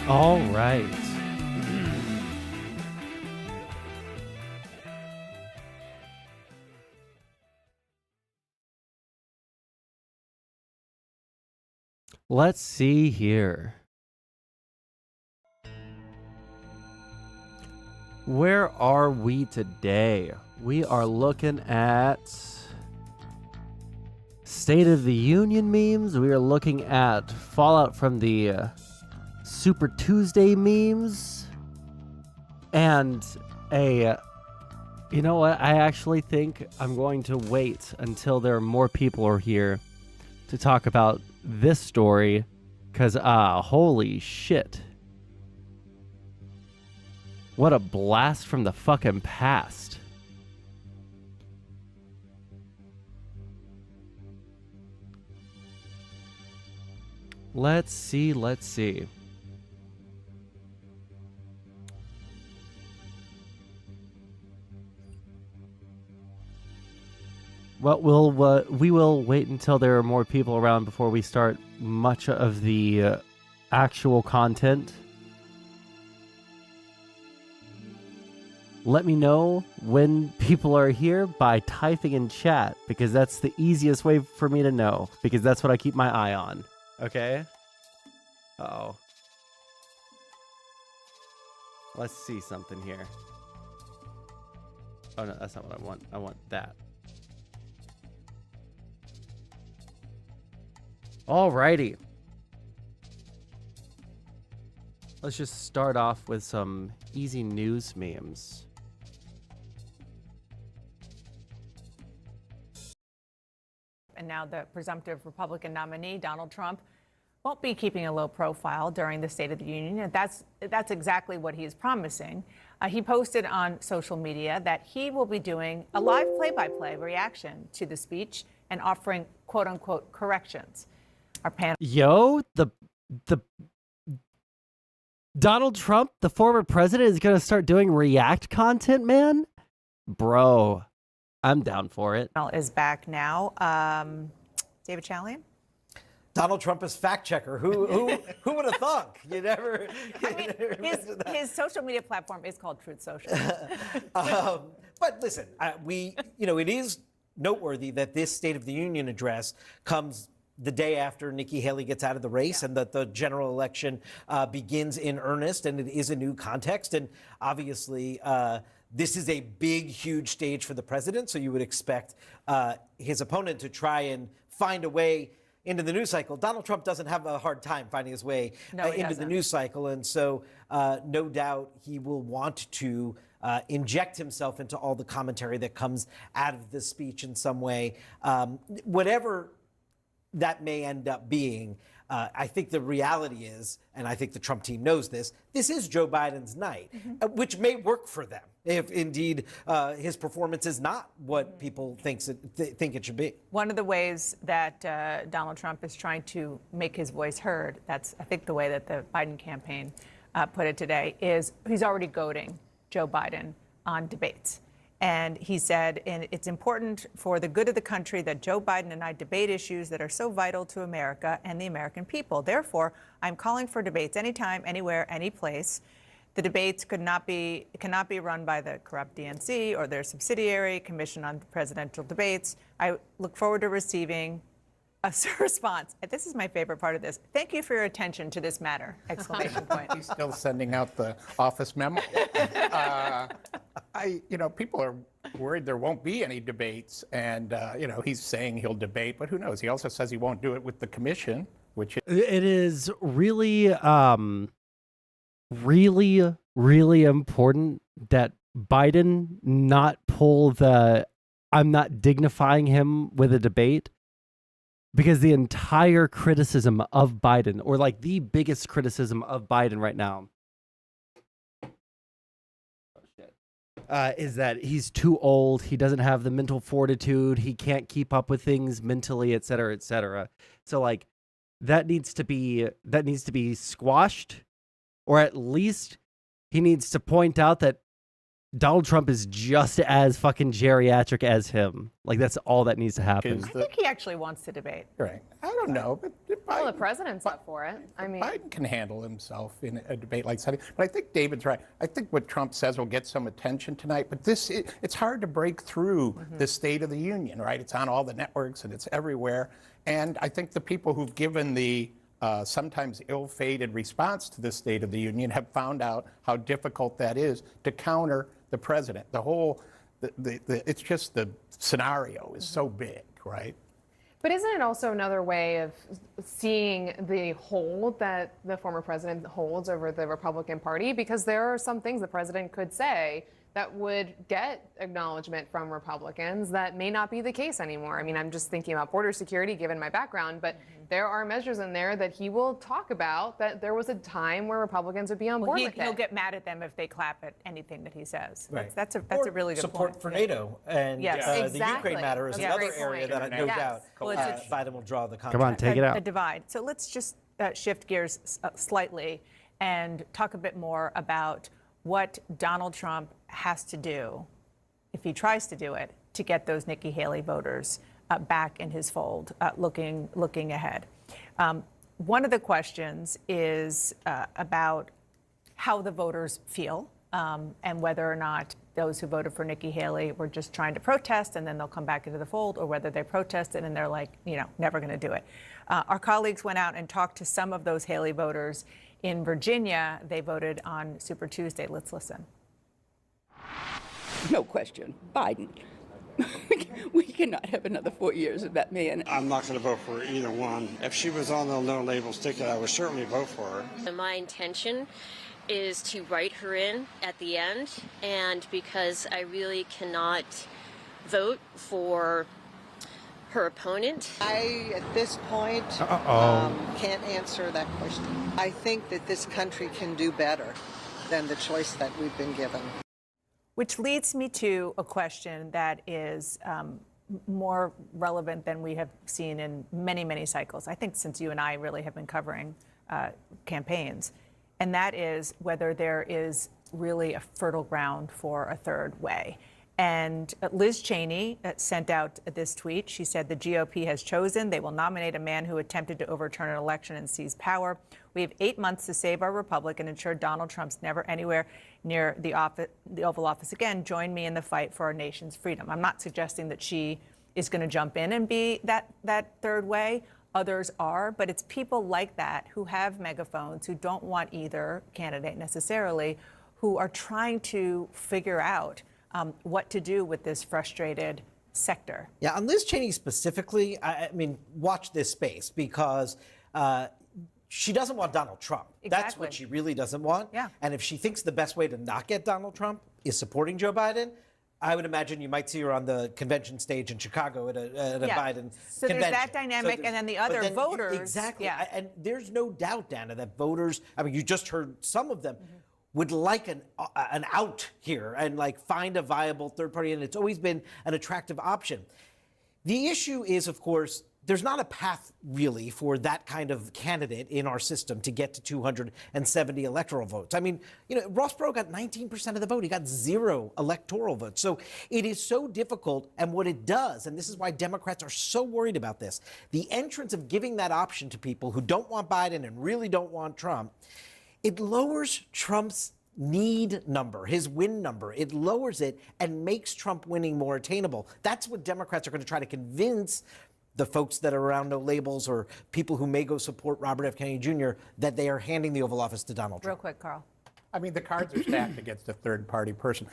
All right. Let's see here. Where are we today? We are looking at State of the Union memes. We are looking at fallout from the Super Tuesday memes. And you know what? I actually think I'm going to wait until there are more people are here to talk about this story. Because, holy shit. What a blast from the fucking past. Let's see. Well, we will wait until there are more people around before we start much of the actual content. Let me know when people are here by typing in chat, because that's the easiest way for me to know, because that's what I keep my eye on. Okay? Uh-oh. Let's see something here. Oh, no, that's not what I want. I want that. Alrighty. Let's just start off with some easy news memes. And now the presumptive Republican nominee, Donald Trump, won't be keeping a low profile during the State of the Union. And that's exactly what he is promising. He posted on social media that he will be doing a live play-by-play reaction to the speech and offering quote-unquote corrections. Our panel. Yo, the Donald Trump, the former president, is going to start doing React content, man? Bro, I'm down for it. Is back now. David Chalian? Donald Trump is fact checker. Who would have thought? You never. His social media platform is called Truth Social. But listen, it is noteworthy that this State of the Union address comes the day after Nikki Haley gets out of the race, and that the general election begins in earnest, and it is a new context. And obviously, this is a big, huge stage for the president, so you would expect his opponent to try and find a way into the news cycle. Donald Trump doesn't have a hard time finding his way into the news cycle, and so no doubt he will want to inject himself into all the commentary that comes out of the speech in some way. Whatever that may end up being, I think the reality is, and I think the Trump team knows this is Joe Biden's night, which may work for them if indeed his performance is not what people think it should be. One of the ways that Donald Trump is trying to make his voice heard, that's, I think, the way that the Biden campaign put it today, is he's already goading Joe Biden on debates. And he said, and it's important for the good of the country that Joe Biden and I debate issues that are so vital to America and the American people. Therefore, I'm calling for debates anytime, anywhere, any place. The debates cannot be run by the corrupt DNC or their subsidiary, Commission on Presidential Debates. I look forward to receiving a response. And this is my favorite part of this. Thank you for your attention to this matter! Exclamation point. He's still sending out the office memo. People are worried there won't be any debates, and he's saying he'll debate, but who knows? He also says he won't do it with the commission, which it is really, really important that Biden not pull the "I'm not dignifying him with a debate." Because the entire criticism of Biden, or like the biggest criticism of Biden right now, is that he's too old. He doesn't have the mental fortitude. He can't keep up with things mentally, et cetera, et cetera. So like that needs to be squashed, or at least he needs to point out that Donald Trump is just as fucking geriatric as him. Like, that's all that needs to happen. I think he actually wants to debate. Right. I don't know, but Well, the president's up for it. I mean, Biden can handle himself in a debate like that. But I think David's right. I think what Trump says will get some attention tonight. But it's hard to break through the State of the Union, right? It's on all the networks and it's everywhere. And I think the people who've given the sometimes ill-fated response to the State of the Union have found out how difficult that is to counter the president. The whole, it's just the scenario is so big, right? but isn't it also another way of seeing the hold that the former president holds over the Republican Party? Because there are some things the president could say that would get acknowledgement from Republicans that may not be the case anymore. I mean, I'm just thinking about border security, given my background, but there are measures in there that he will talk about that there was a time where Republicans would be on board with it. He'll get mad at them if they clap at anything that he says. Right. That's a really good support point. for NATO and Yes. the Exactly. Ukraine matter is That's a another great area point. that no Yes. doubt Well, it's Biden will draw the contract. Come on, take it out. A divide. So let's just shift gears slightly and talk a bit more about what Donald Trump has to do, if he tries to do it, to get those Nikki Haley voters back in his fold, looking ahead. One of the questions is about how the voters feel and whether or not those who voted for Nikki Haley were just trying to protest and then they'll come back into the fold, or whether they protested and they're like, never going to do it. Our colleagues went out and talked to some of those Haley voters in Virginia. They voted on Super Tuesday. Let's listen. No question, Biden. We cannot have another 4 years of that man. I'm not going to vote for either one. If she was on the no labels ticket, I would certainly vote for her. My intention is to write her in at the end, and because I really cannot vote for her opponent. I, at this point, can't answer that question. I think that this country can do better than the choice that we've been given. Which leads me to a question that is more relevant than we have seen in many, many cycles, I think, since you and I really have been covering campaigns. And that is whether there is really a fertile ground for a third way. And Liz Cheney sent out this tweet. She said the GOP has chosen. They will nominate a man who attempted to overturn an election and seize power. We have 8 months to save our republic and ensure Donald Trump's never anywhere near the Oval Office again. Join me in the fight for our nation's freedom. I'm not suggesting that she is going to jump in and be that third way. Others are, but it's people like that who have megaphones, who don't want either candidate necessarily, who are trying to figure out what to do with this frustrated sector. Yeah, on Liz Cheney specifically, I mean, watch this space, because she doesn't want Donald Trump. Exactly. That's what she really doesn't want. Yeah. And if she thinks the best way to not get Donald Trump is supporting Joe Biden, I would imagine you might see her on the convention stage in Chicago at a Biden So convention. there's that dynamic, and then the other voters. Exactly. Yeah. And there's no doubt, Dana, that voters, I mean, you just heard some of them, would like an out here and like find a viable third party, and it's always been an attractive option. The issue is, of course, there's not a path really for that kind of candidate in our system to get to 270 electoral votes. I mean, Ross Perot got 19% of the vote. He got 0 electoral votes. So it is so difficult. And what it does, and this is why Democrats are so worried about this, the entrance of giving that option to people who don't want Biden and really don't want Trump, it lowers Trump's need number, his win number. It lowers it and makes Trump winning more attainable. That's what Democrats are going to try to convince the folks that are around no labels or people who may go support Robert F. Kennedy Jr. that they are handing the Oval Office to Donald Trump. Real quick, Carl. I mean, the cards are stacked against a third-party person.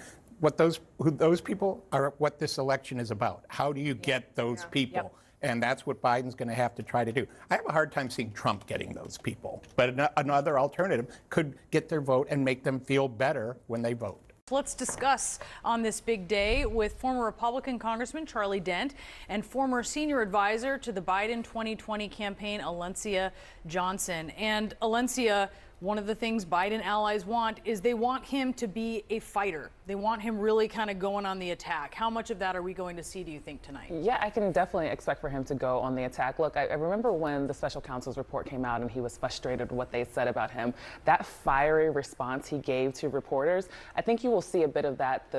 Those people are what this election is about. How do you get those people? Yep. And that's what Biden's going to have to try to do. I have a hard time seeing Trump getting those people, but another alternative could get their vote and make them feel better when they vote. Let's discuss on this big day with former Republican Congressman Charlie Dent and former senior advisor to the Biden 2020 campaign, Alencia Johnson. And Alencia, one of the things Biden allies want is they want him to be a fighter. They want him really kind of going on the attack. How much of that are we going to see, do you think, tonight? Yeah, I can definitely expect for him to go on the attack. Look, I remember when the special counsel's report came out and he was frustrated with what they said about him. That fiery response he gave to reporters, I think you will see a bit of that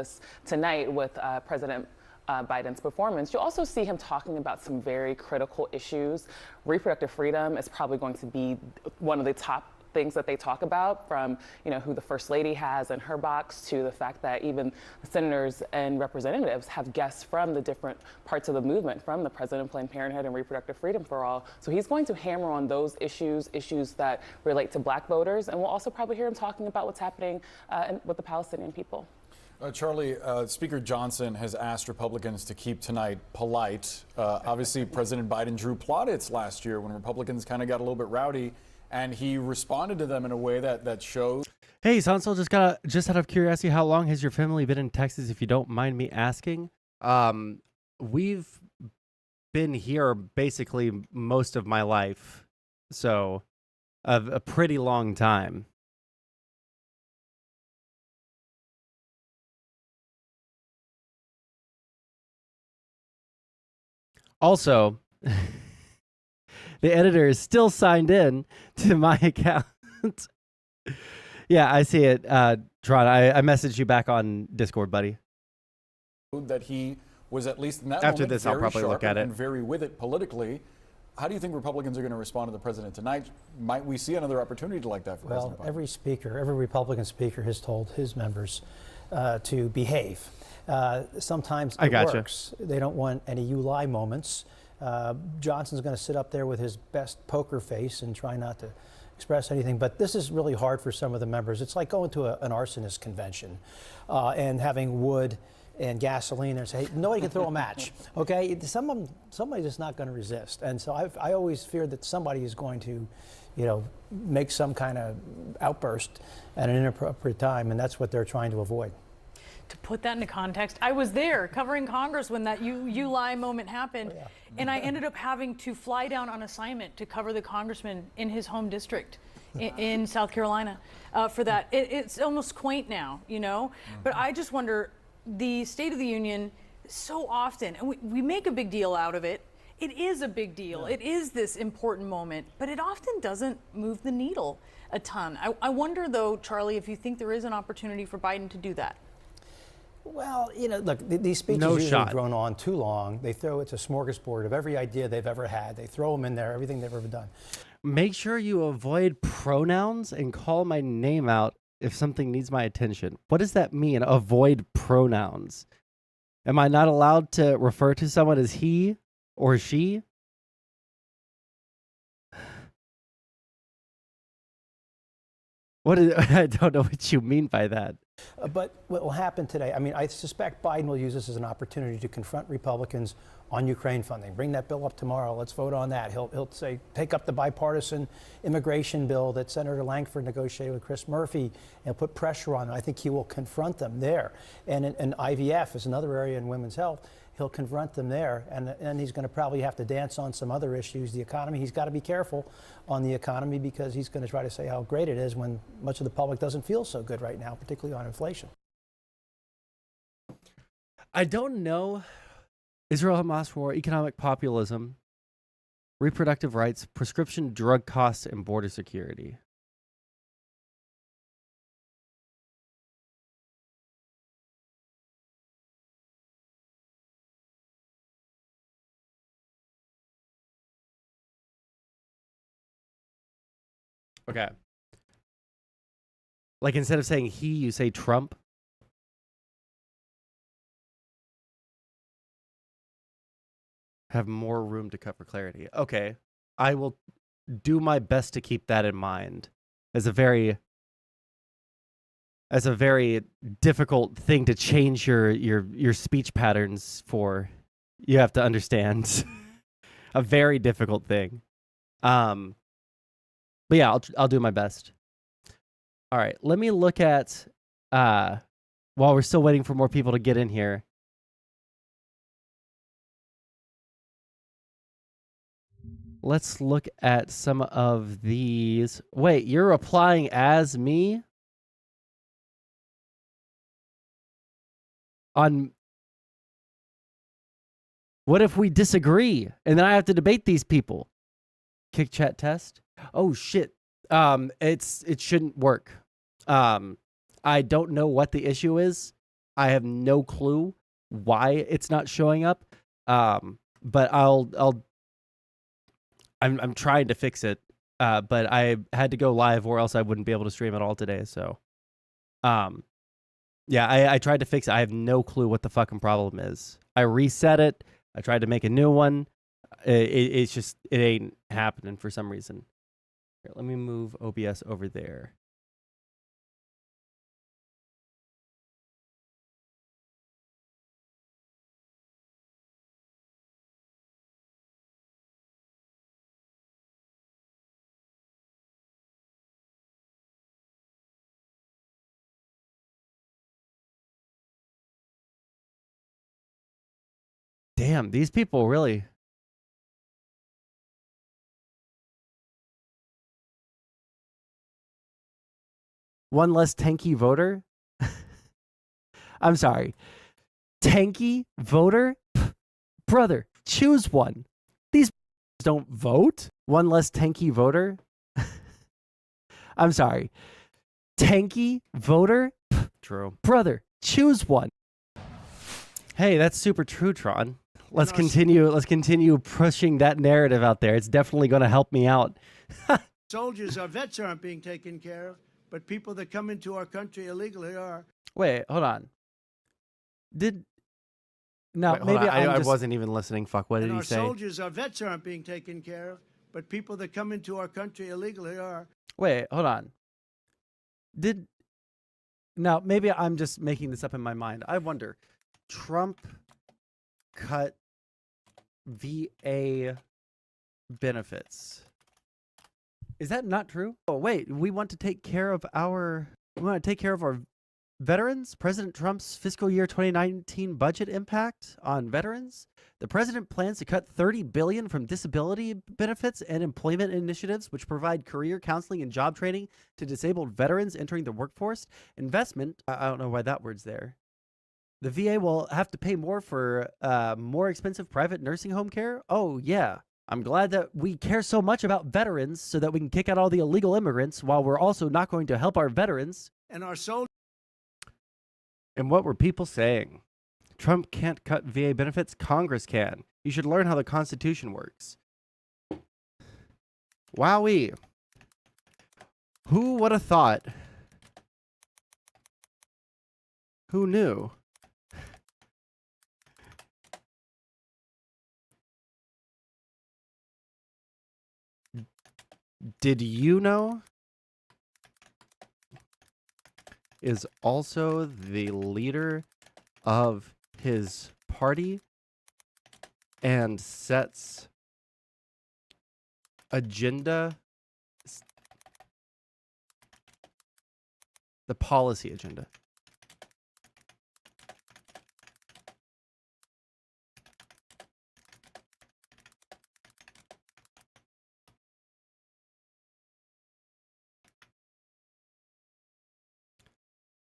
tonight with President Biden's performance. You'll also see him talking about some very critical issues. Reproductive freedom is probably going to be one of the top things that they talk about, from who the First Lady has in her box to the fact that even senators and representatives have guests from the different parts of the movement, from the president of Planned Parenthood and Reproductive Freedom for All. So he's going to hammer on those issues that relate to black voters, and we'll also probably hear him talking about what's happening with the Palestinian people. Charlie, Speaker Johnson has asked Republicans to keep tonight polite. Obviously, President Biden drew plaudits last year when Republicans kind of got a little bit rowdy, and he responded to them in a way that shows. Hey, Sondsol, just out of curiosity, how long has your family been in Texas, if you don't mind me asking? We've been here basically most of my life, so a pretty long time. Also, the editor is still signed in to my account. Yeah, I see it. Tron, I messaged you back on Discord, buddy. That he was, at least in that After moment, this, I'll very probably sharp look at it. and very with it politically. How do you think Republicans are going to respond to the president tonight? Might we see another opportunity like that for President Biden? Every Republican speaker has told his members to behave. Sometimes it works. They don't want any you lie moments. Johnson's going to sit up there with his best poker face and try not to express anything. But this is really hard for some of the members. It's like going to an arsonist convention and having wood and gasoline and say, hey, nobody can throw a match. Okay, somebody's just not going to resist. And so I always fear that somebody is going to, make some kind of outburst at an inappropriate time, and that's what they're trying to avoid. To put that into context, I was there covering Congress when that you lie moment happened, and I ended up having to fly down on assignment to cover the congressman in his home district in South Carolina for that. It's almost quaint now, but I just wonder, the State of the Union so often, and we make a big deal out of it. It is a big deal. It is this important moment, but it often doesn't move the needle a ton. I wonder, though, Charlie, if you think there is an opportunity for Biden to do that. Well, look, these speeches usually drone on too long. It's a smorgasbord of every idea they've ever had. They throw them in there, everything they've ever done. Make sure you avoid pronouns and call my name out if something needs my attention. What does that mean, avoid pronouns? Am I not allowed to refer to someone as he or she? I don't know what you mean by that. But what will happen today, I suspect Biden will use this as an opportunity to confront Republicans on Ukraine funding. Bring that bill up tomorrow. Let's vote on that. He'll say, take up the bipartisan immigration bill that Senator Langford negotiated with Chris Murphy and put pressure on them. I think he will confront them there. And IVF is another area in women's health. He'll confront them there, and he's going to probably have to dance on some other issues. The economy, he's got to be careful on the economy because he's going to try to say how great it is when much of the public doesn't feel so good right now, particularly on inflation. I don't know. Israel-Hamas war, economic populism, reproductive rights, prescription drug costs, and border security. Okay. Like instead of saying he, you say Trump. Have more room to cover clarity. Okay. I will do my best to keep that in mind as a very difficult thing to change your speech patterns for. You have to understand. A very difficult thing. But yeah, I'll do my best. All right, let me look at while we're still waiting for more people to get in here. Let's look at some of these. Wait, you're applying as me? On what if we disagree and then I have to debate these people? Kick chat test. Oh shit. It shouldn't work. I don't know what the issue is. I have no clue why it's not showing up. But I'm trying to fix it. But I had to go live or else I wouldn't be able to stream at all today. So, yeah, I tried to fix it. I have no clue what the fucking problem is. I reset it. I tried to make a new one. It's just, it ain't happening for some reason. Here, let me move OBS over there. Damn, these people really... One less tanky voter? I'm sorry. Tanky voter? Brother, choose one. These don't vote. One less tanky voter? I'm sorry. Tanky voter? True. Brother, choose one. Hey, that's super true, Tron. Let's continue pushing that narrative out there. It's definitely going to help me out. Soldiers, our vets aren't being taken care of, but people that come into our country illegally are. Wait, hold on. No, maybe I wasn't even listening. Fuck, what did he say? Our soldiers, our vets aren't being taken care of, but people that come into our country illegally are. Wait, hold on. Now, maybe I'm just making this up in my mind. I wonder, Trump cut VA benefits. Is that not true? Oh, wait, we want to take care of our veterans? President Trump's fiscal year 2019 budget impact on veterans? The president plans to cut $30 billion from disability benefits and employment initiatives, which provide career counseling and job training to disabled veterans entering the workforce. Investment, I don't know why that word's there. The VA will have to pay more for more expensive private nursing home care? Oh, yeah. I'm glad that we care so much about veterans so that we can kick out all the illegal immigrants while we're also not going to help our veterans. And our soldiers. And what were people saying? Trump can't cut VA benefits? Congress can. You should learn how the Constitution works. Wowee. Who would have thought? Who knew? Did you know? Is also the leader of his party and sets agenda, the policy agenda.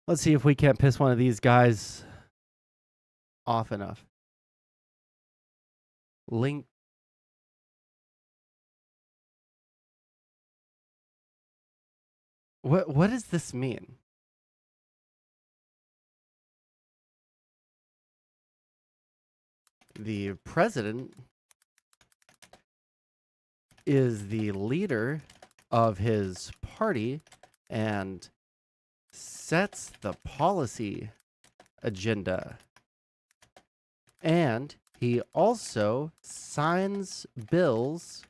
Let's see if we can't piss one of these guys off enough. Link. What does this mean? The president is the leader of his party and sets the policy agenda. And he also signs bills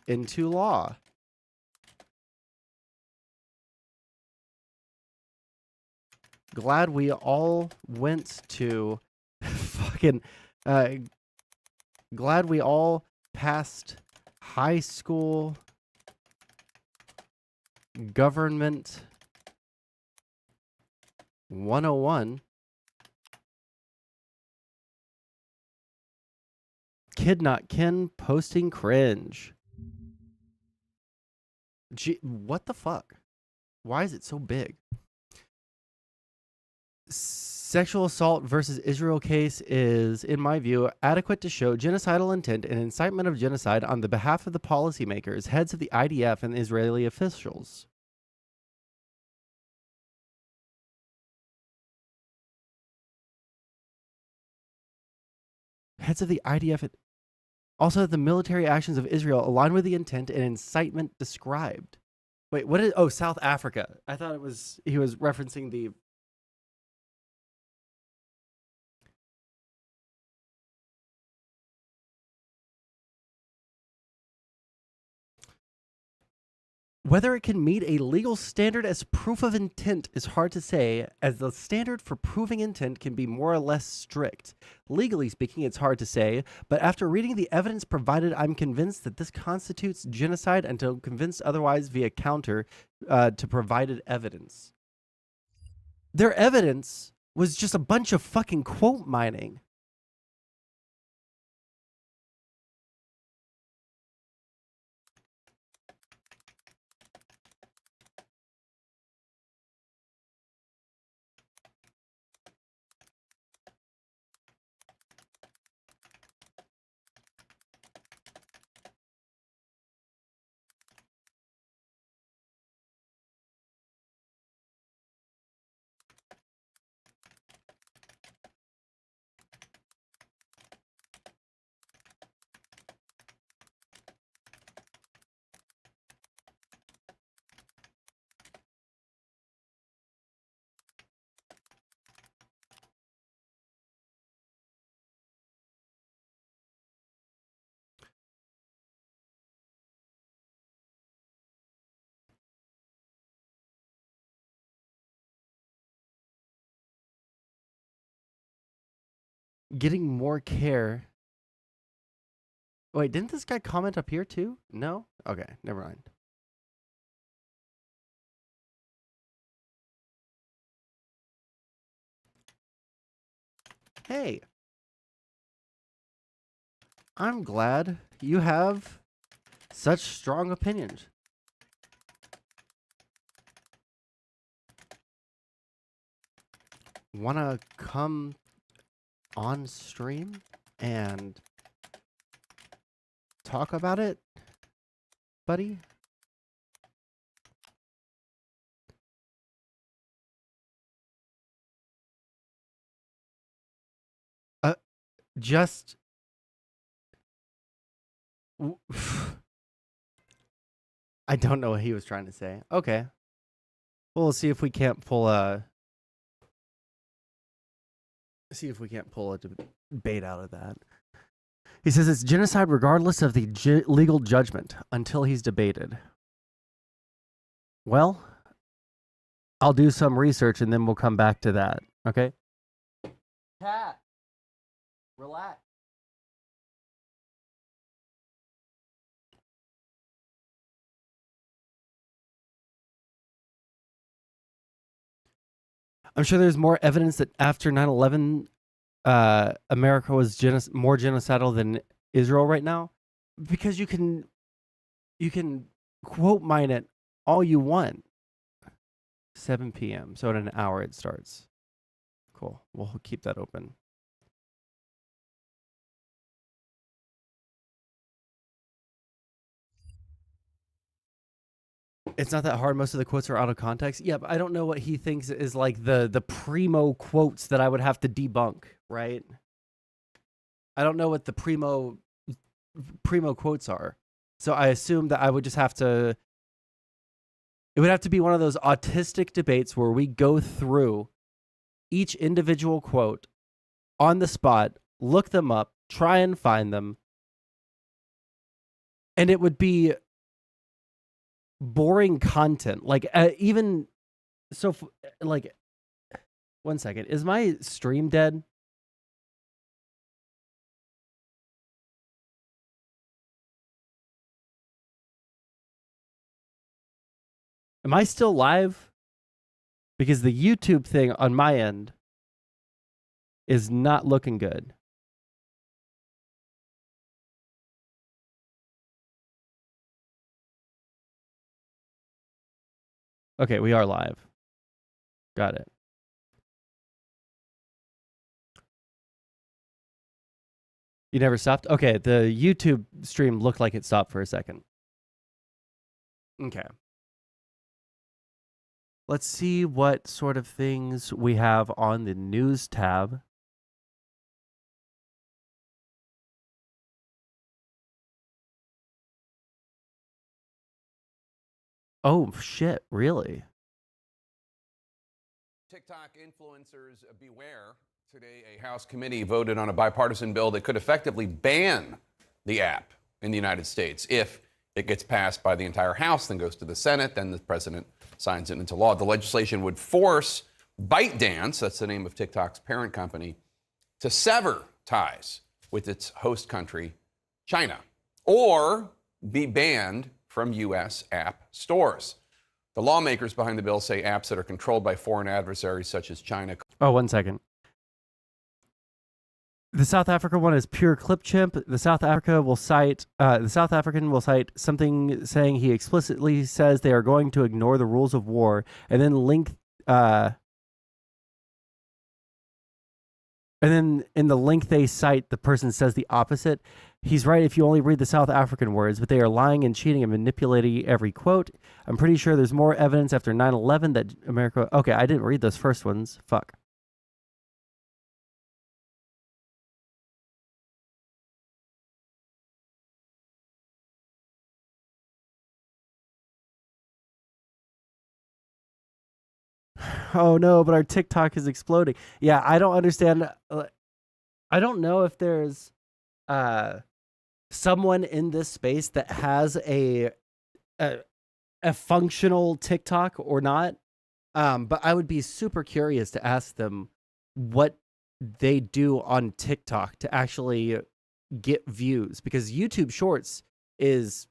into law. Glad we all went to fucking glad we all passed high school government 101. Kid Not Kin posting cringe. What the fuck? Why is it so big? Sexual assault versus Israel case is, in my view, adequate to show genocidal intent and incitement of genocide on the behalf of the policymakers, heads of the IDF, and Israeli officials. Heads of the IDF. Also, that the military actions of Israel align with the intent and incitement described. Wait, what is... Oh, South Africa. I thought he was referencing the... Whether it can meet a legal standard as proof of intent is hard to say, as the standard for proving intent can be more or less strict. Legally speaking, it's hard to say, but after reading the evidence provided, I'm convinced that this constitutes genocide until convinced otherwise via counter to provided evidence. Their evidence was just a bunch of fucking quote mining. Getting more care. Wait, didn't this guy comment up here too? No? Okay, never mind. Hey. I'm glad you have such strong opinions. Wanna come on stream and talk about it, buddy? Just I don't know what he was trying to say. Okay. Well, we'll see if we can't pull a debate out of that. He says it's genocide regardless of the legal judgment until he's debated. Well, I'll do some research and then we'll come back to that. Okay? Cat, relax. I'm sure there's more evidence that after 9/11, America was more genocidal than Israel right now, because you can quote mine it all you want. 7 p.m. So in an hour it starts. Cool. We'll keep that open. It's not that hard. Most of the quotes are out of context. Yeah, but I don't know what he thinks is like the primo quotes that I would have to debunk, right? I don't know what the primo quotes are. So I assume that I would just have to... It would have to be one of those autistic debates where we go through each individual quote on the spot, look them up, try and find them. And it would be boring content. Like, even... So, like... 1 second. Is my stream dead? Am I still live? Because the YouTube thing on my end is not looking good. Okay, we are live. Got it. You never stopped? Okay, the YouTube stream looked like it stopped for a second. Okay. Let's see what sort of things we have on the news tab. Oh, shit, really? TikTok influencers beware. Today, a House committee voted on a bipartisan bill that could effectively ban the app in the United States. If it gets passed by the entire House, then goes to the Senate, then the president signs it into law. The legislation would force ByteDance, that's the name of TikTok's parent company, to sever ties with its host country, China, or be banned from U.S. app stores. The lawmakers behind the bill say apps that are controlled by foreign adversaries such as China. Oh, 1 second. The South Africa one is pure clip chimp. The South African will cite something saying he explicitly says they are going to ignore the rules of war, and then in the link they cite, the person says the opposite. He's right if you only read the South African words, but they are lying and cheating and manipulating every quote. I'm pretty sure there's more evidence after 9/11 that America... Okay, I didn't read those first ones. Fuck. Oh no, but our TikTok is exploding. Yeah, I don't understand. I don't know if there's someone in this space that has a functional TikTok or not. But I would be super curious to ask them what they do on TikTok to actually get views, because YouTube Shorts is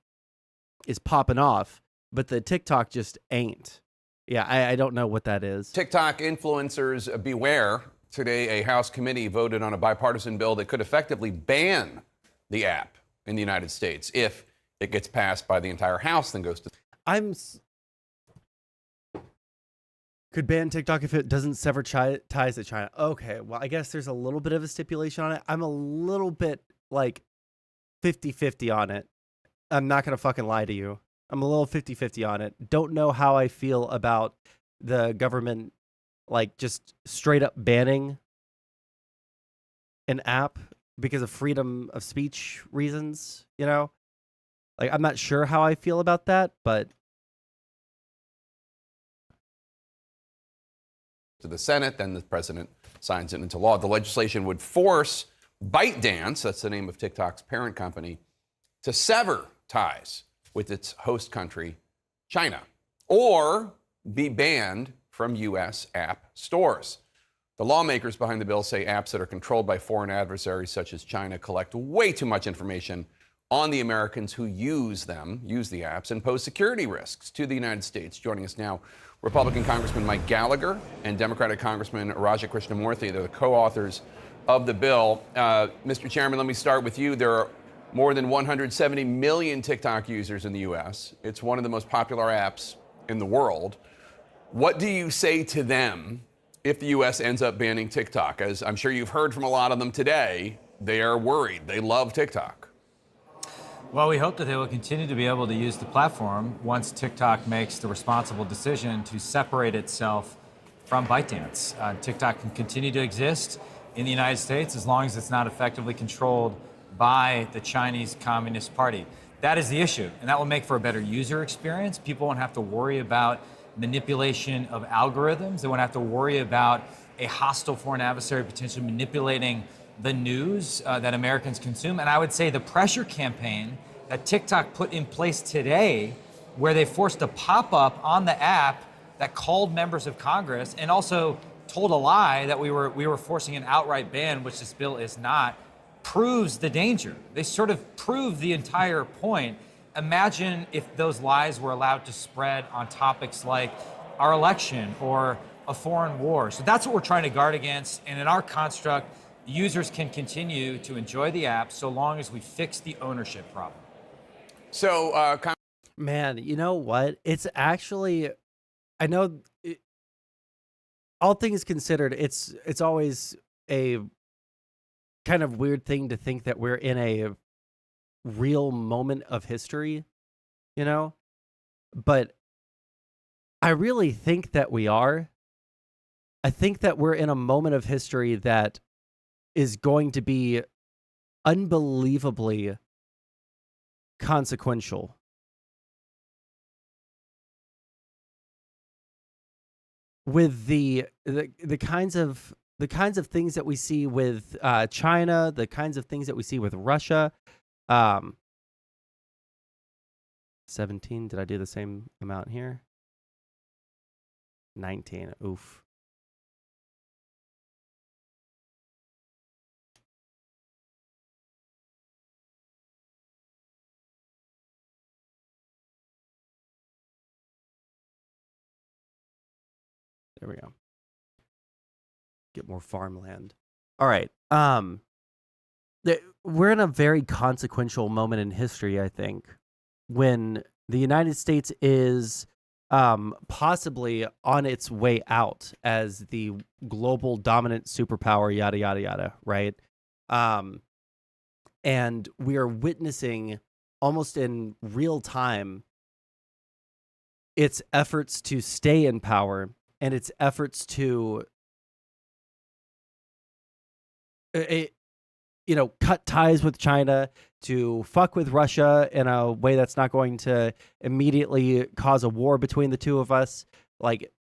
popping off, but the TikTok just ain't. Yeah, I don't know what that is. TikTok influencers beware. Today, a House committee voted on a bipartisan bill that could effectively ban the app in the United States. If it gets passed by the entire House, then goes to... Could ban TikTok if it doesn't sever ties to China. Okay, well, I guess there's a little bit of a stipulation on it. I'm a little bit, like, 50-50 on it. I'm not going to fucking lie to you. I'm a little 50-50 on it. Don't know how I feel about the government, like, just straight up banning an app because of freedom of speech reasons, you know? Like, I'm not sure how I feel about that, but... to the Senate, then the president signs it into law. The legislation would force ByteDance, that's the name of TikTok's parent company, to sever ties with its host country, China, or be banned from U.S. app stores. The lawmakers behind the bill say apps that are controlled by foreign adversaries such as China collect way too much information on the Americans who use the apps, and pose security risks to the United States. Joining us now, Republican Congressman Mike Gallagher and Democratic Congressman Raja Krishnamurthy. They're the co-authors of the bill. Mr. Chairman, let me start with you. There are more than 170 million TikTok users in the U.S. It's one of the most popular apps in the world. What do you say to them if the U.S. ends up banning TikTok? As I'm sure you've heard from a lot of them today, they are worried. They love TikTok. Well, we hope that they will continue to be able to use the platform once TikTok makes the responsible decision to separate itself from ByteDance. TikTok can continue to exist in the United States as long as it's not effectively controlled by the Chinese Communist Party. That is the issue, and that will make for a better user experience. People won't have to worry about manipulation of algorithms. They won't have to worry about a hostile foreign adversary potentially manipulating the news that Americans consume. And I would say the pressure campaign that TikTok put in place today, where they forced a pop-up on the app that called members of Congress and also told a lie that we were forcing an outright ban, which this bill is not, proves the danger. They sort of prove the entire point. Imagine if those lies were allowed to spread on topics like our election or a foreign war. So that's what we're trying to guard against. And in our construct, users can continue to enjoy the app so long as we fix the ownership problem. So, man, you know what? It's actually I know all things considered, it's always a kind of weird thing to think that we're in a real moment of history, you know? But I really think that we are. I think that we're in a moment of history that is going to be unbelievably consequential. With the kinds of things that we see with China, the kinds of things that we see with Russia. 17. Did I do the same amount here? 19. Oof. There we go. Get more farmland. All right. We're in a very consequential moment in history, I think, when the United States is possibly on its way out as the global dominant superpower, yada, yada, yada, right? And we are witnessing almost in real time its efforts to stay in power and its efforts to cut ties with China, to fuck with Russia in a way that's not going to immediately cause a war between the two of us. Like,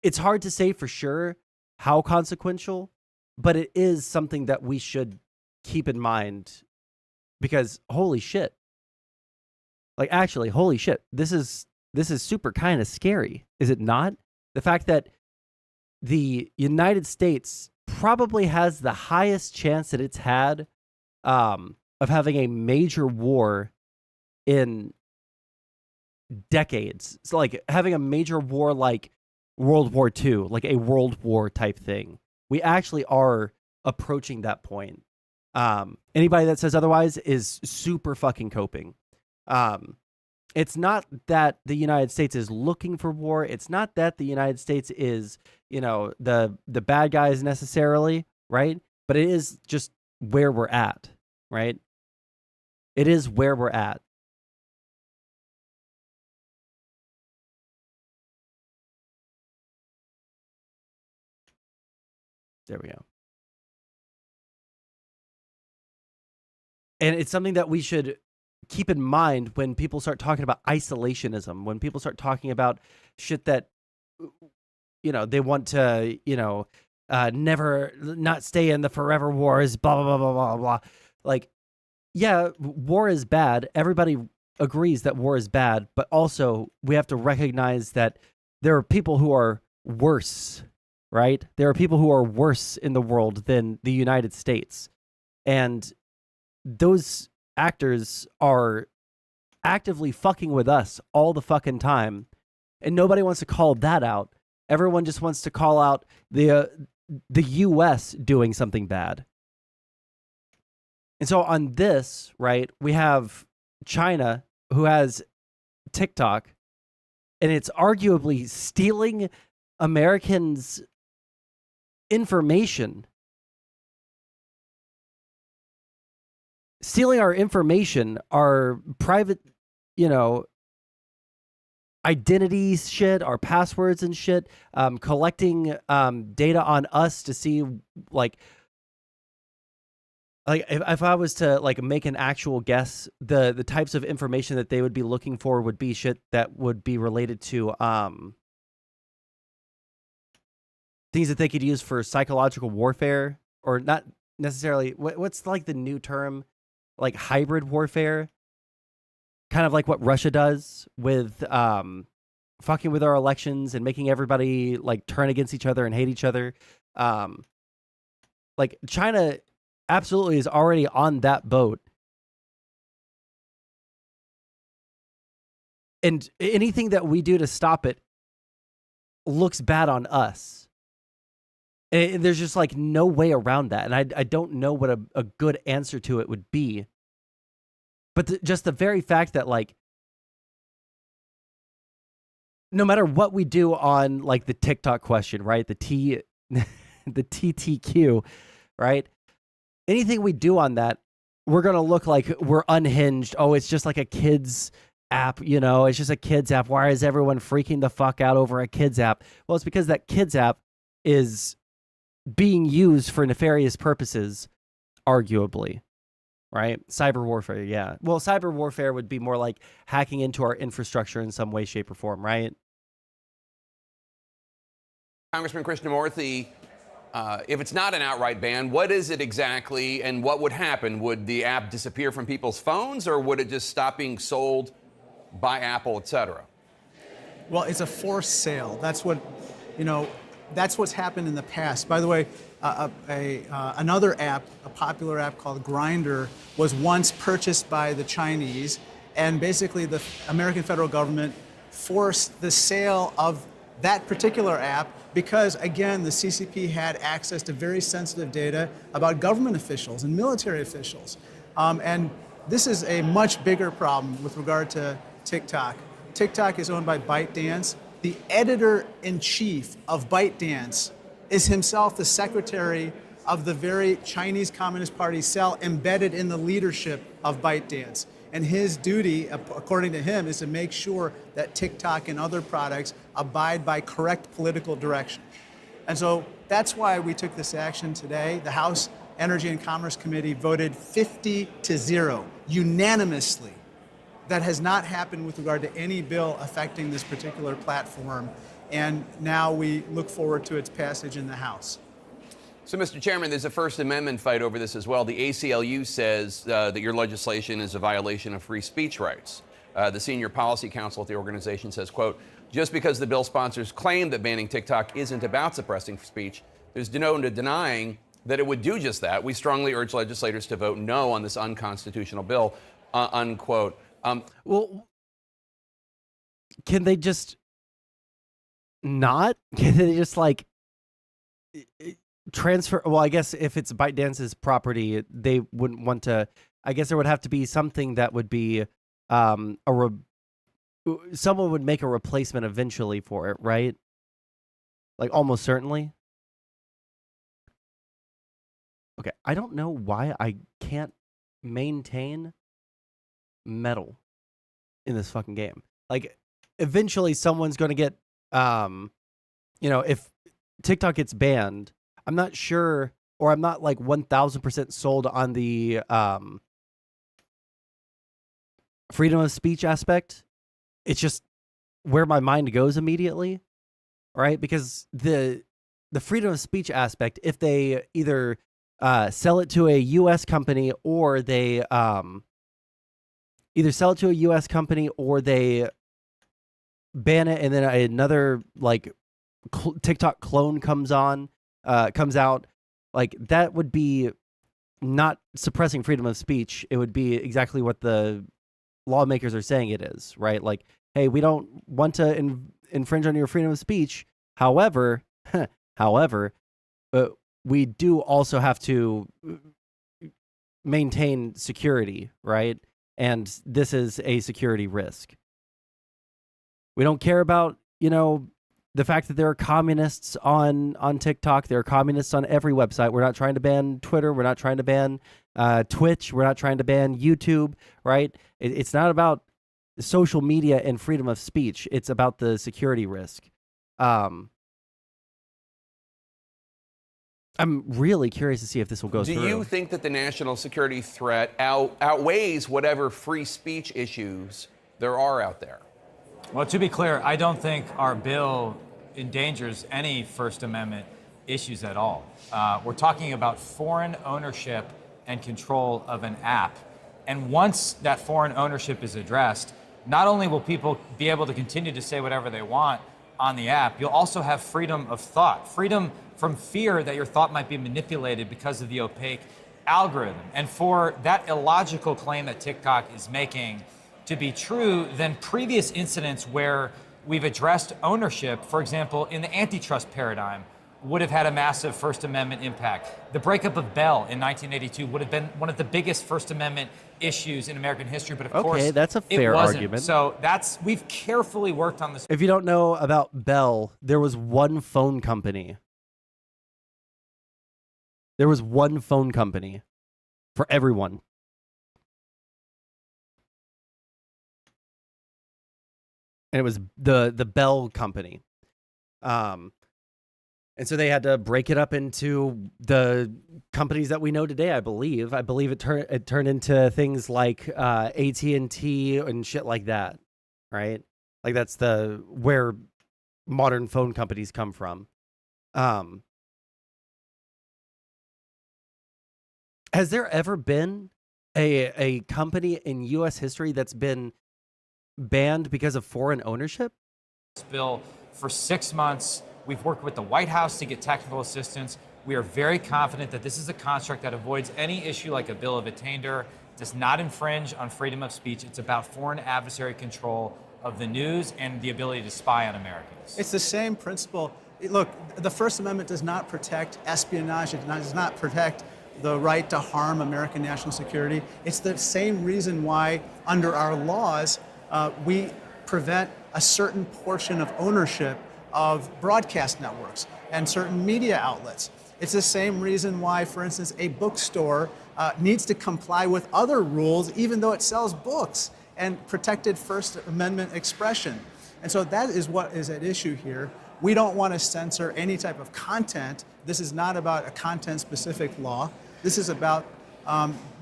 it's hard to say for sure how consequential, but it is something that we should keep in mind, because holy shit. Like, actually, holy shit. This is super kind of scary, is it not? The fact that the United States probably has the highest chance that it's had of having a major war in decades. It's like having a major war like World War II, like a world war type thing. We actually are approaching that point. Anybody that says otherwise is super fucking coping. It's not that the United States is looking for war. It's not that the United States is, the bad guys necessarily, right? But it is just where we're at, right? It is where we're at. There we go. And it's something that we should keep in mind when people start talking about isolationism, when people start talking about shit that, they want to, never not stay in the forever wars, blah, blah, blah, blah, blah, blah. Like, yeah, war is bad. Everybody agrees that war is bad, but also we have to recognize that there are people who are worse, right? There are people who are worse in the world than the United States. And those actors are actively fucking with us all the fucking time, and nobody wants to call that out. Everyone just wants to call out the U.S. doing something bad. And so on this, right, we have China, who has TikTok, and it's arguably stealing Americans' information. Stealing our information, our private, identities shit, our passwords and shit, collecting data on us to see, like if I was to make an actual guess, the types of information that they would be looking for would be shit that would be related to things that they could use for psychological warfare, or not necessarily. What's the new term? Like hybrid warfare, kind of like what Russia does with fucking with our elections and making everybody turn against each other and hate each other. China absolutely is already on that boat. And anything that we do to stop it looks bad on us. And there's just no way around that. And I don't know what a good answer to it would be. But just the very fact that no matter what we do on like the TikTok question, right? The TTQ, right? Anything we do on that, we're going to look like we're unhinged. Oh, it's just like a kid's app, it's just a kid's app. Why is everyone freaking the fuck out over a kid's app? Well, it's because that kid's app is being used for nefarious purposes, arguably, right? Cyber warfare, yeah. Well, cyber warfare would be more like hacking into our infrastructure in some way, shape, or form, right? Congressman Krishnamurthy, if it's not an outright ban, what is it exactly, and what would happen? Would the app disappear from people's phones, or would it just stop being sold by Apple, et cetera? Well, it's a forced sale. That's what, that's what's happened in the past. By the way, another app, a popular app called Grindr, was once purchased by the Chinese, and basically the American federal government forced the sale of that particular app because, again, the CCP had access to very sensitive data about government officials and military officials. And this is a much bigger problem with regard to TikTok. TikTok is owned by ByteDance. The editor-in-chief of ByteDance is himself the secretary of the very Chinese Communist Party cell embedded in the leadership of ByteDance. And his duty, according to him, is to make sure that TikTok and other products abide by correct political direction. And so that's why we took this action today. The House Energy and Commerce Committee voted 50-0 unanimously. That has not happened with regard to any bill affecting this particular platform. And now we look forward to its passage in the House. So, Mr. Chairman, there's a First Amendment fight over this as well. The ACLU says that your legislation is a violation of free speech rights. The senior policy counsel at the organization says, quote, just because the bill sponsors claim that banning TikTok isn't about suppressing speech, there's no denying that it would do just that. We strongly urge legislators to vote no on this unconstitutional bill, unquote. Well, can they just not? Can they just like transfer? Well, I guess if it's ByteDance's property, they wouldn't want to. I guess there would have to be something that would be someone would make a replacement eventually for it, right? Like almost certainly. Okay, I don't know why I can't maintain metal in this fucking game. Like eventually someone's going to get if TikTok gets banned, I'm not sure, or I'm not like 1000% sold on the freedom of speech aspect. It's just where my mind goes immediately, right? Because the freedom of speech aspect, if they either sell it to a US company or they either sell it to a US company or they ban it and then another like TikTok clone comes out, like that would be not suppressing freedom of speech. It would be exactly what the lawmakers are saying it is, right? Like, hey, we don't want to infringe on your freedom of speech. However, we do also have to maintain security, right? And this is a security risk. We don't care about, the fact that there are communists on TikTok. There are communists on every website. We're not trying to ban Twitter. We're not trying to ban Twitch. We're not trying to ban YouTube, right? It's not about social media and freedom of speech. It's about the security risk. I'm really curious to see if this will go through. Do you think that the national security threat outweighs whatever free speech issues there are out there? Well, to be clear, I don't think our bill endangers any First Amendment issues at all. We're talking about foreign ownership and control of an app. And once that foreign ownership is addressed, not only will people be able to continue to say whatever they want on the app, you'll also have freedom of thought, freedom from fear that your thought might be manipulated because of the opaque algorithm. And for that illogical claim that TikTok is making to be true, then previous incidents where we've addressed ownership, for example, in the antitrust paradigm, would have had a massive First Amendment impact. The breakup of Bell in 1982 would have been one of the biggest First Amendment issues in American history, but of course, that's a it fair wasn't. argument. So we've carefully worked on this. If you don't know about Bell, there was one phone company. There was one phone company for everyone. And it was the Bell company. And so they had to break it up into the companies that we know today, I believe. I believe it turned into things like AT&T and shit like that, right? Like that's where modern phone companies come from. Has there ever been a company in U.S. history that's been banned because of foreign ownership? This bill for 6 months. We've worked with the White House to get technical assistance. We are very confident that this is a construct that avoids any issue like a bill of attainder, does not infringe on freedom of speech. It's about foreign adversary control of the news and the ability to spy on Americans. It's the same principle. Look, the First Amendment does not protect espionage. It does not protect the right to harm American national security. It's the same reason why, under our laws, we prevent a certain portion of ownership of broadcast networks and certain media outlets. It's the same reason why, for instance, a bookstore needs to comply with other rules even though it sells books and protected First Amendment expression. And so that is what is at issue here. We don't want to censor any type of content. This is not about a content-specific law. This is about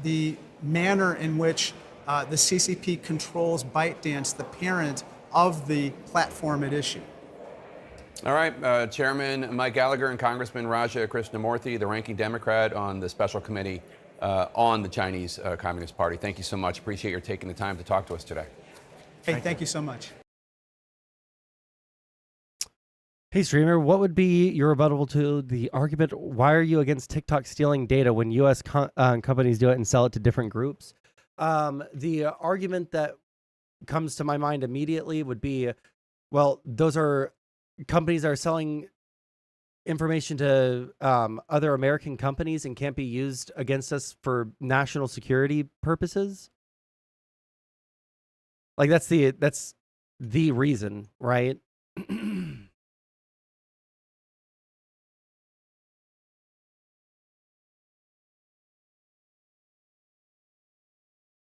the manner in which the CCP controls ByteDance, the parent of the platform at issue. All right, Chairman Mike Gallagher and Congressman Raja Krishnamurthy, the ranking Democrat on the special committee on the Chinese Communist Party. Thank you so much. Appreciate your taking the time to talk to us today. Hey, thank you so much. Hey, streamer, what would be your rebuttal to the argument, why are you against TikTok stealing data when U.S. companies do it and sell it to different groups? The argument that comes to my mind immediately would be, well, those are companies that are selling information to other American companies and can't be used against us for national security purposes. Like that's the reason, right?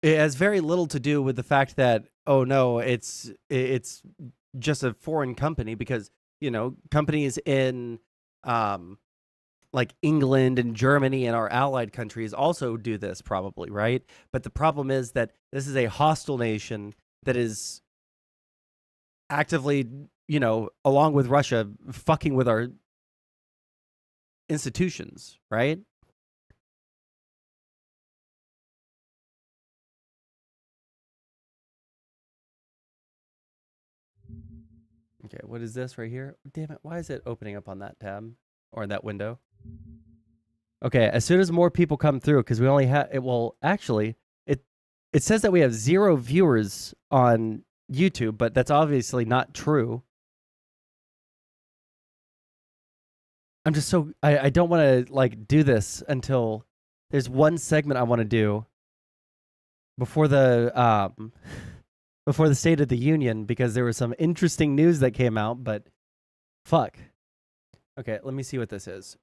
It has very little to do with the fact that, oh no, it's just a foreign company, because, you know, companies in like England and Germany and our allied countries also do this probably, right? But the problem is that this is a hostile nation that is actively, you know, along with Russia, fucking with our institutions, right? Okay, what is this right here? Damn it, why is it opening up on that tab or in that window? Okay, as soon as more people come through, because we only have it. Well, actually, it says that we have 0 viewers on YouTube, but that's obviously not true. I'm just so I don't want to like do this until there's one segment I want to do before the before the State of the Union, because there was some interesting news that came out, but fuck. Okay, let me see what this is.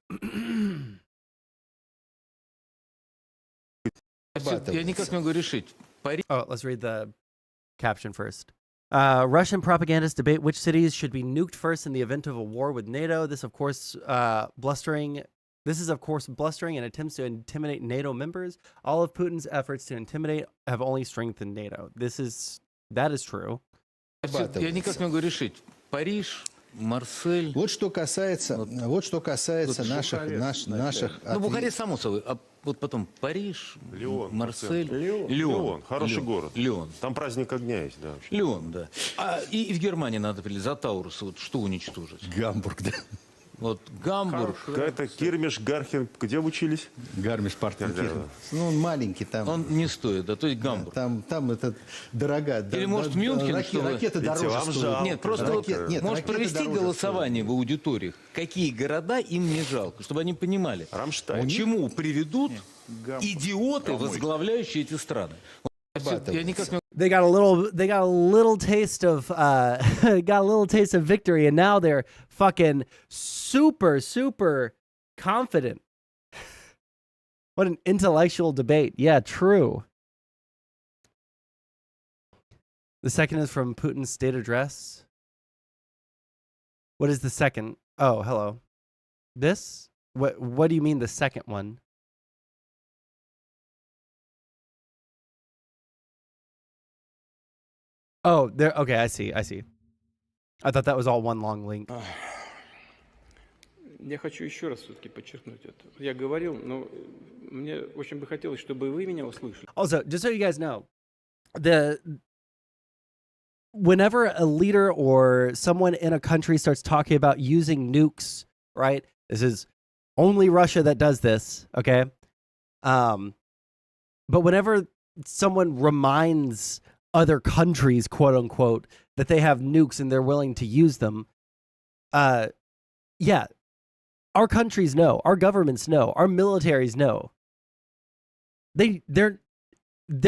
Oh, let's read the caption first. Russian propagandists debate which cities should be nuked first in the event of a war with NATO. This is, of course, blustering and attempts to intimidate NATO members. All of Putin's efforts to intimidate have only strengthened NATO. That is true. Я никак не могу решить. Париж, Марсель. Вот что касается наших. Ну, Бухарест само собой, а вот потом Париж, Марсель, Лион. Хороший город. Лион. Там праздник огня есть, да. Лион, да. И в Германии надо за Таурус, вот что уничтожить? Гамбург, да. Вот Гамбург. Это Кирмиш, Гархер, где вы учились? Гармиш-Партенкирchen. Ну, он маленький там. Он не стоит, а то есть Гамбург. Там это дорога. Или может Мюнхен? Ракеты дороже стоят. Нет, просто может провести голосование в аудиториях. Какие города им не жалко, чтобы они понимали, к чему приведут идиоты, возглавляющие эти страны. They got a little taste of victory, and now they're fucking super confident. What an intellectual debate. Yeah, true. The second is from Putin's state address. What is the second? Oh, hello. This? What do you mean the second one? Oh, there. Okay, I see. I thought that was all one long link. Я хочу еще раз все-таки подчеркнуть это. Я говорил, но мне очень бы хотелось, чтобы вы меня услышали. Also, just so you guys know, whenever a leader or someone in a country starts talking about using nukes, right? This is only Russia that does this, okay? But whenever someone reminds other countries, quote unquote, that they have nukes and they're willing to use them, yeah, our countries know, our governments know, our militaries know. They're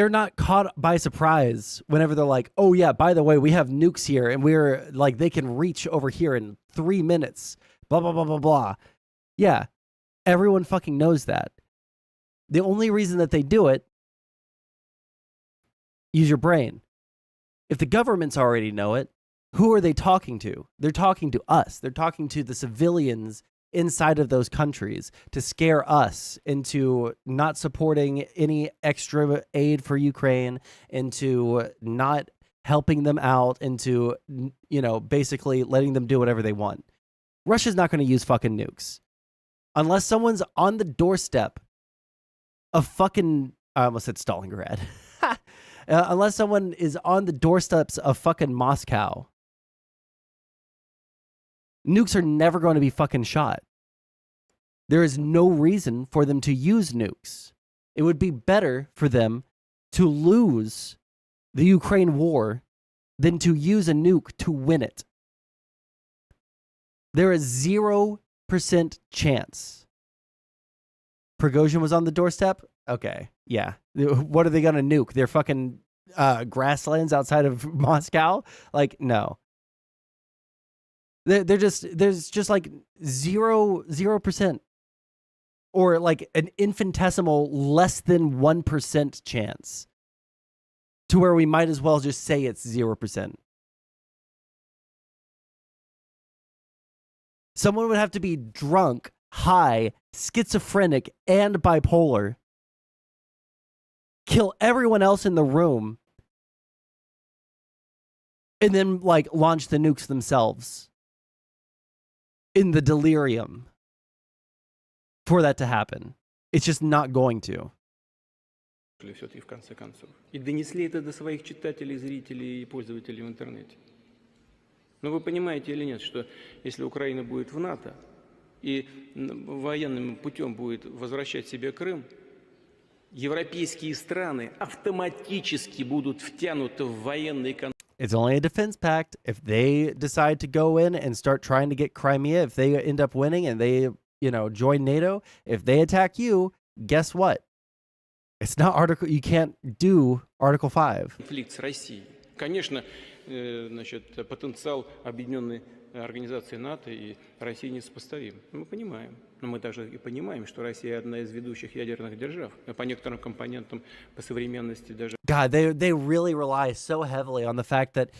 not caught by surprise whenever they're like, oh yeah, by the way, we have nukes here and we're like, they can reach over here in 3 minutes, blah, blah, blah, blah, blah. Yeah, everyone fucking knows that. The only reason that they do it, use your brain. If the governments already know it, who are they talking to? They're talking to us. They're talking to the civilians inside of those countries to scare us into not supporting any extra aid for Ukraine, into not helping them out, into, basically letting them do whatever they want. Russia's not going to use fucking nukes. Unless someone's on the doorstep of fucking, I almost said Stalingrad. Unless someone is on the doorsteps of fucking Moscow. Nukes are never going to be fucking shot. There is no reason for them to use nukes. It would be better for them to lose the Ukraine war than to use a nuke to win it. There is 0% chance. Prigozhin was on the doorstep? Okay, yeah. What are they going to nuke? Their fucking grasslands outside of Moscow? Like, no. There's just like 0%. Or like an infinitesimal less than 1% chance. To where we might as well just say it's 0%. Someone would have to be drunk, high, schizophrenic, and bipolar, kill everyone else in the room, and then like launch the nukes themselves in the delirium for that to happen. It's just not going to. Все-таки в конце концов. И донесли это до своих читателей, зрителей и пользователей в интернете. Но вы понимаете или нет, что если Украина будет в НАТО и военным путем будет возвращать себе Крым, европейские страны автоматически будут втянуты в военный конфликт. It's only a defense pact. If they decide to go in and start trying to get Crimea, if they end up winning and they, join NATO, if they attack you, guess what? It's not Article, you can't do Article 5. Конфликт с Россией. Конечно, потенциал объединенной организации НАТО и России несопоставим. Мы понимаем. Но мы также и понимаем, что Россия одна из ведущих ядерных держав. По некоторым компонентам, по современности даже... God, they really rely so heavily on the fact that,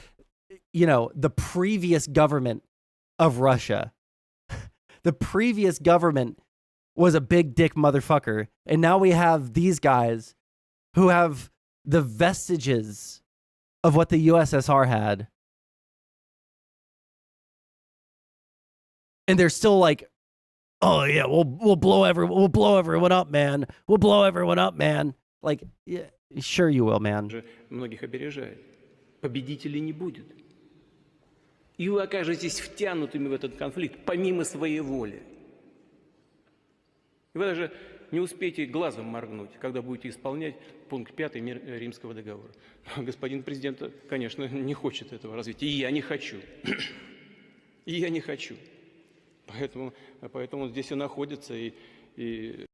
the previous government of Russia, the previous government was a big dick motherfucker. And now we have these guys who have the vestiges of what the USSR had. And they're still like, oh yeah, we'll blow everyone up, man. We'll blow everyone up, man. Like, yeah, sure you will, man. Многих обережает. Победителей не будет. и вы окажетесь втянутыми в этот конфликт помимо своей воли. И вы даже не успеете глазом моргнуть, когда будете исполнять пункт 5 Римского договора. Господин президент, конечно, не хочет этого развития, и я не хочу. И я не хочу. Поэтому он здесь и находится, и...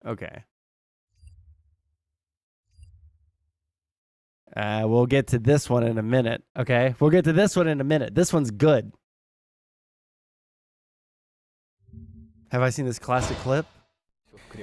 Okay. We'll get to this one in a minute, okay? We'll get to this one in a minute. This one's good. Have I seen this classic clip?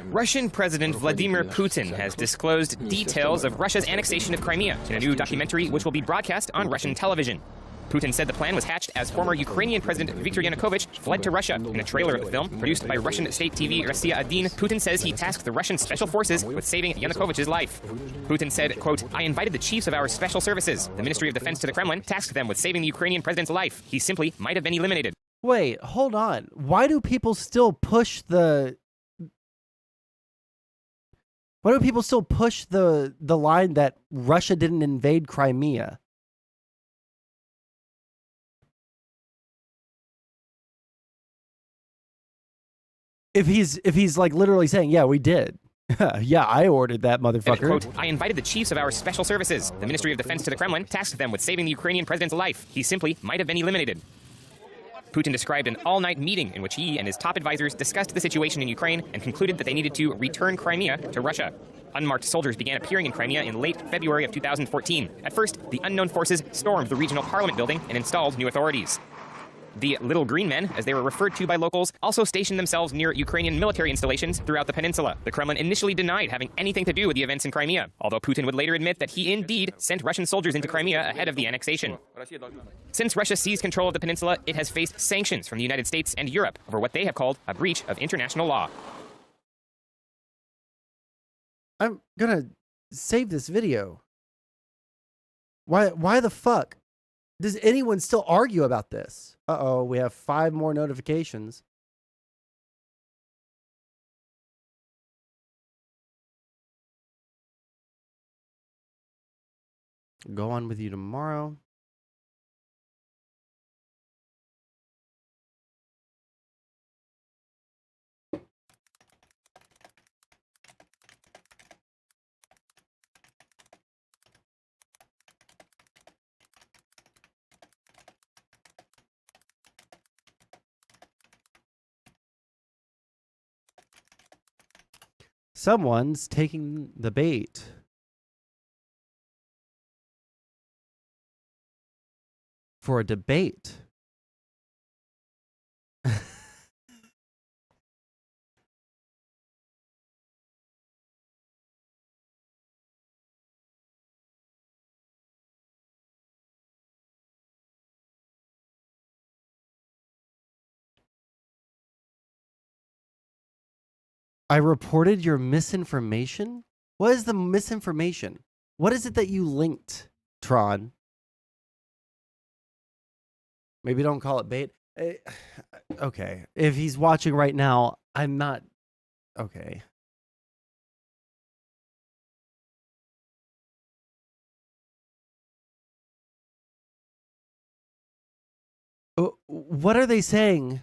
Russian President Vladimir Putin has disclosed details of Russia's annexation of Crimea in a new documentary which will be broadcast on Russian television. Putin said the plan was hatched as former Ukrainian President Viktor Yanukovych fled to Russia. In a trailer of the film, produced by Russian state TV Rossiya 1, Putin says he tasked the Russian special forces with saving Yanukovych's life. Putin said, quote, I invited the chiefs of our special services. The Ministry of Defense to the Kremlin tasked them with saving the Ukrainian president's life. He simply might have been eliminated. Wait, hold on. Why do people still push the... Why do people still push the line that Russia didn't invade Crimea? If he's like literally saying, yeah, we did. Yeah, I ordered that motherfucker. Quote, I invited the chiefs of our special services. The Ministry of Defense to the Kremlin tasked them with saving the Ukrainian president's life. He simply might have been eliminated. Putin described an all-night meeting in which he and his top advisors discussed the situation in Ukraine and concluded that they needed to return Crimea to Russia. Unmarked soldiers began appearing in Crimea in late February of 2014. At first, the unknown forces stormed the regional parliament building and installed new authorities. The Little Green Men, as they were referred to by locals, also stationed themselves near Ukrainian military installations throughout the peninsula. The Kremlin initially denied having anything to do with the events in Crimea, although Putin would later admit that he indeed sent Russian soldiers into Crimea ahead of the annexation. Since Russia seized control of the peninsula, it has faced sanctions from the United States and Europe over what they have called a breach of international law. I'm gonna save this video. Why the fuck does anyone still argue about this? Uh-oh, we have 5 more notifications. Go on with you tomorrow. Someone's taking the bait. For a debate. I reported your misinformation? What is the misinformation? What is it that you linked, Tron? Maybe don't call it bait. Okay. If he's watching right now, I'm not... Okay. What are they saying?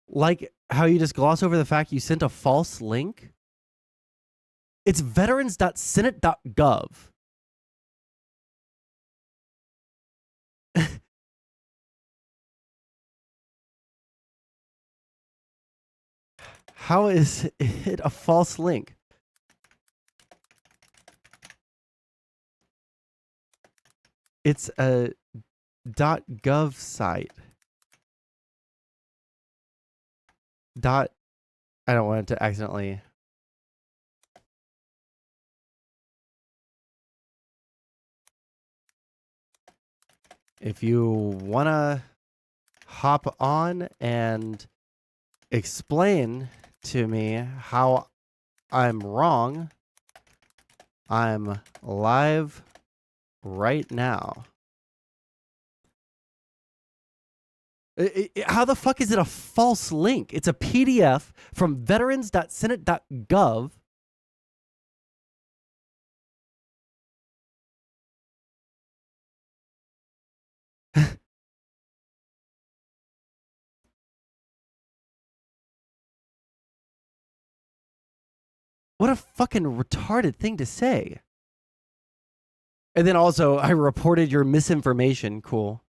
Like how you just gloss over the fact you sent a false link? It's veterans.senate.gov. How is it a false link? It's a .gov site. I don't want it to accidentally. If you want to hop on and explain to me how I'm wrong, I'm live right now. How the fuck is it a false link? It's a PDF from veterans.senate.gov. What a fucking retarded thing to say. And then also, I reported your misinformation. Cool.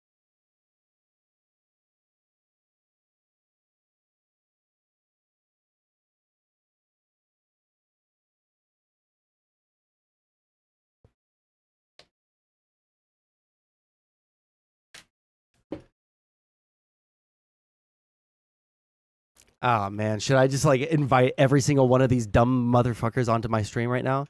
Oh man, should I just like invite every single one of these dumb motherfuckers onto my stream right now?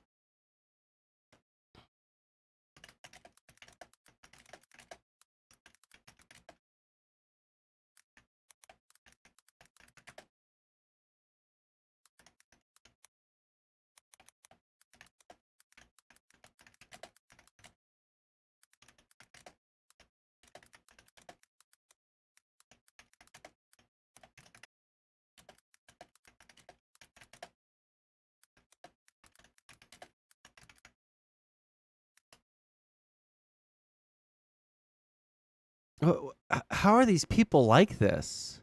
How are these people like this?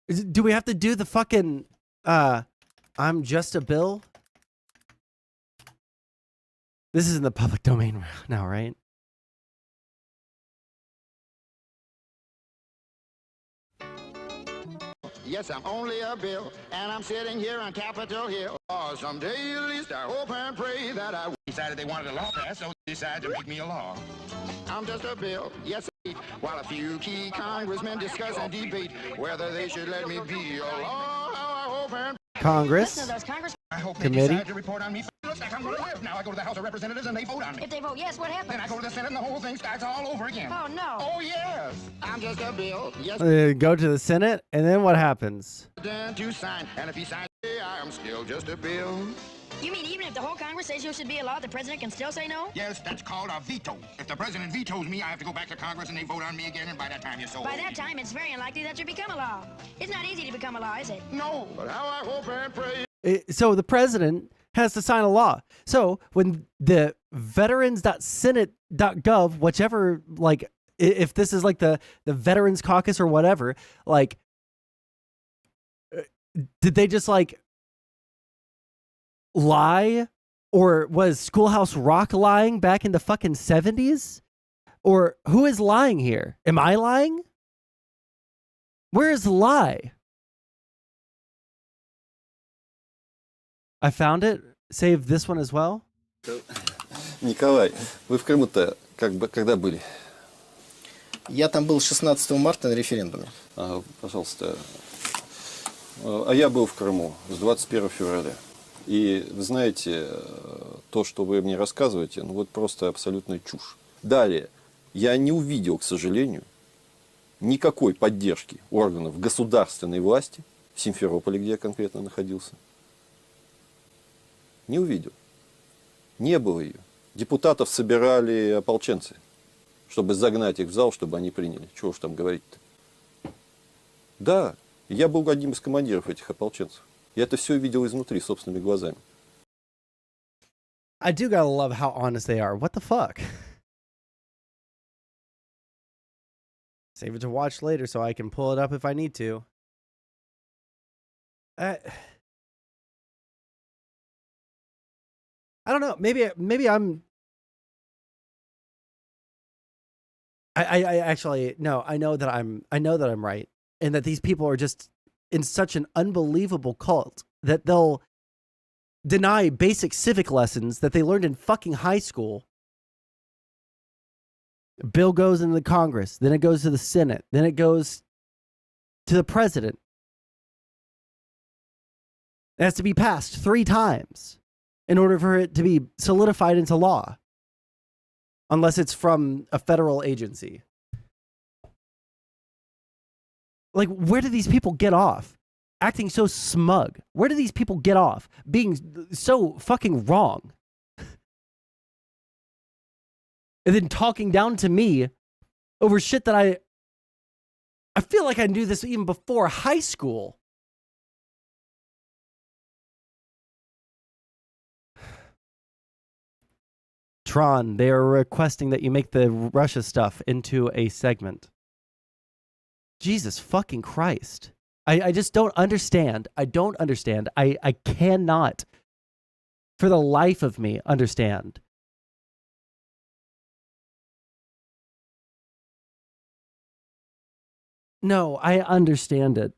Do we have to do the fucking I'm just a bill? This is in the public domain now, right? Yes, I'm only a bill, and I'm sitting here on Capitol Hill. Oh, someday at least I hope and pray that I decided they wanted a law passed, so they decided to make me a law. I'm just a bill, yes, indeed, while a few key congressmen discuss and debate whether they should let me be a law. I hope and Congress I hope they committee. decide to report on me. Looks like I'm going to live. Now I go to the House of Representatives and they vote on me. If they vote yes, what happens? Then I go to the Senate and the whole thing starts all over again. Oh, no. Oh, yes. I'm just a bill. Yes. Go to the Senate, and then what happens? To sign, and if he signs, I am still just a bill. You mean even if the whole Congress says you should be a law, the president can still say no? Yes, that's called a veto. If the president vetoes me, I have to go back to Congress and they vote on me again, and by that time you're so By that time, it's very unlikely that you become a law. It's not easy to become a law, is it? No, but how I hope and pray. So the president has to sign a law. So when the veterans.senate.gov, whichever, like, if this is like the Veterans Caucus or whatever, like, did they just like lie? Or was Schoolhouse Rock lying back in the fucking 70s? Or who is lying here? Am I lying? Where is the lie? I found it. Save this one as well. Николай, вы в Крыму-то когда были? Я там был 16 марта на референдуме. Пожалуйста. А я был в Крыму с 21 февраля. И вы знаете, то, что вы мне рассказываете, ну вот просто абсолютная чушь. Далее, я не увидел, к сожалению, никакой поддержки органов государственной власти в Симферополе, где я конкретно находился. Не увидел. Не было ее. Депутатов собирали ополченцы, чтобы загнать их в зал, чтобы они приняли. Чего уж там говорить-то. Да, я был одним из командиров этих ополченцев. Я это все видел изнутри, собственными глазами. I do gotta love how honest they are. What the fuck? Save it to watch later so I can pull it up if I need to. I don't know. Maybe I'm. I actually no. I know that I'm right, and that these people are just in such an unbelievable cult that they'll deny basic civic lessons that they learned in fucking high school. A bill goes into the Congress, then it goes to the Senate, then it goes to the president. It has to be passed 3 times in order for it to be solidified into law, unless it's from a federal agency. Like, where do these people get off acting so smug? Where do these people get off being so fucking wrong? And then talking down to me over shit that I feel like I knew this even before high school. Tron, they are requesting that you make the Russia stuff into a segment. Jesus fucking Christ. I just don't understand. I don't understand. I cannot, for the life of me, understand. No, I understand it.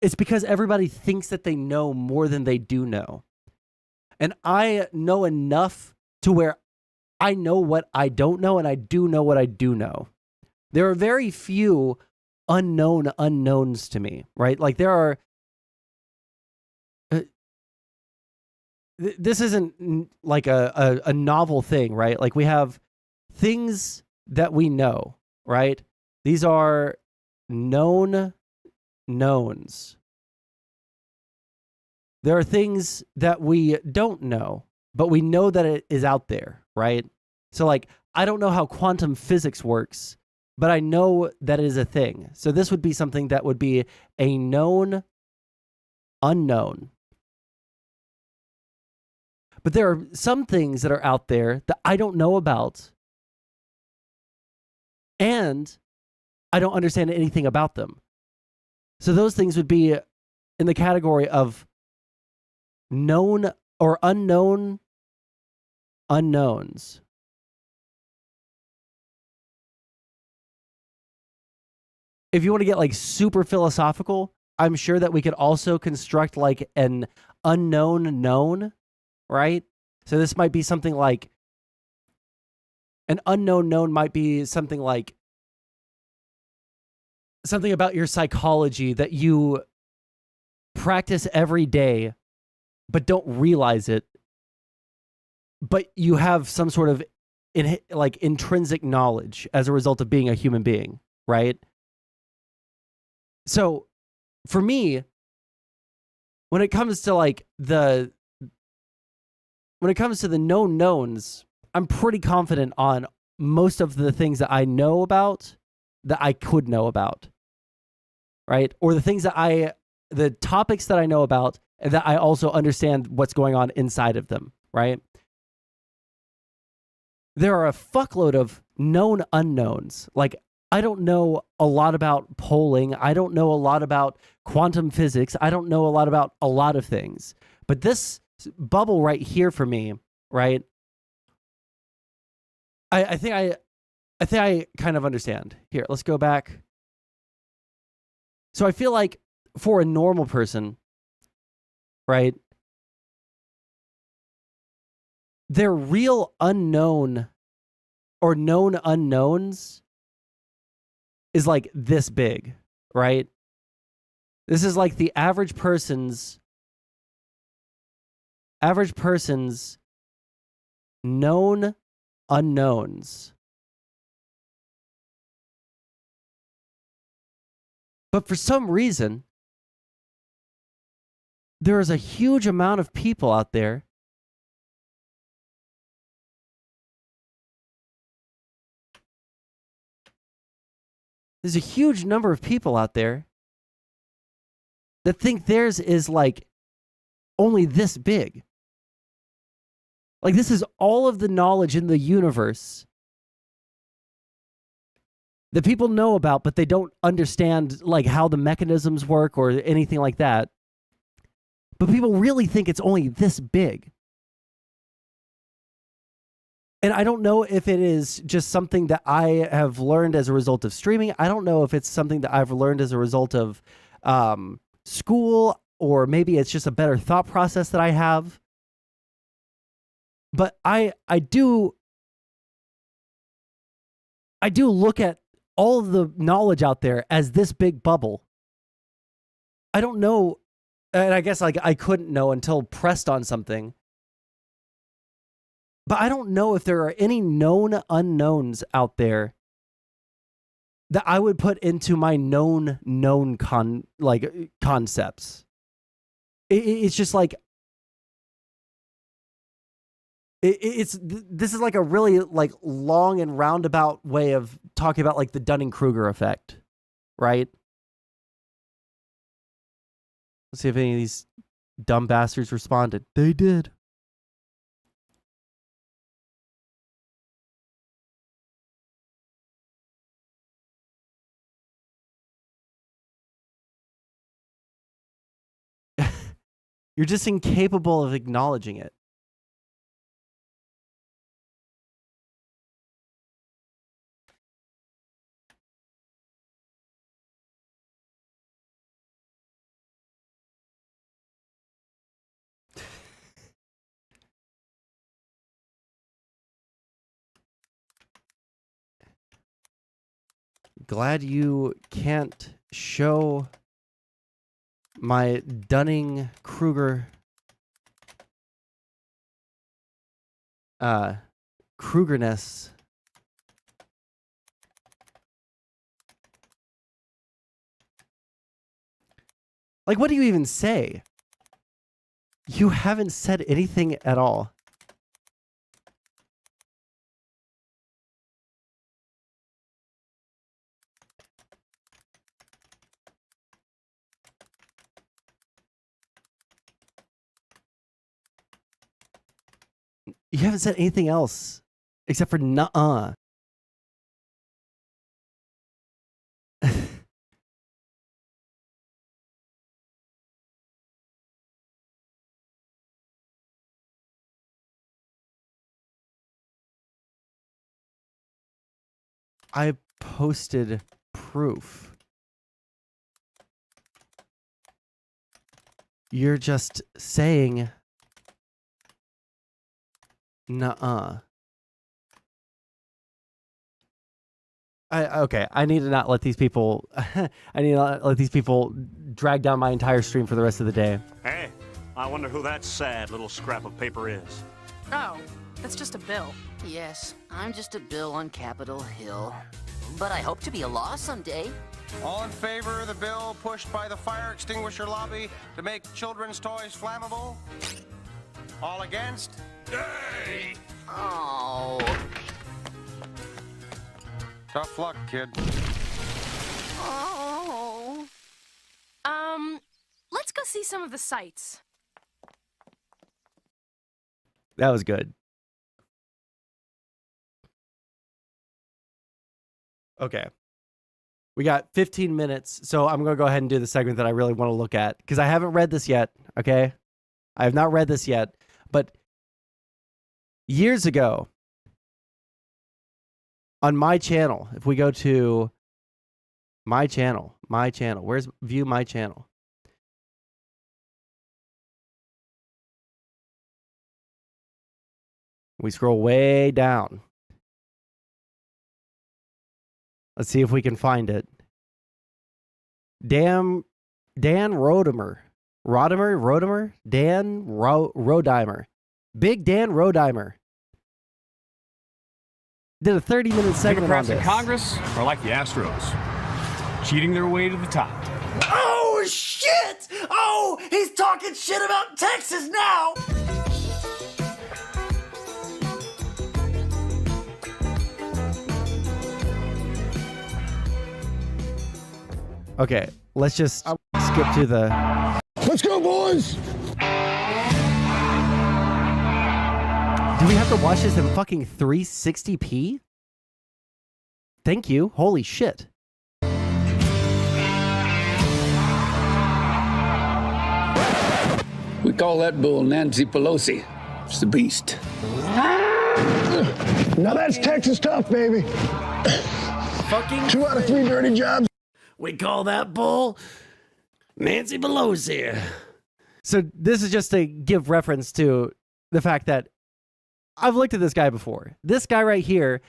It's because everybody thinks that they know more than they do know. And I know enough to where I know what I don't know and I do know what I do know. There are very few unknown unknowns to me, right? Like there are... this isn't like a novel thing, right? Like we have things that we know, right? These are known knowns. There are things that we don't know, but we know that it is out there, right? So like, I don't know how quantum physics works, but I know that it is a thing. So this would be something that would be a known unknown. But there are some things that are out there that I don't know about, and I don't understand anything about them. So those things would be in the category of known or unknown unknowns. If you want to get like super philosophical, I'm sure that we could also construct like an unknown known, right? So this might be something like an unknown known might be something like something about your psychology that you practice every day, but don't realize it. But you have some sort of like intrinsic knowledge as a result of being a human being, right? So for me, when it comes to like the known knowns, I'm pretty confident on most of the things that I know about that I could know about, right? Or the things that the topics that I know about and that I also understand what's going on inside of them, right? There are a fuckload of known unknowns. Like, I don't know a lot about polling. I don't know a lot about quantum physics. I don't know a lot about a lot of things. But this bubble right here for me, right? I think I kind of understand. Here, let's go back. So I feel like for a normal person, right? Their real unknown or known unknowns is like this big, right? This is like the average person's known unknowns. But for some reason, there is a huge amount of people out there there's a huge number of people out there that think theirs is like only this big. Like this is all of the knowledge in the universe that people know about, but they don't understand like how the mechanisms work or anything like that. But people really think it's only this big. And I don't know if it is just something that I have learned as a result of streaming. I don't know if it's something that I've learned as a result of school, or maybe it's just a better thought process that I have. But I do look at all of the knowledge out there as this big bubble. I don't know, and I guess like I couldn't know until pressed on something. But I don't know if there are any known unknowns out there that I would put into my known concepts. It's just like this is like a really like long and roundabout way of talking about like the Dunning-Kruger effect, right? Let's see if any of these dumb bastards responded. They did. You're just incapable of acknowledging it. Glad you can't show my Dunning-Kruger Krugerness. Like, what do you even say? You haven't said anything at all. You haven't said anything else except for nuh-uh. I posted proof. You're just saying nuh-uh. Okay, I need to not let these people I need to not let these people drag down my entire stream for the rest of the day. Hey, I wonder who that sad little scrap of paper is. Oh, that's just a bill. Yes, I'm just a bill on Capitol Hill. But I hope to be a law someday. All in favor of the bill pushed by the fire extinguisher lobby to make children's toys flammable? All against? Yay! Oh. Tough luck, kid. Oh. Let's go see some of the sights. That was good. Okay. We got 15 minutes, so I'm going to go ahead and do the segment that I really want to look at, because I haven't read this yet, okay? I have not read this yet, but years ago, on my channel, if we go to my channel, where's view my channel? We scroll way down. Let's see if we can find it. Dan Rodimer. Dan Rodimer. Big Dan Rodimer. Did a 30-minute segment on Democrats this. in Congress are like the Astros, cheating their way to the top. Oh, shit! Oh, he's talking shit about Texas now! Okay, let's just skip to the... Let's go, boys! Do we have to watch this in fucking 360p? Thank you. Holy shit. We call that bull Nancy Pelosi. It's the beast. Now that's Texas tough, baby. Fucking 2 out of 3 dirty jobs. We call that bull Nancy Pelosi. So this is just to give reference to the fact that I've looked at this guy before. This guy right here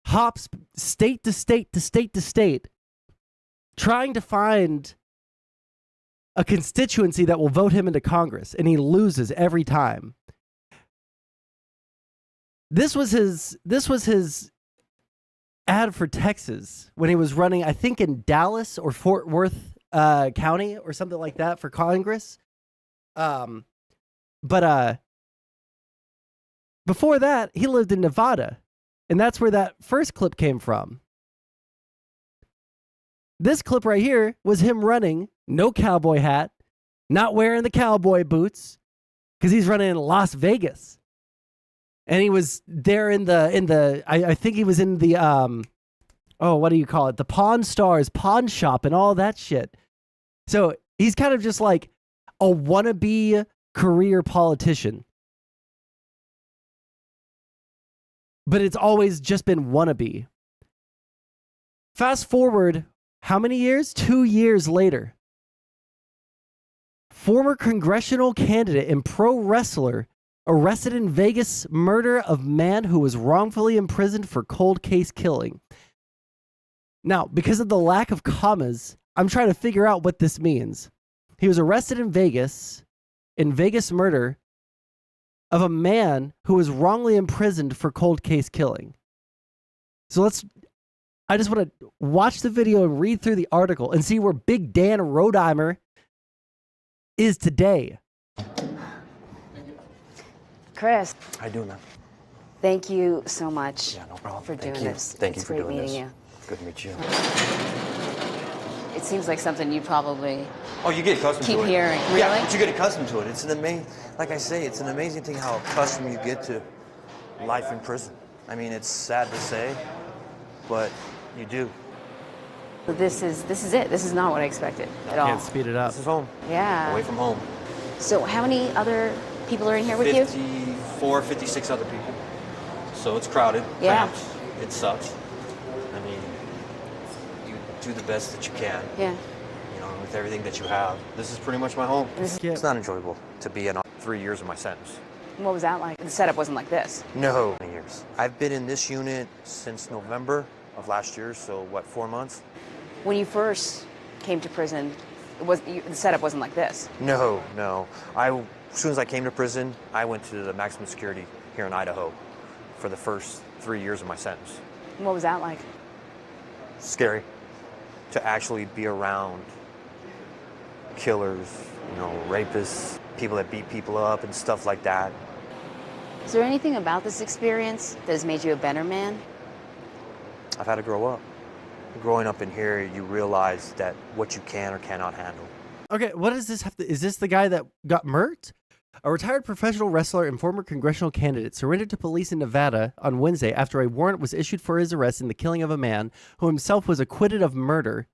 hops state to state to state to state, trying to find a constituency that will vote him into Congress, and he loses every time. This was his ad for Texas when he was running, I think, in Dallas or Fort Worth County or something like that for Congress. But before that, he lived in Nevada, and that's where that first clip came from. This clip right here was him running, no cowboy hat, not wearing the cowboy boots, because he's running in Las Vegas. And he was there I think he was in the, what do you call it? The Pawn Stars pawn shop and all that shit. So he's kind of just like a wannabe career politician. But it's always just been wannabe. Fast forward, how many years? 2 years later. Former congressional candidate and pro wrestler arrested in Vegas, murder of man who was wrongfully imprisoned for cold case killing. Now, because of the lack of commas, I'm trying to figure out what this means. He was arrested in Vegas murder of a man who was wrongly imprisoned for cold case killing. So I just want to watch the video and read through the article and see where Big Dan Rodheimer is today. Chris. How you doing, man? Thank you so much no problem. for doing Thank you. this. Thank It's you for great doing meeting this. Good to meet you. It seems like something you probably Oh, you get accustomed keep to it. hearing. Really? Yeah, but you get accustomed to it. It's an amazing, like I say, it's an amazing thing how accustomed you get to life in prison. I mean, it's sad to say, but you do. But this is it. This is not what I expected at all. Can't speed it up. This is home. Yeah. Away from home. So how many other people are in here with you? 54, 56 other people. So it's crowded. Yeah. Cramped. It sucks. I mean, you do the best that you can. Yeah. You know, with everything that you have. This is pretty much my home. Skip. It's not enjoyable to be in 3 years of my sentence. What was that like? The setup wasn't like this. No. 20 years. I've been in this unit since November of last year, so what, 4 months? When you first came to prison, the setup wasn't like this. No. As soon as I came to prison, I went to the maximum security here in Idaho for the first 3 years of my sentence. What was that like? Scary to actually be around killers, rapists, people that beat people up and stuff like that. Is there anything about this experience that has made you a better man? I've had to grow up. Growing up in here, you realize that what you can or cannot handle. Okay, what does this have to... Is this the guy that got murked? A retired professional wrestler and former congressional candidate surrendered to police in Nevada on Wednesday after a warrant was issued for his arrest in the killing of a man who himself was acquitted of murder.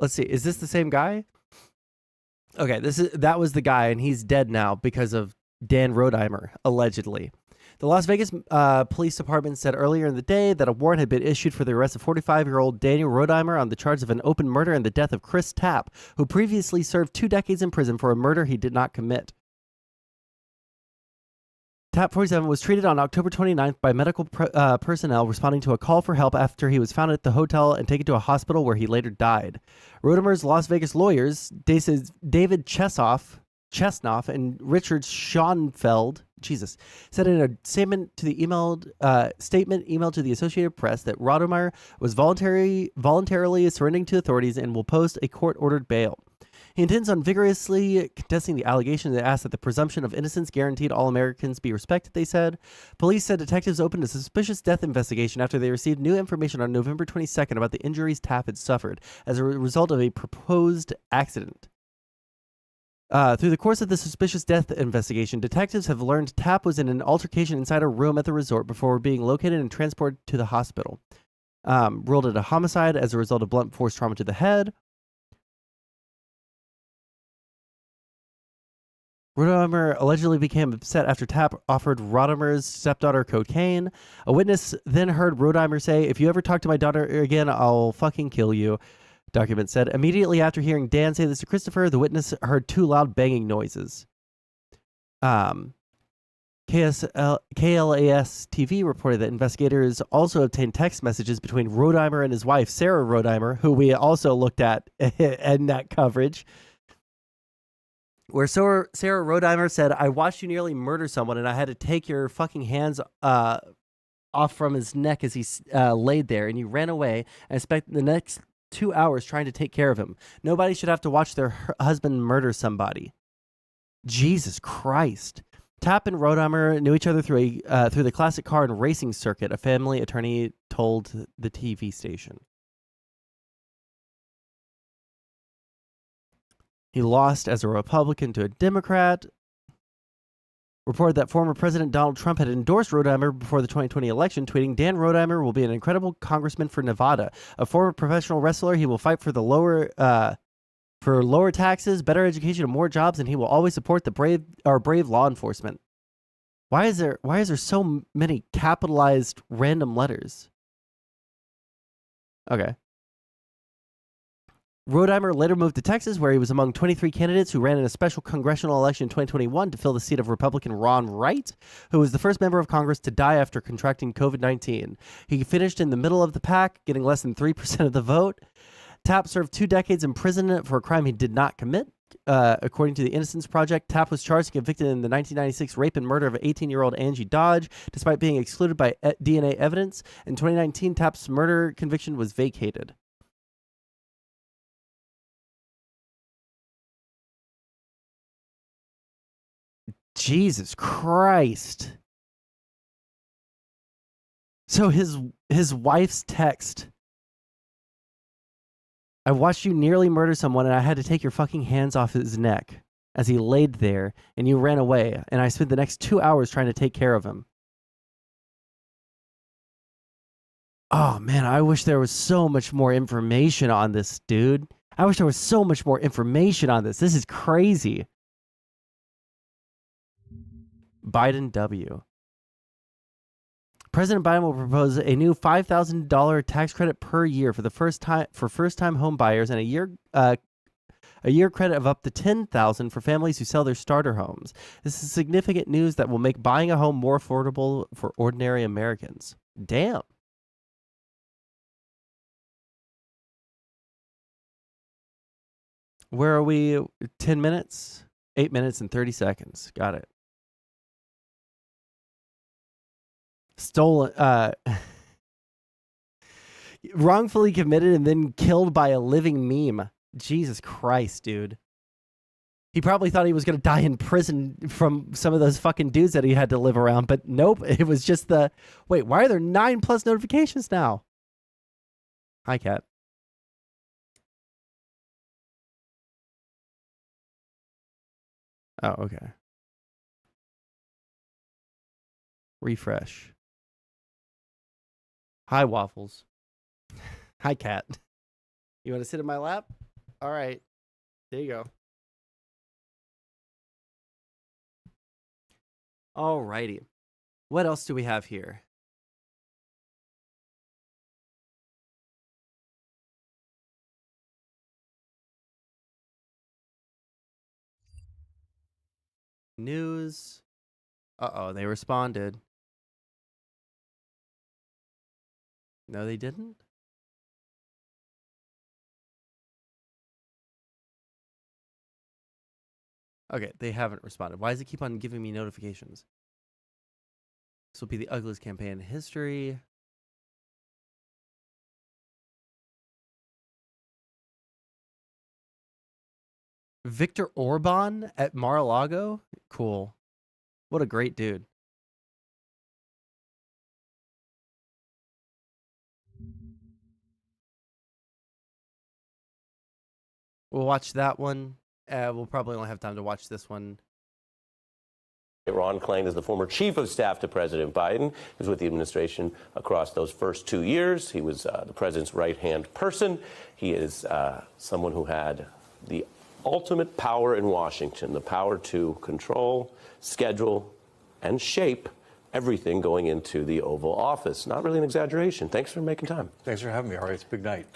Let's see, is this the same guy? Okay, that was the guy, and he's dead now because of Dan Rodheimer, allegedly. The Las Vegas Police Department said earlier in the day that a warrant had been issued for the arrest of 45-year-old Daniel Rodheimer on the charge of an open murder and the death of Chris Tapp, who previously served 2 decades in prison for a murder he did not commit. Tapp, 47, was treated on October 29th by medical personnel responding to a call for help after he was found at the hotel and taken to a hospital where he later died. Rodheimer's Las Vegas lawyers, David Chesnoff and Richard Schoenfeld, said in a statement emailed to the Associated Press that Rodheimer was voluntarily surrendering to authorities and will post a court-ordered bail. He intends on vigorously contesting the allegation that asked that the presumption of innocence guaranteed all Americans be respected, they said. Police said detectives opened a suspicious death investigation after they received new information on November 22nd about the injuries Tapp had suffered as a result of a proposed accident. Through the course of the suspicious death investigation, detectives have learned Tapp was in an altercation inside a room at the resort before being located and transported to the hospital. Ruled it a homicide as a result of blunt force trauma to the head. Rodheimer allegedly became upset after Tapp offered Rodheimer's stepdaughter cocaine. A witness then heard Rodheimer say, "If you ever talk to my daughter again, I'll fucking kill you." Document said. Immediately after hearing Dan say this to Christopher, the witness heard 2 loud banging noises. KLAS TV reported that investigators also obtained text messages between Rodheimer and his wife, Sarah Rodheimer, who we also looked at in that coverage, where Sarah Rodheimer said, "I watched you nearly murder someone, and I had to take your fucking hands off from his neck as he laid there, and you ran away. I spent the next 2 hours trying to take care of him. Nobody should have to watch their husband murder somebody." Jesus Christ. Tapp and Rodheimer knew each other through the classic car and racing circuit, a family attorney told the TV station. He lost as a Republican to a Democrat. Reported that former President Donald Trump had endorsed Rodheimer before the 2020 election, tweeting, "Dan Rodheimer will be an incredible congressman for Nevada. A former professional wrestler, he will fight for the for lower taxes, better education, and more jobs, and he will always support the brave law enforcement. Why is there so many capitalized random letters? Okay. Rodheimer later moved to Texas, where he was among 23 candidates who ran in a special congressional election in 2021 to fill the seat of Republican Ron Wright, who was the first member of Congress to die after contracting COVID-19. He finished in the middle of the pack, getting less than 3% of the vote. Tapp served 2 decades in prison for a crime he did not commit. According to the Innocence Project, Tapp was charged and convicted in the 1996 rape and murder of 18-year-old Angie Dodge, despite being excluded by DNA evidence. In 2019, Tapp's murder conviction was vacated. Jesus Christ. So his wife's text: I watched you nearly murder someone and I had to take your fucking hands off his neck as he laid there and you ran away, and I spent the next 2 hours trying to take care of him. Oh man, I wish there was so much more information on this, dude. I wish there was so much more information on this. This is crazy. Biden W. President Biden will propose a new $5,000 tax credit per year for first-time home buyers, and a year credit of up to $10,000 for families who sell their starter homes. This is significant news that will make buying a home more affordable for ordinary Americans. Damn. Where are we? 10 minutes? 8 minutes and 30 seconds. Got it. Stolen, wrongfully committed and then killed by a living meme. Jesus Christ, dude. He probably thought he was going to die in prison from some of those fucking dudes that he had to live around, but nope. It was just wait, why are there 9+ notifications now? Hi, Cat. Oh, okay. Refresh. Hi, Waffles. Hi, Cat. You want to sit in my lap? All right. There you go. All righty. What else do we have here? News. Uh-oh, they responded. No, they didn't? Okay, they haven't responded. Why does it keep on giving me notifications? This will be the ugliest campaign in history. Viktor Orban at Mar-a-Lago? Cool. What a great dude. We'll watch that one. We'll probably only have time to watch this one. Ron Klain is the former chief of staff to President Biden. He was with the administration across those first 2 years. He was the president's right-hand person. He is someone who had the ultimate power in Washington, the power to control, schedule, and shape everything going into the Oval Office. Not really an exaggeration. Thanks for making time. Thanks for having me, Ari. It's a big night.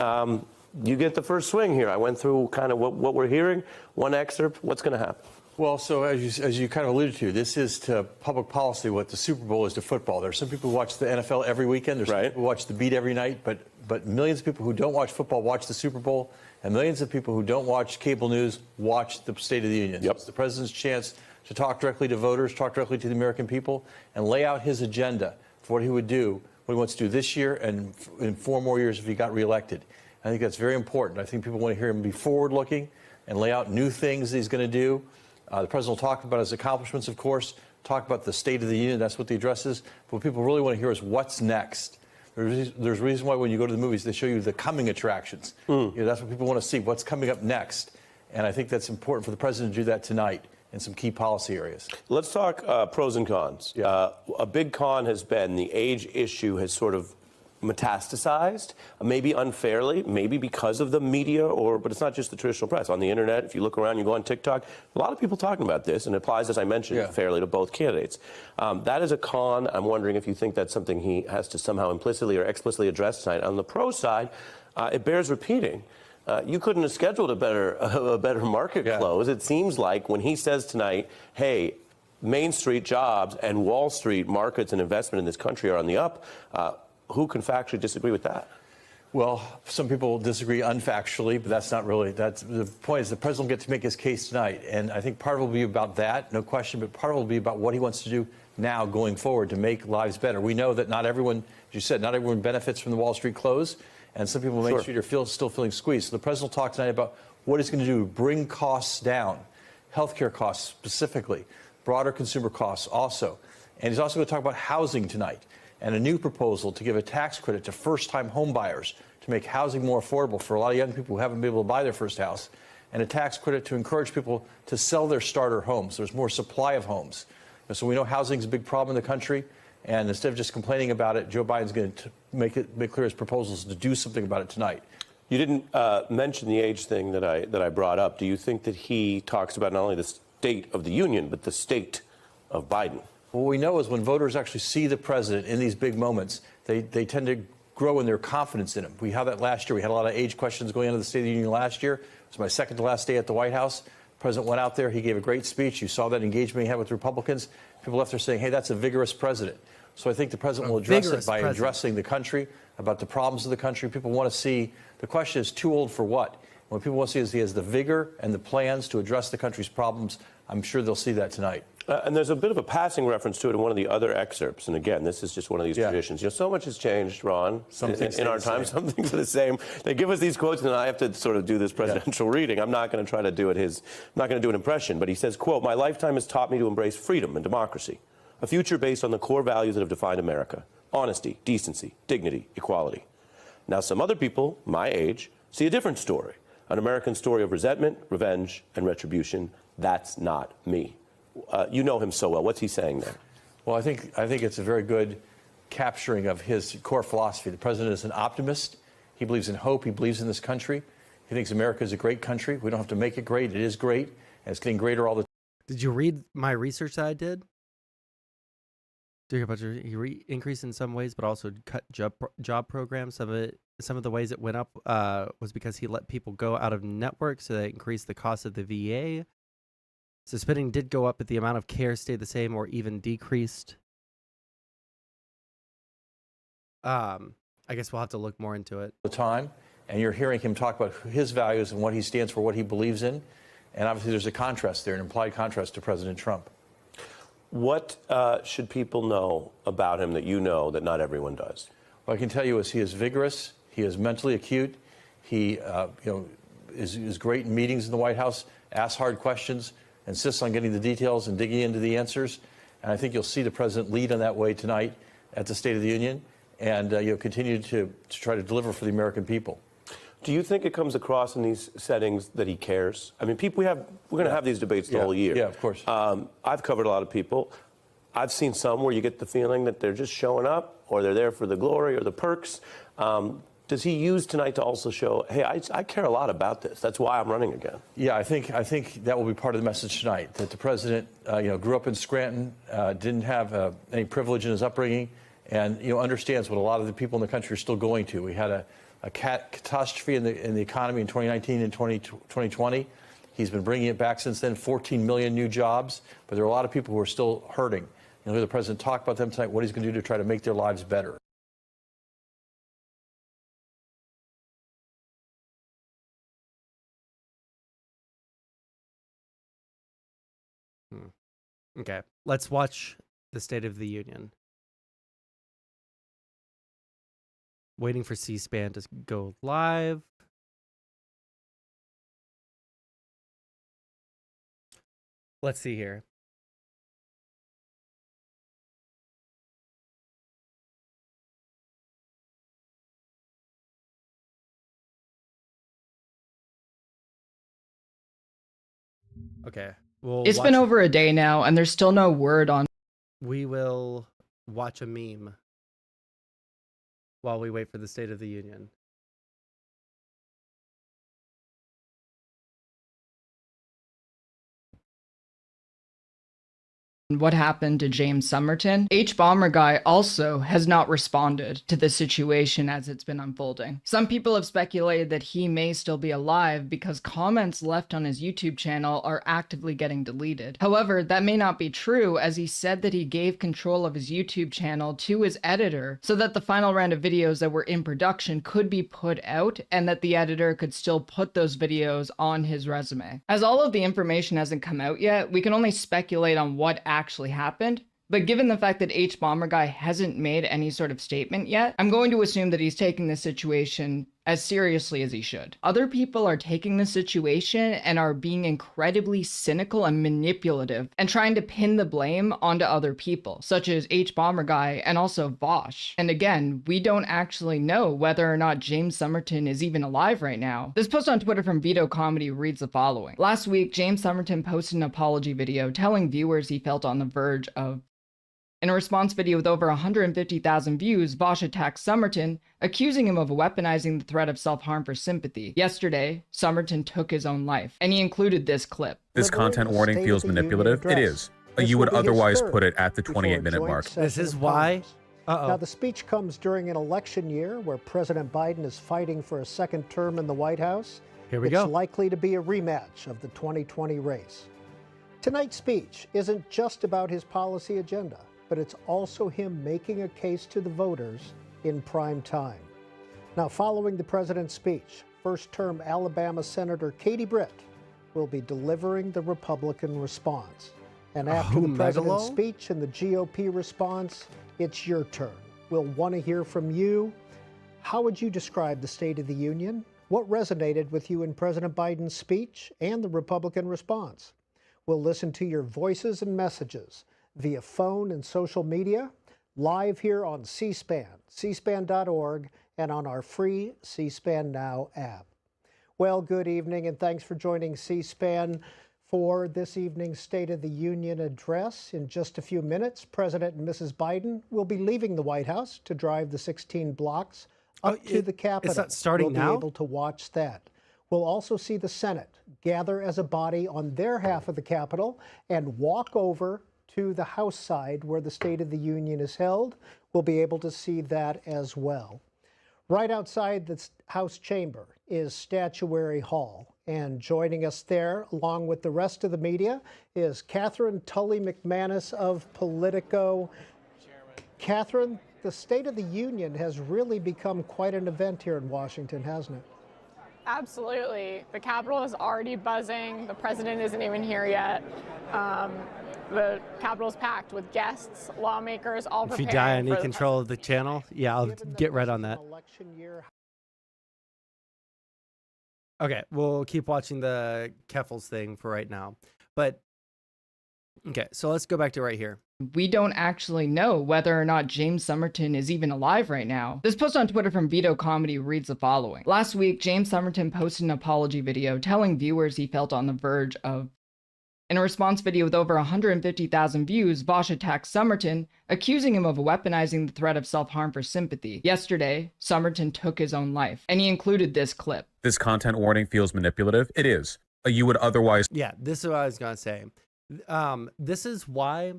You get the first swing here. I went through kind of what we're hearing. One excerpt. What's going to happen? Well, so as you kind of alluded to, this is to public policy what the Super Bowl is to football. There are some people who watch the NFL every weekend. There's some people who watch the beat every night. But millions of people who don't watch football watch the Super Bowl. And millions of people who don't watch cable news watch the State of the Union. Yep. It's the president's chance to talk directly to voters, talk directly to the American people, and lay out his agenda for what he would do, what he wants to do this year and in 4 more years if he got reelected. I think that's very important. I think people want to hear him be forward-looking and lay out new things that he's going to do. The president will talk about his accomplishments, of course, talk about the State of the Union. That's what the address is. But what people really want to hear is what's next. There's a reason why when you go to the movies, they show you the coming attractions. You know, that's what people want to see, what's coming up next. And I think that's important for the president to do that tonight in some key policy areas. Let's talk pros and cons. Yeah. A big con has been the age issue has sort of metastasized, maybe unfairly, maybe because of the media, but it's not just the traditional press. On the internet, if you look around, you go on TikTok, a lot of people talking about this, and it applies, as I mentioned, fairly to both candidates. That is a con. I'm wondering if you think that's something he has to somehow implicitly or explicitly address tonight. On the pro side, it bears repeating. You couldn't have scheduled a better market close. It seems like when he says tonight, hey, Main Street jobs and Wall Street markets and investment in this country are on the up, who can factually disagree with that? Well, some people disagree unfactually, but that's not really, that's the point is the president will get to make his case tonight. And I think part of it will be about that, no question, but part of it will be about what he wants to do now going forward to make lives better. We know that not everyone, as you said, not everyone benefits from the Wall Street close, and some people on Main Street are still feeling squeezed. So the president will talk tonight about what he's going to do to bring costs down, healthcare costs specifically, broader consumer costs also. And he's also going to talk about housing tonight, and a new proposal to give a tax credit to first-time home buyers to make housing more affordable for a lot of young people who haven't been able to buy their first house, and a tax credit to encourage people to sell their starter homes. There's more supply of homes. And so we know housing is a big problem in the country, and instead of just complaining about it, Joe Biden's going to make clear his proposals to do something about it tonight. You didn't mention the age thing that I brought up. Do you think that he talks about not only the state of the union, but the state of Biden? What we know is when voters actually see the president in these big moments, they tend to grow in their confidence in him. We had that last year. We had a lot of age questions going into the State of the Union last year. It was my second to last day at the White House. The president went out there. He gave a great speech. You saw that engagement he had with Republicans. People left there saying, hey, that's a vigorous president. So I think the president will address it by addressing the country, about the problems of the country. People want to see, the question is too old for what? What people want to see is he has the vigor and the plans to address the country's problems. I'm sure they'll see that tonight. And there's a bit of a passing reference to it in one of the other excerpts. And again, this is just one of these traditions. You know, so much has changed, Ron, in our time. Some things are the same. They give us these quotes, and I have to sort of do this presidential reading. I'm not going to try to do it I'm not going to do an impression. But he says, quote, "My lifetime has taught me to embrace freedom and democracy, a future based on the core values that have defined America: honesty, decency, dignity, equality. Now, some other people, my age, see a different story, an American story of resentment, revenge, and retribution. That's not me." You know him so well. What's he saying there? Well, I think it's a very good capturing of his core philosophy. The president is an optimist. He believes in hope. He believes in this country. He thinks America is a great country. We don't have to make it great. It is great, and it's getting greater all the time. Did you read my research that I did? Did you hear about he increased in some ways, but also cut job programs? Some of the ways it went up was because he let people go out of network, so that increased the cost of the VA. So spending did go up, but the amount of care stayed the same or even decreased. I guess we'll have to look more into it. The time, and you're hearing him talk about his values and what he stands for, what he believes in, and obviously there's a contrast there, an implied contrast to President Trump. What should people know about him that you know that not everyone does? What I can tell you is he is vigorous. He is mentally acute. He is great in meetings in the White House, asks hard questions, insists on getting the details and digging into the answers. And I think you'll see the president lead in that way tonight at the State of the Union, and you'll continue to try to deliver for the American people. Do you think it comes across in these settings that he cares? I mean, we're going to have these debates the whole year. Yeah, of course. I've covered a lot of people. I've seen some where you get the feeling that they're just showing up, or they're there for the glory or the perks. Does he use tonight to also show, hey, I care a lot about this. That's why I'm running again? Yeah, I think that will be part of the message tonight, that the president, grew up in Scranton, didn't have any privilege in his upbringing, and, understands what a lot of the people in the country are still going to. We had a catastrophe in the economy in 2019 and 2020. He's been bringing it back since then, 14 million new jobs, but there are a lot of people who are still hurting. You'll hear the president talk about them tonight, what he's going to do to try to make their lives better. Okay, let's watch the State of the Union. Waiting for C-SPAN to go live. Let's see here. Okay. It's been over a day now, and there's still no word on. We will watch a meme. while we wait for the State of the Union. What happened to James Somerton, H Bomber Guy also has not responded to the situation as it's been unfolding. Some people have speculated that he may still be alive because comments left on his YouTube channel are actively getting deleted. However, that may not be true, as he said that he gave control of his YouTube channel to his editor so that the final round of videos that were in production could be put out and that the editor could still put those videos on his resume. As all of the information hasn't come out yet, we can only speculate on what actually happened, but given the fact that H Bomber Guy hasn't made any sort of statement yet, I'm going to assume that he's taking this situation as seriously as he should. Other people are taking the situation and are being incredibly cynical and manipulative and trying to pin the blame onto other people, such as H Bomber Guy and also Vosh. And again, we don't actually know whether or not James Somerton is even alive right now. This post on Twitter from Vito Comedy reads the following. Last week, James Somerton posted an apology video telling viewers he felt on the verge of. In a response video with over 150,000 views, Vosh attacked Somerton, accusing him of weaponizing the threat of self-harm for sympathy. Yesterday, Somerton took his own life, and he included this clip. This content warning feels manipulative. It is. You would otherwise put it at the 28-minute mark. This is why. Now, the speech comes during an election year where President Biden is fighting for a second term in the White House. Here we go. It's likely to be a rematch of the 2020 race. Tonight's speech isn't just about his policy agenda, but it's also him making a case to the voters in prime time. Now, following the president's speech, first-term Alabama Senator Katie Britt will be delivering the Republican response. And after the president's speech and the GOP response, it's your turn. We'll want to hear from you. How would you describe the State of the Union? What resonated with you in President Biden's speech and the Republican response? We'll listen to your voices and messages via phone and social media, live here on C-SPAN, cspan.org, and on our free C-SPAN Now app. Well, good evening, and thanks for joining C-SPAN for this evening's State of the Union address. In just a few minutes, President and Mrs. Biden will be leaving the White House to drive the 16 blocks up to the Capitol. Is that starting now? We'll be able to watch that. We'll also see the Senate gather as a body on their half of the Capitol and walk over to the House side where the State of the Union is held. We'll be able to see that as well. Right outside the House chamber is Statuary Hall, and joining us there, along with the rest of the media, is Catherine Tully McManus of Politico. Catherine, the State of the Union has really become quite an event here in Washington, hasn't it? Absolutely. The Capitol is already buzzing. The president isn't even here yet. The Capitol's packed with guests, lawmakers, all If preparing. you die, I need control of the channel. Yeah, I'll get right on that. Okay, we'll keep watching the Keffels thing for right now. But, okay, so let's go back to right here. We don't actually know whether or not James Somerton is even alive right now. This post on Twitter from Vito Comedy reads the following. Last week, James Somerton posted an apology video telling viewers he felt on the verge of. In a response video with over 150,000 views, Vosh attacked Somerton, accusing him of weaponizing the threat of self-harm for sympathy. Yesterday, Somerton took his own life, and he included this clip. This content warning feels manipulative. It is. You would otherwise. Yeah, this is what I was going to say. This is why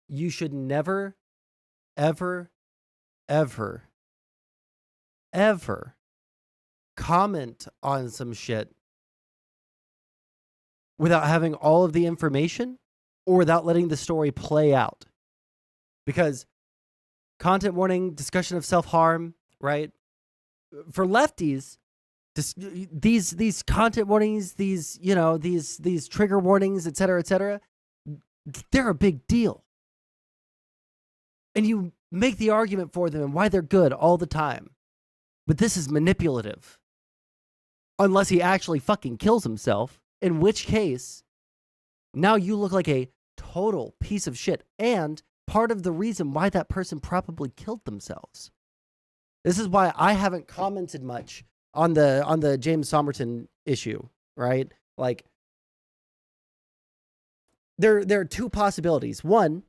you should never, ever, ever, ever comment on some shit without having all of the information or without letting the story play out. Because content warning, discussion of self-harm, right? For lefties, these content warnings, these trigger warnings, et cetera, they're a big deal. And you make the argument for them and why they're good all the time. But this is manipulative. Unless he actually fucking kills himself. In which case, now you look like a total piece of shit and part of the reason why that person probably killed themselves. This is why I haven't commented much on the James Somerton issue, right? Like, there are two possibilities. One,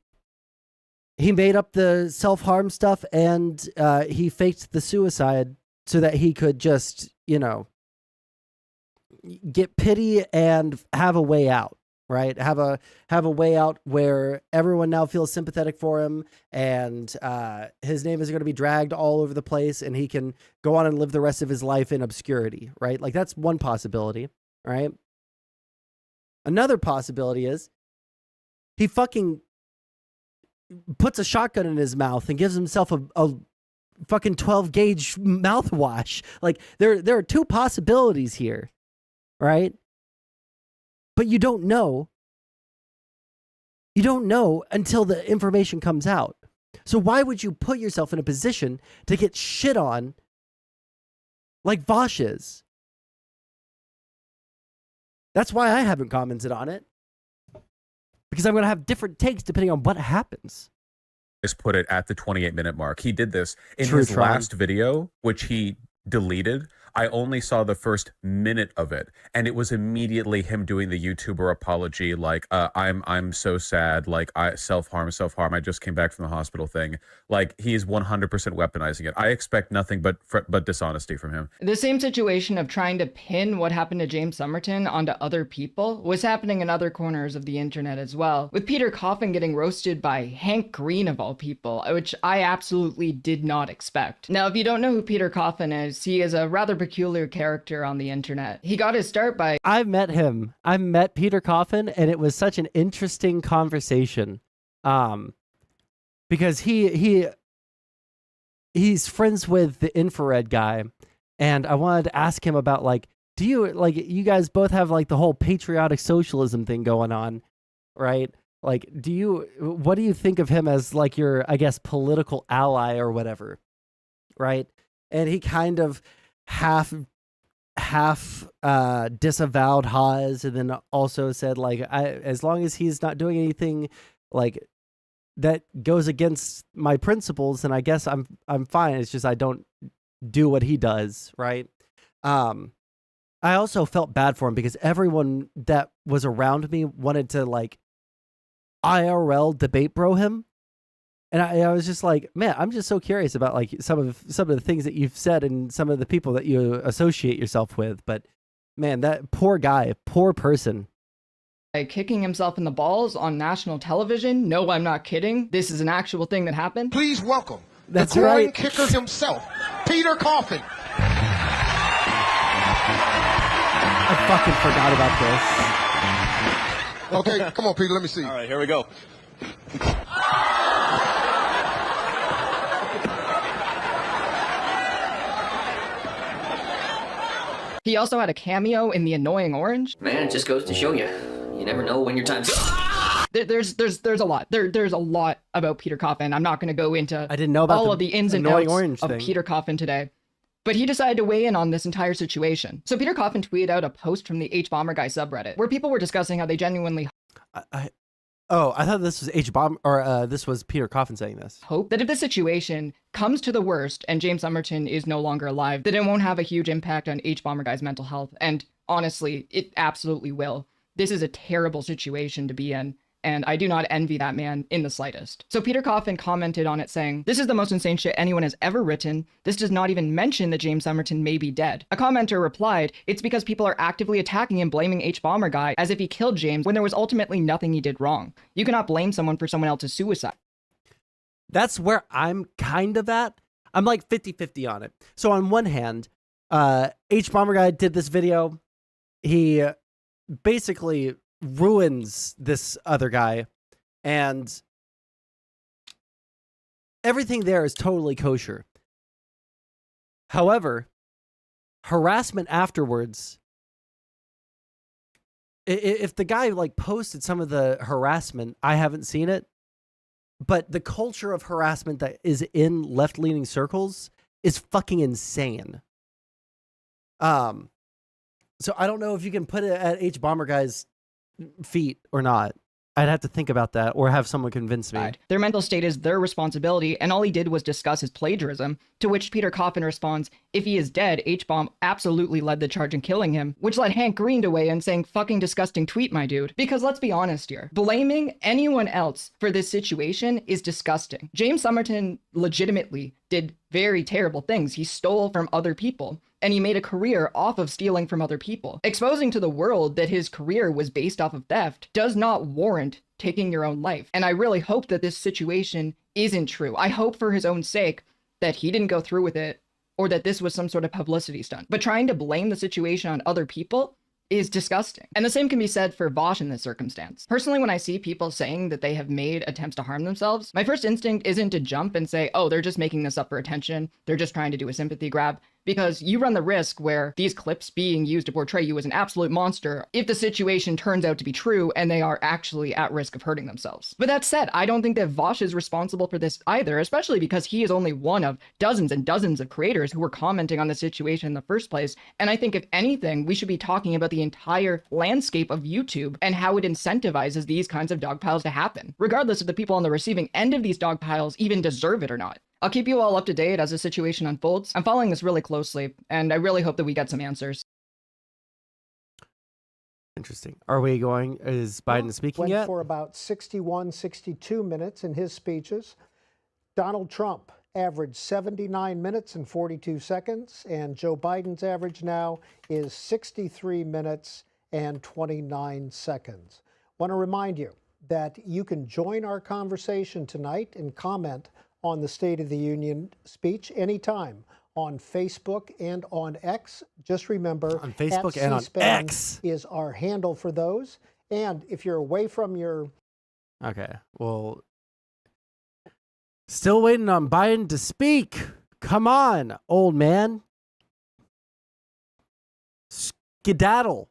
he made up the self-harm stuff, and he faked the suicide so that he could just, you know, get pity and have a way out, right? Have a way out where everyone now feels sympathetic for him, and his name is going to be dragged all over the place, and he can go on and live the rest of his life in obscurity, right? Like, that's one possibility, right? Another possibility is he fucking puts a shotgun in his mouth and gives himself a fucking 12 gauge mouthwash. Like, there are two possibilities here, right? But you don't know. You don't know until the information comes out. So why would you put yourself in a position to get shit on like Vosh is? That's why I haven't commented on it. Because I'm going to have different takes depending on what happens. Just put it at the 28-minute mark. He did this in True, his Tron. last video, which he deleted. I only saw the first minute of it, and it was immediately him doing the YouTuber apology, like, I'm so sad, like, self-harm, I just came back from the hospital thing. Like, he is 100% weaponizing it. I expect nothing but dishonesty from him. The same situation of trying to pin what happened to James Somerton onto other people was happening in other corners of the internet as well, with Peter Coffin getting roasted by Hank Green of all people, which I absolutely did not expect. Now, if you don't know who Peter Coffin is, he is a rather peculiar character on the internet. He got his start by... I met him. I met Peter Coffin, and it was such an interesting conversation. Because he's friends with the infrared guy, and I wanted to ask him about, like, do you, like, you guys both have, like, the whole patriotic socialism thing going on, right? Like, what do you think of him as, like, your, I guess, political ally or whatever, right? And he kind of half disavowed Haas, and then also said, like, as long as he's not doing anything, like, that goes against my principles, then I guess I'm fine. It's just I don't do what he does, right? I also felt bad for him because everyone that was around me wanted to, like, IRL debate bro him. And I was just like, man, I'm just so curious about, like, some of the things that you've said and some of the people that you associate yourself with. But man, that poor guy, poor person. Kicking himself in the balls on national television. No, I'm not kidding. This is an actual thing that happened. Please welcome That's the groin right. kicker himself, Peter Coffin. I fucking forgot about this. Okay, come on, Peter, let me see. All right, here we go. He also had a cameo in The Annoying Orange. Man, it just goes to show you. You never know when your time's There's a lot. There's a lot about Peter Coffin. I'm not going to go into I didn't know about all of the ins and Annoying outs Orange of thing. Peter Coffin today. But he decided to weigh in on this entire situation. So Peter Coffin tweeted out a post from the H-Bomber Guy subreddit where people were discussing how they genuinely I thought this was H-Bomb, or this was Peter Coffin saying this. hope that if the situation comes to the worst and James Somerton is no longer alive, that it won't have a huge impact on H-Bomber Guy's mental health. And honestly, it absolutely will. This is a terrible situation to be in, and I do not envy that man in the slightest. So Peter Coffin commented on it saying, "This is the most insane shit anyone has ever written. This does not even mention that James Somerton may be dead." A commenter replied, "It's because people are actively attacking and blaming H-Bomber Guy as if he killed James when there was ultimately nothing he did wrong. You cannot blame someone for someone else's suicide." That's where I'm kind of at. I'm like 50-50 on it. So on one hand, H-Bomber Guy did this video. He basically ruins this other guy, and everything there is totally kosher. However, harassment afterwards, if the guy, like, posted some of the harassment, I haven't seen it, but the culture of harassment that is in left-leaning circles is fucking insane. So I don't know if you can put it at H-Bomber Guy's feet or not. I'd have to think about that or have someone convince me. Their mental state is their responsibility, and all he did was discuss his plagiarism, to which Peter Coffin responds, if he is dead, H-Bomb absolutely led the charge in killing him, which led Hank Green to weigh in saying, fucking disgusting tweet, my dude. Because let's be honest here, blaming anyone else for this situation is disgusting. James Somerton legitimately did very terrible things. He stole from other people, and he made a career off of stealing from other people. Exposing to the world that his career was based off of theft does not warrant taking your own life. And I really hope that this situation isn't true. I hope for his own sake that he didn't go through with it, or that this was some sort of publicity stunt. But trying to blame the situation on other people is disgusting. And the same can be said for Vaush in this circumstance. Personally, when I see people saying that they have made attempts to harm themselves, my first instinct isn't to jump and say, oh, they're just making this up for attention. They're just trying to do a sympathy grab. Because you run the risk where these clips being used to portray you as an absolute monster if the situation turns out to be true and they are actually at risk of hurting themselves. But that said, I don't think that Vaush is responsible for this either, especially because he is only one of dozens and dozens of creators who were commenting on the situation in the first place. And I think if anything, we should be talking about the entire landscape of YouTube and how it incentivizes these kinds of dog piles to happen, regardless if the people on the receiving end of these dog piles even deserve it or not. I'll keep you all up to date as the situation unfolds. I'm following this really closely, and I really hope that we get some answers. Interesting. Are we going? Is Biden speaking went yet? For about 61, 62 minutes in his speeches. Donald Trump averaged 79 minutes and 42 seconds, and Joe Biden's average now is 63 minutes and 29 seconds. Want to remind you that you can join our conversation tonight and comment on the State of the Union speech anytime on Facebook and on X. Just remember, on Facebook and on X is our handle for those. And if you're away from your... Okay, well, still waiting on Biden to speak. Come on, old man. Skedaddle.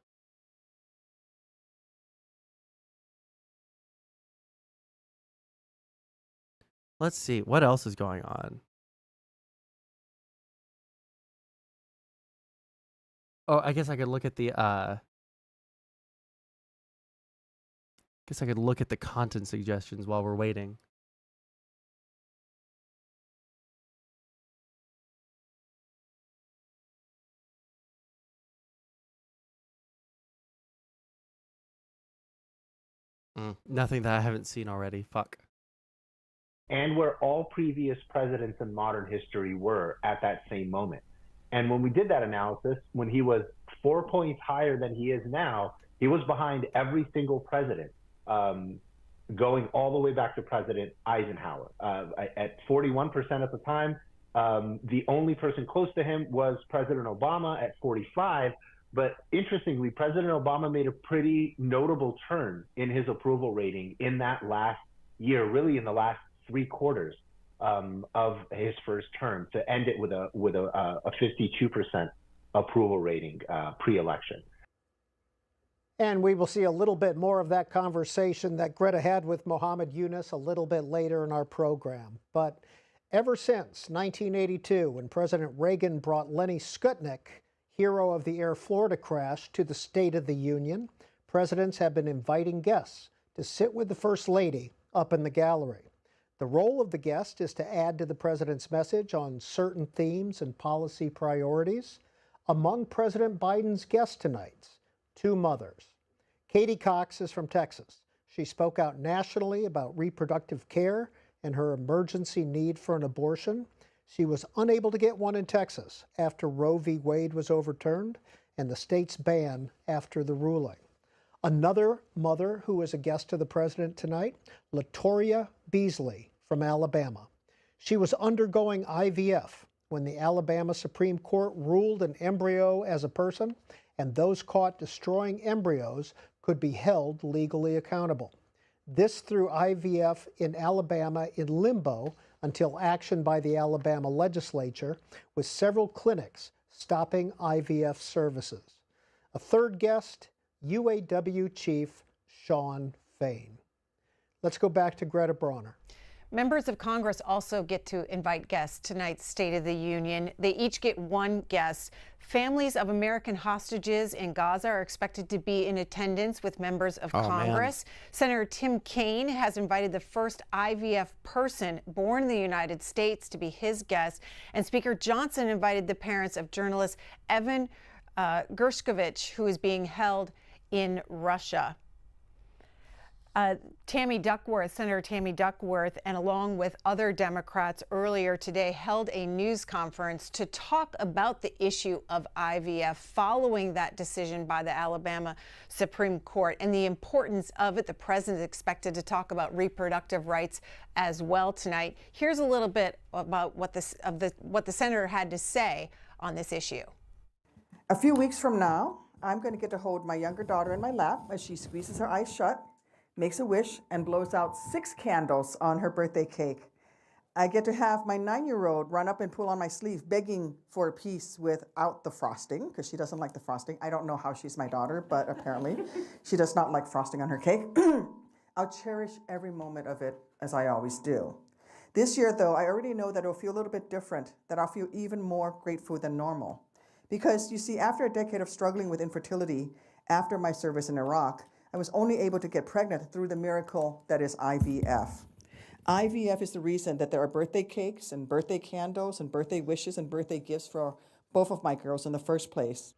Let's see, what else is going on? Oh, I guess I could look at the content suggestions while we're waiting. Nothing that I haven't seen already. Fuck. And where all previous presidents in modern history were at that same moment. And when we did that analysis, when he was 4 points higher than he is now, he was behind every single president, going all the way back to President Eisenhower. At 41% at the time, the only person close to him was President Obama at 45. But interestingly, President Obama made a pretty notable turn in his approval rating in that last year, really in the last 3 quarters of his first term, to end it with a 52% approval rating pre-election. And we will see a little bit more of that conversation that Greta had with Mohammed Yunus a little bit later in our program. But ever since 1982, when President Reagan brought Lenny Skutnik, hero of the Air Florida crash, to the State of the Union, presidents have been inviting guests to sit with the First Lady up in the gallery. The role of the guest is to add to the president's message on certain themes and policy priorities. Among President Biden's guests tonight, 2 mothers. Katie Cox is from Texas. She spoke out nationally about reproductive care and her emergency need for an abortion. She was unable to get one in Texas after Roe v. Wade was overturned and the state's ban after the ruling. Another mother who is a guest of the president tonight, Latoria Beasley from Alabama. She was undergoing IVF when the Alabama Supreme Court ruled an embryo as a person, and those caught destroying embryos could be held legally accountable. This threw IVF in Alabama in limbo until action by the Alabama legislature, with several clinics stopping IVF services. A third guest, UAW Chief Shawn Fain. Let's go back to Greta Brawner. Members of Congress also get to invite guests to tonight's State of the Union. They each get one guest. Families of American hostages in Gaza are expected to be in attendance with members of Congress. Senator Tim Kaine has invited the first IVF person born in the United States to be his guest. And Speaker Johnson invited the parents of journalist Evan Gershkovich, who is being held in Russia. Senator Tammy Duckworth, and along with other Democrats earlier today, held a news conference to talk about the issue of IVF following that decision by the Alabama Supreme Court and the importance of it. The president is expected to talk about reproductive rights as well tonight. Here's a little bit about what the senator had to say on this issue. A few weeks from now, I'm going to get to hold my younger daughter in my lap as she squeezes her eyes shut, makes a wish, and blows out 6 candles on her birthday cake. I get to have my 9-year-old run up and pull on my sleeve, begging for a piece without the frosting, because she doesn't like the frosting. I don't know how she's my daughter, but apparently she does not like frosting on her cake. I'll cherish every moment of it, as I always do. This year, though, I already know that it'll feel a little bit different, that I'll feel even more grateful than normal. Because, you see, after a decade of struggling with infertility, after my service in Iraq, I was only able to get pregnant through the miracle that is IVF. IVF is the reason that there are birthday cakes and birthday candles and birthday wishes and birthday gifts for both of my girls in the first place.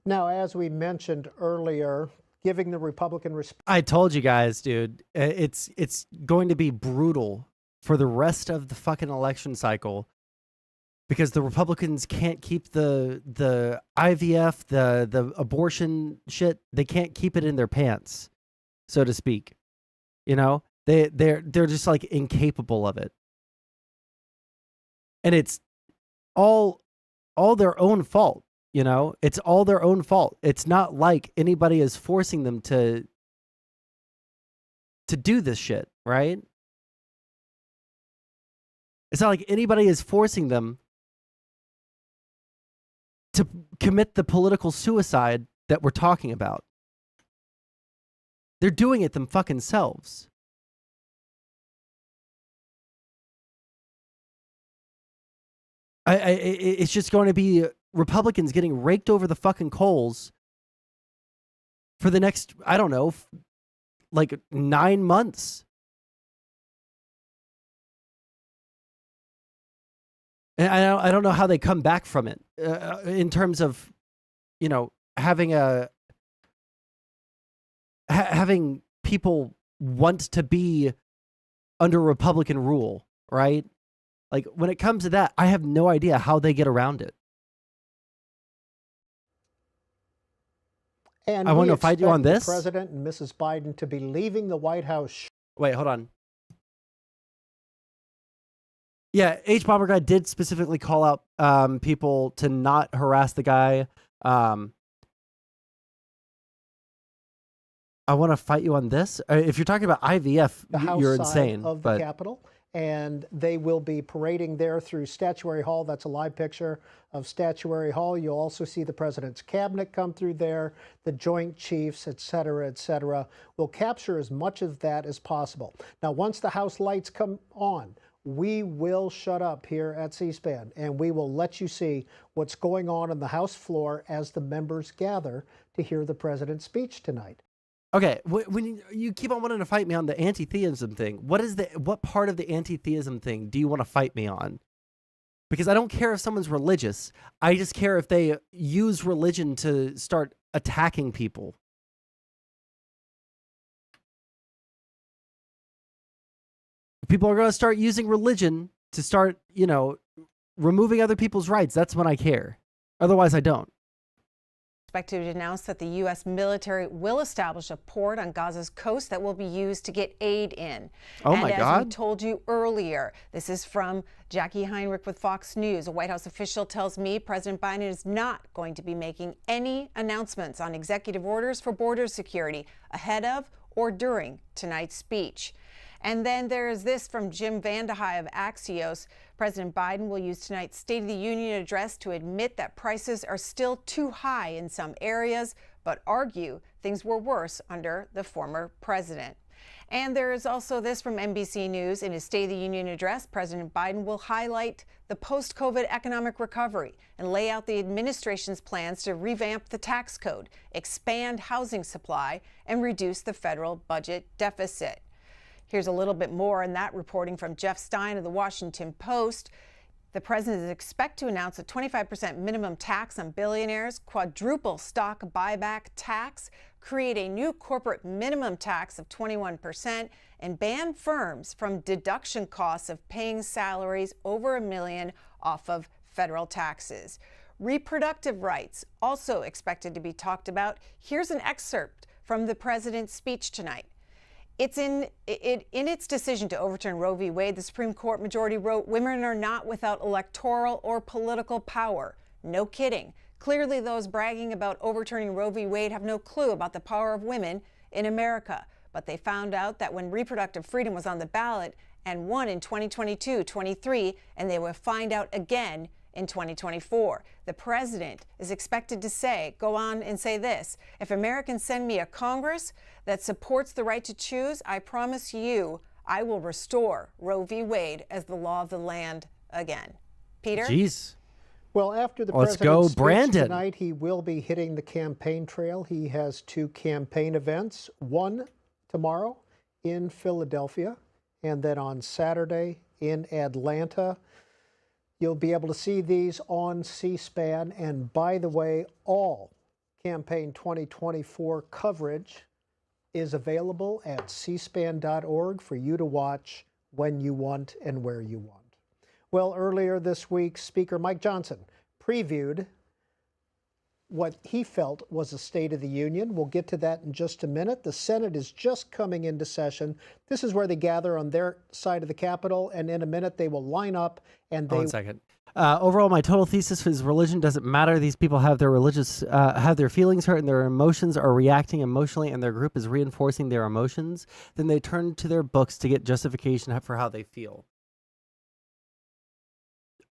Now, as we mentioned earlier, giving the Republican I told you guys, dude, it's going to be brutal for the rest of the fucking election cycle. Because the Republicans can't keep the IVF, the abortion shit, they can't keep it in their pants, so to speak. You know, they're just like incapable of it, and it's all their own fault. You know, it's all their own fault. It's not like anybody is forcing them to do this shit, right? It's not like anybody is forcing them to commit the political suicide that we're talking about. They're doing it them fucking selves. It's just going to be Republicans getting raked over the fucking coals for the next, I don't know, like 9 months. And I don't know how they come back from it in terms of, you know, having people want to be under Republican rule, right? Like when it comes to that, I have no idea how they get around it. And I want to fight you on this. The President and Mrs. Biden to be leaving the White House. Wait, hold on. Yeah, H. Bomber Guy did specifically call out people to not harass the guy. I want to fight you on this. If you're talking about IVF, the House you're side insane. Of the Capitol, and they will be parading there through Statuary Hall. That's a live picture of Statuary Hall. You'll also see the president's cabinet come through there, the Joint Chiefs, et cetera, will capture as much of that as possible. Now, once the House lights come on, we will shut up here at C-SPAN, and we will let you see what's going on the House floor as the members gather to hear the president's speech tonight. Okay, when you keep on wanting to fight me on the anti-theism thing, what part of the anti-theism thing do you want to fight me on? Because I don't care if someone's religious. I just care if they use religion to start attacking people. People are going to start using religion to start, you know, removing other people's rights. That's when I care. Otherwise, I don't. Expected to announce that the U.S. military will establish a port on Gaza's coast that will be used to get aid in. Oh my God. As we told you earlier, this is from Jackie Heinrich with Fox News. A White House official tells me President Biden is not going to be making any announcements on executive orders for border security ahead of or during tonight's speech. And then there is this from Jim Vandehei of Axios. President Biden will use tonight's State of the Union address to admit that prices are still too high in some areas, but argue things were worse under the former president. And there is also this from NBC News. In his State of the Union address, President Biden will highlight the post-COVID economic recovery and lay out the administration's plans to revamp the tax code, expand housing supply, and reduce the federal budget deficit. Here's a little bit more on that reporting from Jeff Stein of the Washington Post. The president is expected to announce a 25% minimum tax on billionaires, quadruple stock buyback tax, create a new corporate minimum tax of 21%, and ban firms from deduction costs of paying salaries over $1 million off of federal taxes. Reproductive rights also expected to be talked about. Here's an excerpt from the president's speech tonight. It's in its decision to overturn Roe v. Wade, the Supreme Court majority wrote, "Women are not without electoral or political power." No kidding. Clearly, those bragging about overturning Roe v. Wade have no clue about the power of women in America. But they found out that when reproductive freedom was on the ballot and won in 2022, 23, and they will find out again in 2024. The president is expected to go on and say this: if Americans send me a Congress that supports the right to choose, I promise you I will restore Roe v. Wade as the law of the land again. Peter? Jeez. Well, after the Let's president's go, speech Brandon. tonight, he will be hitting the campaign trail. He has 2 campaign events, one tomorrow in Philadelphia, and then on Saturday in Atlanta. You'll be able to see these on C-SPAN. And by the way, all Campaign 2024 coverage is available at cspan.org for you to watch when you want and where you want. Well, earlier this week, Speaker Mike Johnson previewed what he felt was a State of the Union. We'll get to that in just a minute. The Senate is just coming into session. This is where they gather on their side of the Capitol, and in a minute they will line up and they... One second. Overall, my total thesis is religion doesn't matter. These people have their have their feelings hurt and their emotions are reacting emotionally, and their group is reinforcing their emotions. Then they turn to their books to get justification for how they feel.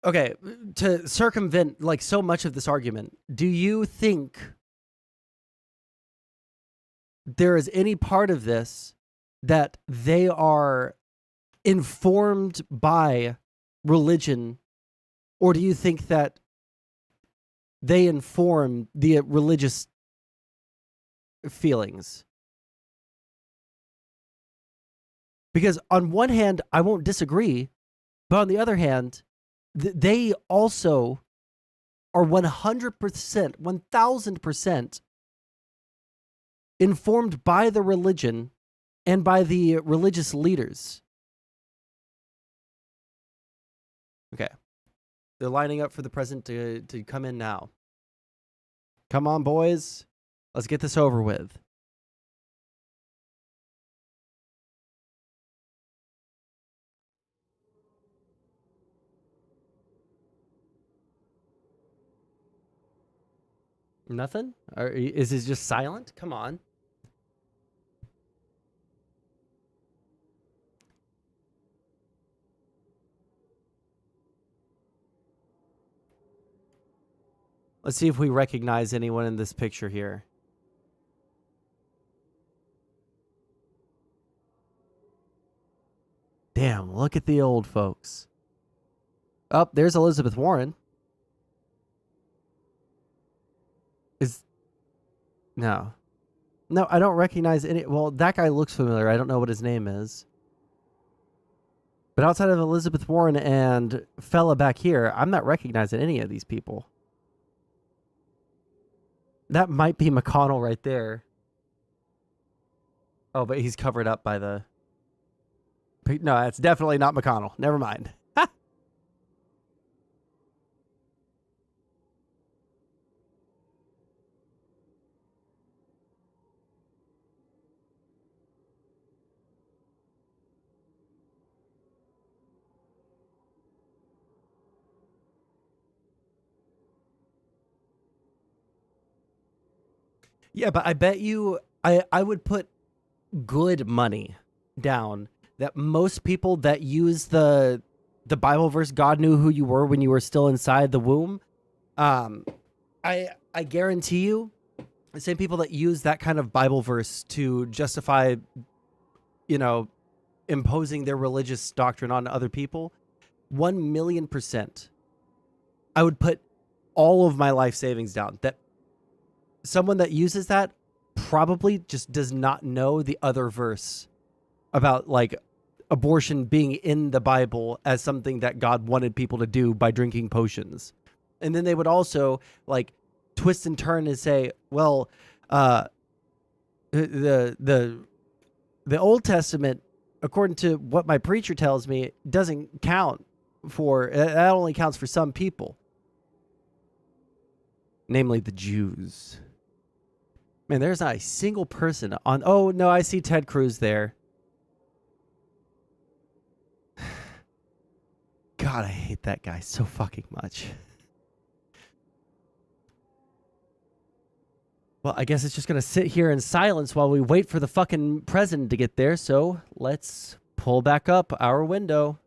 Okay, to circumvent like so much of this argument, do you think there is any part of this that they are informed by religion, or do you think that they inform the religious feelings? Because on one hand, I won't disagree, but on the other hand, they also are 100%, 1000% informed by the religion and by the religious leaders. Okay. They're lining up for the president to come in now. Come on, boys. Let's get this over with. Nothing? Or is it just silent? Come on. Let's see if we recognize anyone in this picture here. Damn, look at the old folks. Oh, there's Elizabeth Warren. No, I don't recognize any. Well, that guy looks familiar. I don't know what his name is. But outside of Elizabeth Warren and fella back here, I'm not recognizing any of these people. That might be McConnell right there. Oh, but he's covered up by the... No, that's definitely not McConnell. Never mind. Yeah, but I bet you I would put good money down that most people that use the Bible verse, God knew who you were when you were still inside the womb, I guarantee you the same people that use that kind of Bible verse to justify, imposing their religious doctrine on other people, 1,000,000%, I would put all of my life savings down. That someone that uses that probably just does not know the other verse about like abortion being in the Bible as something that God wanted people to do by drinking potions. And then they would also like twist and turn and say, well, the Old Testament, according to what my preacher tells me, doesn't count for, that only counts for some people, namely the Jews. Man, there's not a single person on, oh no, I see Ted Cruz there. God, I hate that guy so fucking much. Well, I guess it's just going to sit here in silence while we wait for the fucking president to get there. So let's pull back up our window.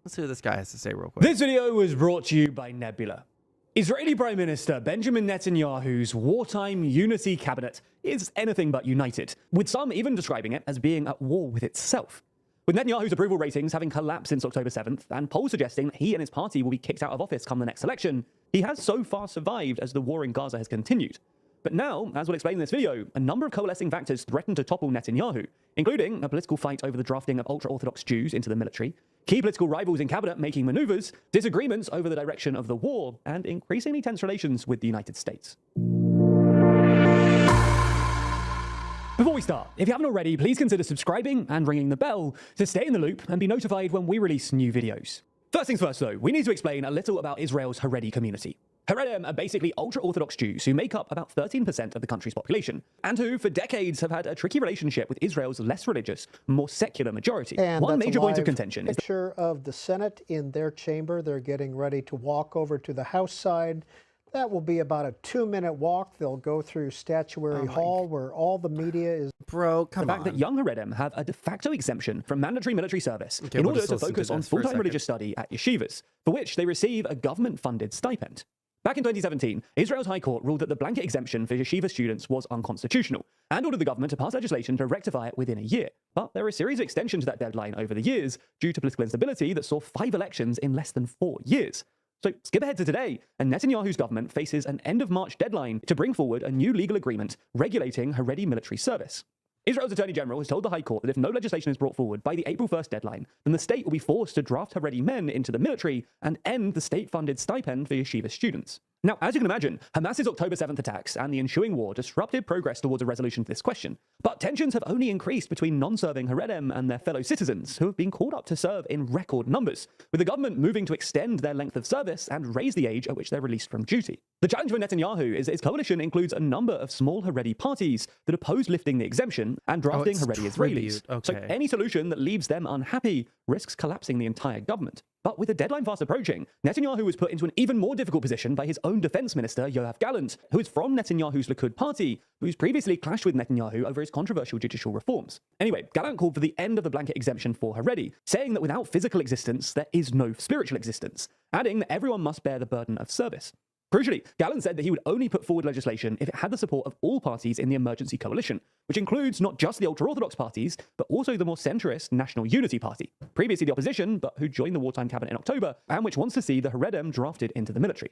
Let's see what this guy has to say real quick. This video was brought to you by Nebula. Israeli Prime Minister Benjamin Netanyahu's wartime unity cabinet is anything but united, with some even describing it as being at war with itself. With Netanyahu's approval ratings having collapsed since October 7th, and polls suggesting that he and his party will be kicked out of office come the next election, he has so far survived as the war in Gaza has continued. But now, as we'll explain in this video, a number of coalescing factors threaten to topple Netanyahu, including a political fight over the drafting of ultra-Orthodox Jews into the military, key political rivals in cabinet making maneuvers, disagreements over the direction of the war, and increasingly tense relations with the United States. Before we start, if you haven't already, please consider subscribing and ringing the bell to stay in the loop and be notified when we release new videos. First things first though, we need to explain a little about Israel's Haredi community. Haredim are basically ultra-Orthodox Jews who make up about 13% of the country's population, and who for decades have had a tricky relationship with Israel's less religious, more secular majority. And one major point of live contention is picture of the Senate in their chamber. They're getting ready to walk over to the House side. That will be about a 2-minute walk. They'll go through Statuary Hall where all the media is. Bro, come the fact that young Haredim have a de facto exemption from mandatory military service in order to focus on full-time religious study at yeshivas, for which they receive a government-funded stipend. Back in 2017, Israel's High Court ruled that the blanket exemption for yeshiva students was unconstitutional, and ordered the government to pass legislation to rectify it within a year. But there were a series of extensions to that deadline over the years due to political instability that saw 5 elections in less than 4 years. So skip ahead to today, and Netanyahu's government faces an end-of-March deadline to bring forward a new legal agreement regulating Haredi military service. Israel's Attorney General has told the High Court that if no legislation is brought forward by the April 1st deadline, then the state will be forced to draft Haredi men into the military and end the state-funded stipend for yeshiva students. Now, as you can imagine, Hamas's October 7th attacks and the ensuing war disrupted progress towards a resolution to this question. But tensions have only increased between non-serving Haredim and their fellow citizens, who have been called up to serve in record numbers, with the government moving to extend their length of service and raise the age at which they're released from duty. The challenge for Netanyahu is that his coalition includes a number of small Haredi parties that oppose lifting the exemption and drafting Haredi Israelis. So any solution that leaves them unhappy risks collapsing the entire government. But with the deadline fast approaching, Netanyahu was put into an even more difficult position by his own defense minister, Yoav Gallant, who is from Netanyahu's Likud party, who's previously clashed with Netanyahu over his controversial judicial reforms. Anyway, Gallant called for the end of the blanket exemption for Haredi, saying that without physical existence, there is no spiritual existence, adding that everyone must bear the burden of service. Crucially, Gallant said that he would only put forward legislation if it had the support of all parties in the emergency coalition, which includes not just the ultra-Orthodox parties, but also the more centrist National Unity Party, previously the opposition, but who joined the wartime cabinet in October, and which wants to see the Haredim drafted into the military.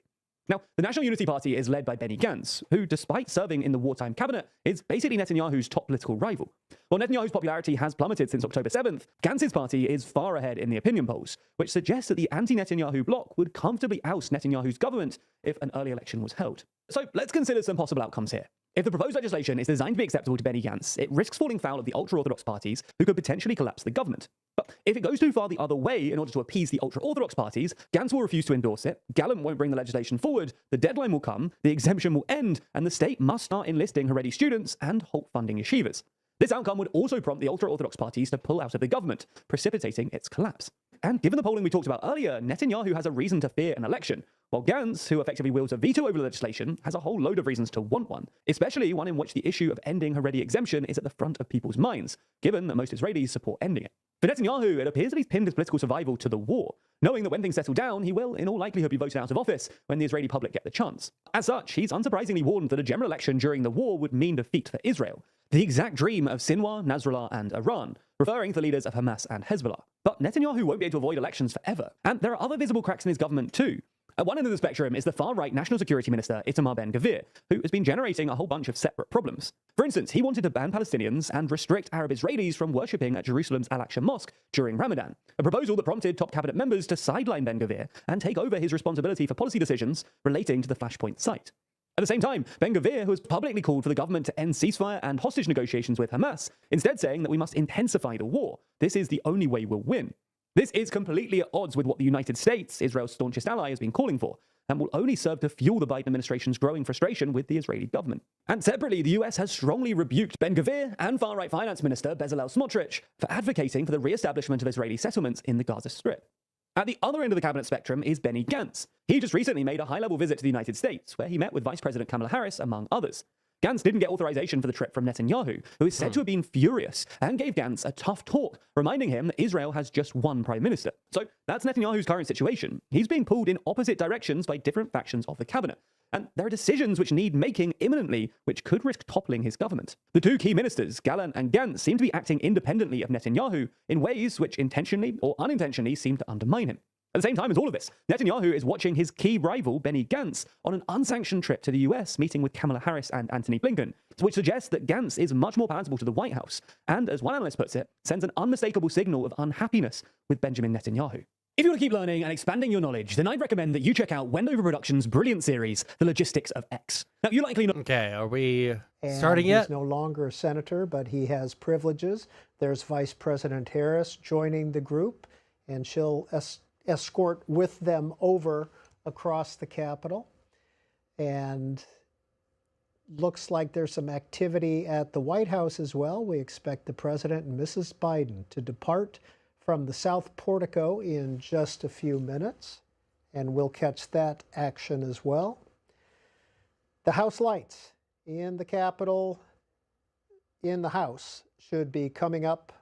Now, the National Unity Party is led by Benny Gantz, who, despite serving in the wartime cabinet, is basically Netanyahu's top political rival. While Netanyahu's popularity has plummeted since October 7th, Gantz's party is far ahead in the opinion polls, which suggests that the anti-Netanyahu bloc would comfortably oust Netanyahu's government if an early election was held. So let's consider some possible outcomes here. If the proposed legislation is designed to be acceptable to Benny Gantz, it risks falling foul of the ultra-Orthodox parties who could potentially collapse the government. But if it goes too far the other way in order to appease the ultra-Orthodox parties, Gantz will refuse to endorse it, Gallant won't bring the legislation forward, the deadline will come, the exemption will end, and the state must start enlisting Haredi students and halt funding yeshivas. This outcome would also prompt the ultra-Orthodox parties to pull out of the government, precipitating its collapse. And given the polling we talked about earlier, Netanyahu has a reason to fear an election, while Gantz, who effectively wields a veto over the legislation, has a whole load of reasons to want one, especially one in which the issue of ending Haredi exemption is at the front of people's minds, given that most Israelis support ending it. For Netanyahu, it appears that he's pinned his political survival to the war, knowing that when things settle down, he will, in all likelihood, be voted out of office when the Israeli public get the chance. As such, he's unsurprisingly warned that a general election during the war would mean defeat for Israel, the exact dream of Sinwar, Nasrallah, and Iran, referring to the leaders of Hamas and Hezbollah. But Netanyahu won't be able to avoid elections forever, and there are other visible cracks in his government too. At one end of the spectrum is the far-right National Security Minister Itamar Ben-Gvir, who has been generating a whole bunch of separate problems. For instance, he wanted to ban Palestinians and restrict Arab Israelis from worshipping at Jerusalem's Al-Aqsa Mosque during Ramadan, a proposal that prompted top cabinet members to sideline Ben-Gvir and take over his responsibility for policy decisions relating to the Flashpoint site. At the same time, Ben-Gvir, who has publicly called for the government to end ceasefire and hostage negotiations with Hamas, instead saying that we must intensify the war. This is the only way we'll win. This is completely at odds with what the United States, Israel's staunchest ally, has been calling for, and will only serve to fuel the Biden administration's growing frustration with the Israeli government. And separately, the US has strongly rebuked Ben-Gvir and far-right finance minister Bezalel Smotrich for advocating for the re-establishment of Israeli settlements in the Gaza Strip. At the other end of the cabinet spectrum is Benny Gantz. He just recently made a high-level visit to the United States, where he met with Vice President Kamala Harris, among others. Gantz didn't get authorization for the trip from Netanyahu, who is said to have been furious, and gave Gantz a tough talk, reminding him that Israel has just one prime minister. So that's Netanyahu's current situation. He's being pulled in opposite directions by different factions of the cabinet. And there are decisions which need making imminently, which could risk toppling his government. The two key ministers, Gallant and Gantz, seem to be acting independently of Netanyahu in ways which intentionally or unintentionally seem to undermine him. At the same time as all of this, Netanyahu is watching his key rival, Benny Gantz, on an unsanctioned trip to the US, meeting with Kamala Harris and Antony Blinken, which suggests that Gantz is much more palatable to the White House, and, as one analyst puts it, sends an unmistakable signal of unhappiness with Benjamin Netanyahu. If you want to keep learning and expanding your knowledge, then I'd recommend that you check out Wendover Productions' brilliant series, The Logistics of X. Now, you likely know... Okay, are we And starting yet? He's no longer a senator, but he has privileges. There's Vice President Harris joining the group, and she'll escort with them over across the Capitol. And looks like there's some activity at the White House as well. We expect the President and Mrs. Biden to depart from the South Portico in just a few minutes, and we'll catch that action as well. The House lights in the Capitol, in the House, should be coming up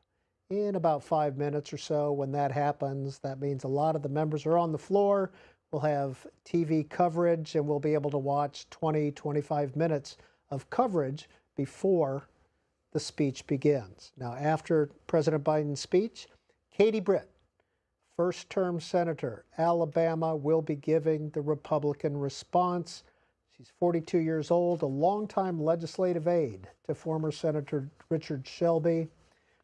in about 5 minutes or so. When that happens, that means a lot of the members are on the floor. We'll have TV coverage, and we'll be able to watch 20, 25 minutes of coverage before the speech begins. Now, after President Biden's speech, Katie Britt, first-term senator, Alabama, will be giving the Republican response. She's 42 years old, a longtime legislative aide to former Senator Richard Shelby.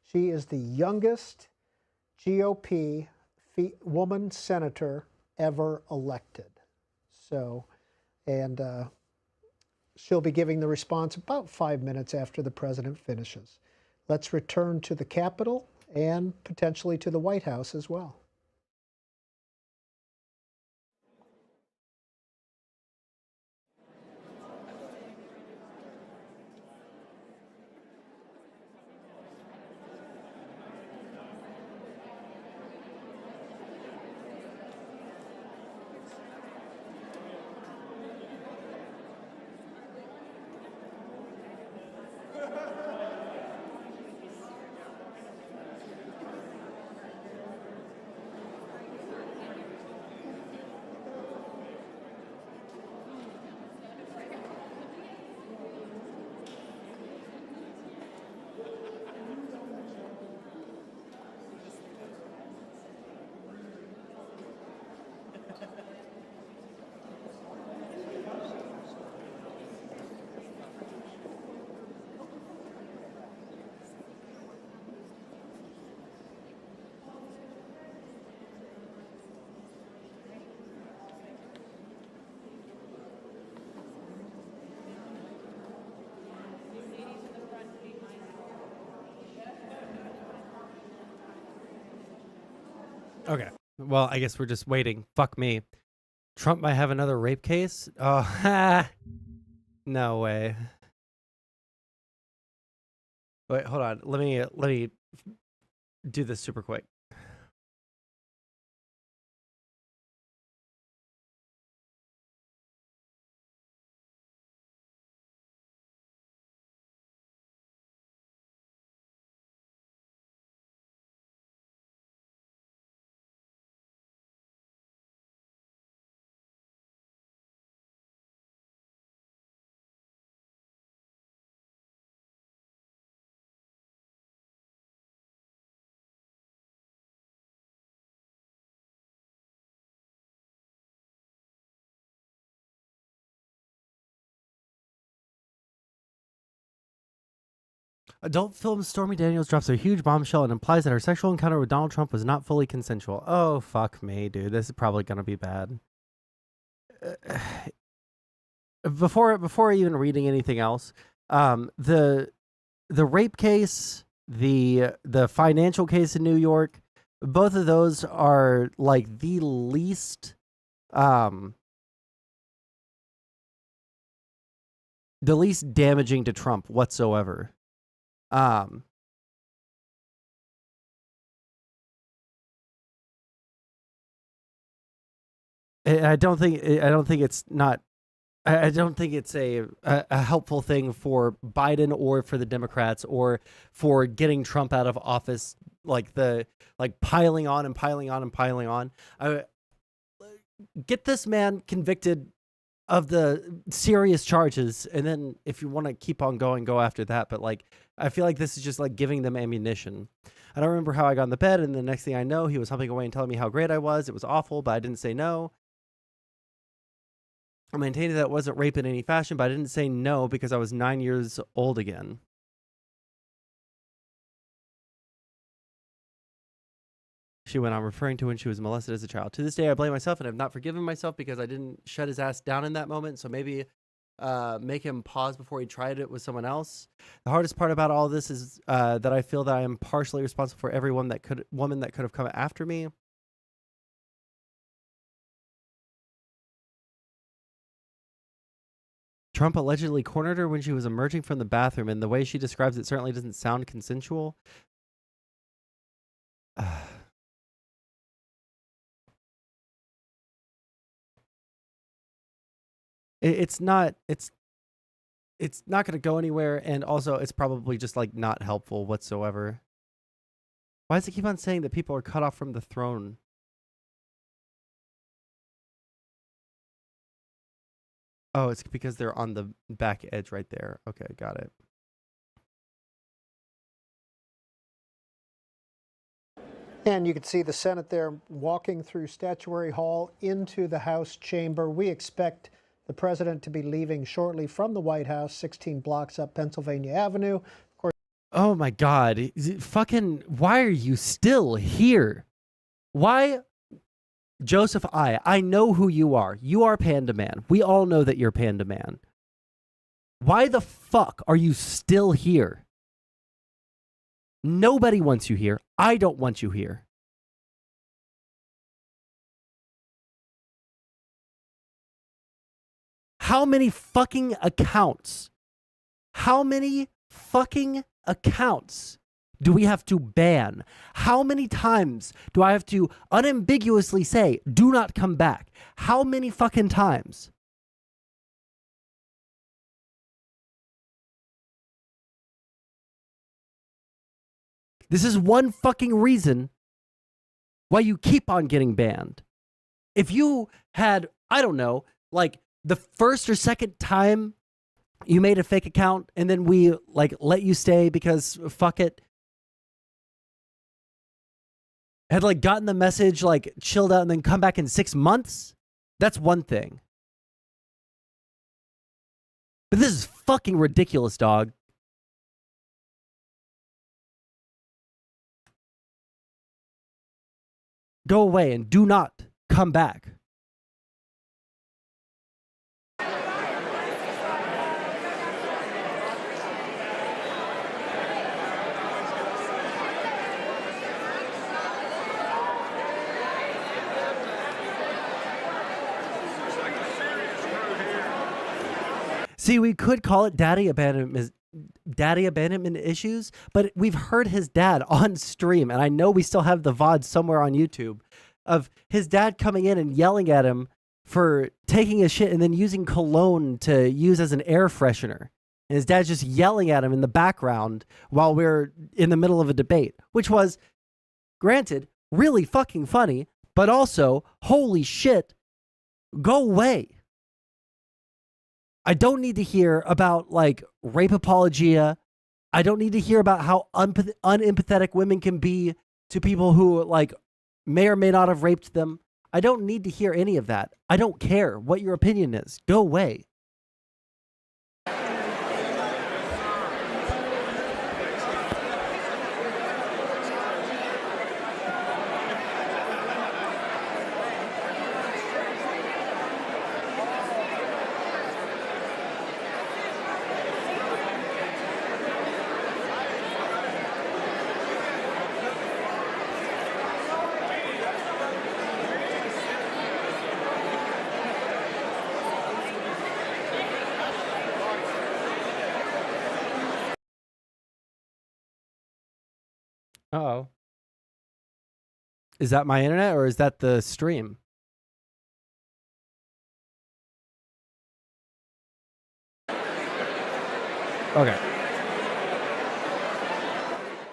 She is the youngest GOP woman senator ever elected. So, and she'll be giving the response about 5 minutes after the president finishes. Let's return to the Capitol and potentially to the White House as well. Okay. Well, I guess we're just waiting. Fuck me. Trump might have another rape case? Oh, no way. Wait, hold on. Let me do this super quick. Adult film Stormy Daniels drops a huge bombshell and implies that her sexual encounter with Donald Trump was not fully consensual. Oh, fuck me, dude. This is probably going to be bad. Before even reading anything else, the rape case, the financial case in New York, both of those are like the least damaging to Trump whatsoever. And I don't think it's a helpful thing for Biden or for the Democrats or for getting Trump out of office, like piling on and piling on and piling on. Get this man convicted of the serious charges, and then if you want to keep on going, go after that. But like, I feel like this is just like giving them ammunition. I don't remember how I got in the bed, and the next thing I know, he was humping away and telling me how great I was. It was awful, but I didn't say no. I maintained that it wasn't rape in any fashion, but I didn't say no because I was 9 years old again. She went on referring to when she was molested as a child. To this day, I blame myself and have not forgiven myself because I didn't shut his ass down in that moment. So maybe make him pause before he tried it with someone else. The hardest part about all this is that I feel that I am partially responsible for every woman that could have come after me. Trump allegedly cornered her when she was emerging from the bathroom, and the way she describes it certainly doesn't sound consensual. It's not going to go anywhere, and also it's probably just like not helpful whatsoever. Why does it keep on saying that people are cut off from the throne? Oh, it's because they're on the back edge right there. Okay, got it. And you can see the Senate there walking through Statuary Hall into the House chamber. We expect the president to be leaving shortly from the White House, 16 blocks up Pennsylvania Avenue. Of course. Oh my God. Fucking, why are you still here? Why? Joseph, I know who you are. You are Panda Man. We all know that you're Panda Man. Why the fuck are you still here? Nobody wants you here. I don't want you here. How many fucking accounts? How many fucking accounts do we have to ban? How many times do I have to unambiguously say, do not come back? How many fucking times? This is one fucking reason why you keep on getting banned. If you had, I don't know, like the first or second time you made a fake account and then we like let you stay because fuck it, had like gotten the message, like chilled out and then come back in 6 months, that's one thing. But this is fucking ridiculous, dog. Go away and do not come back. See, we could call it daddy abandonment issues, but we've heard his dad on stream, and I know we still have the VOD somewhere on YouTube of his dad coming in and yelling at him for taking a shit and then using cologne to use as an air freshener. And his dad's just yelling at him in the background while we're in the middle of a debate, which was, granted, really fucking funny, but also, holy shit, go away. I don't need to hear about like rape apologia. I don't need to hear about how unempathetic women can be to people who like may or may not have raped them. I don't need to hear any of that. I don't care what your opinion is. Go away. Uh-oh. Is that my internet or is that the stream? Okay.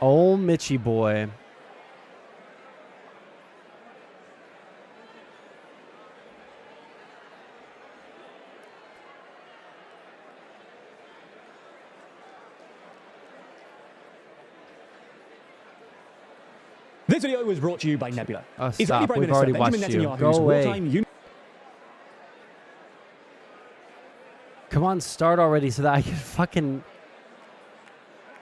Old Mitchy boy. This video was brought to you by Nebula. Oh, Israeli stop. Prime We've Minister already Benjamin watched you. Netanyahu's Go away. wartime Come on, start already so that I can fucking...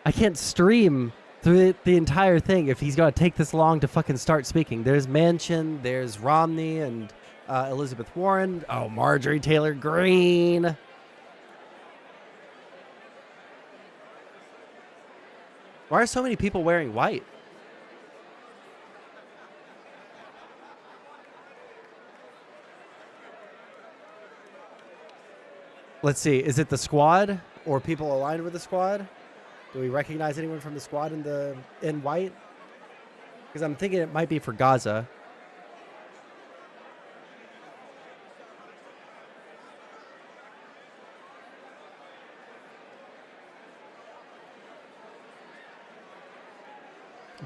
I can't stream through the entire thing if he's going to take this long to fucking start speaking. There's Manchin, there's Romney, and Elizabeth Warren. Oh, Marjorie Taylor Greene. Why are so many people wearing white? Let's see. Is it the squad or people aligned with the squad? Do we recognize anyone from the squad in white? Because I'm thinking it might be for Gaza.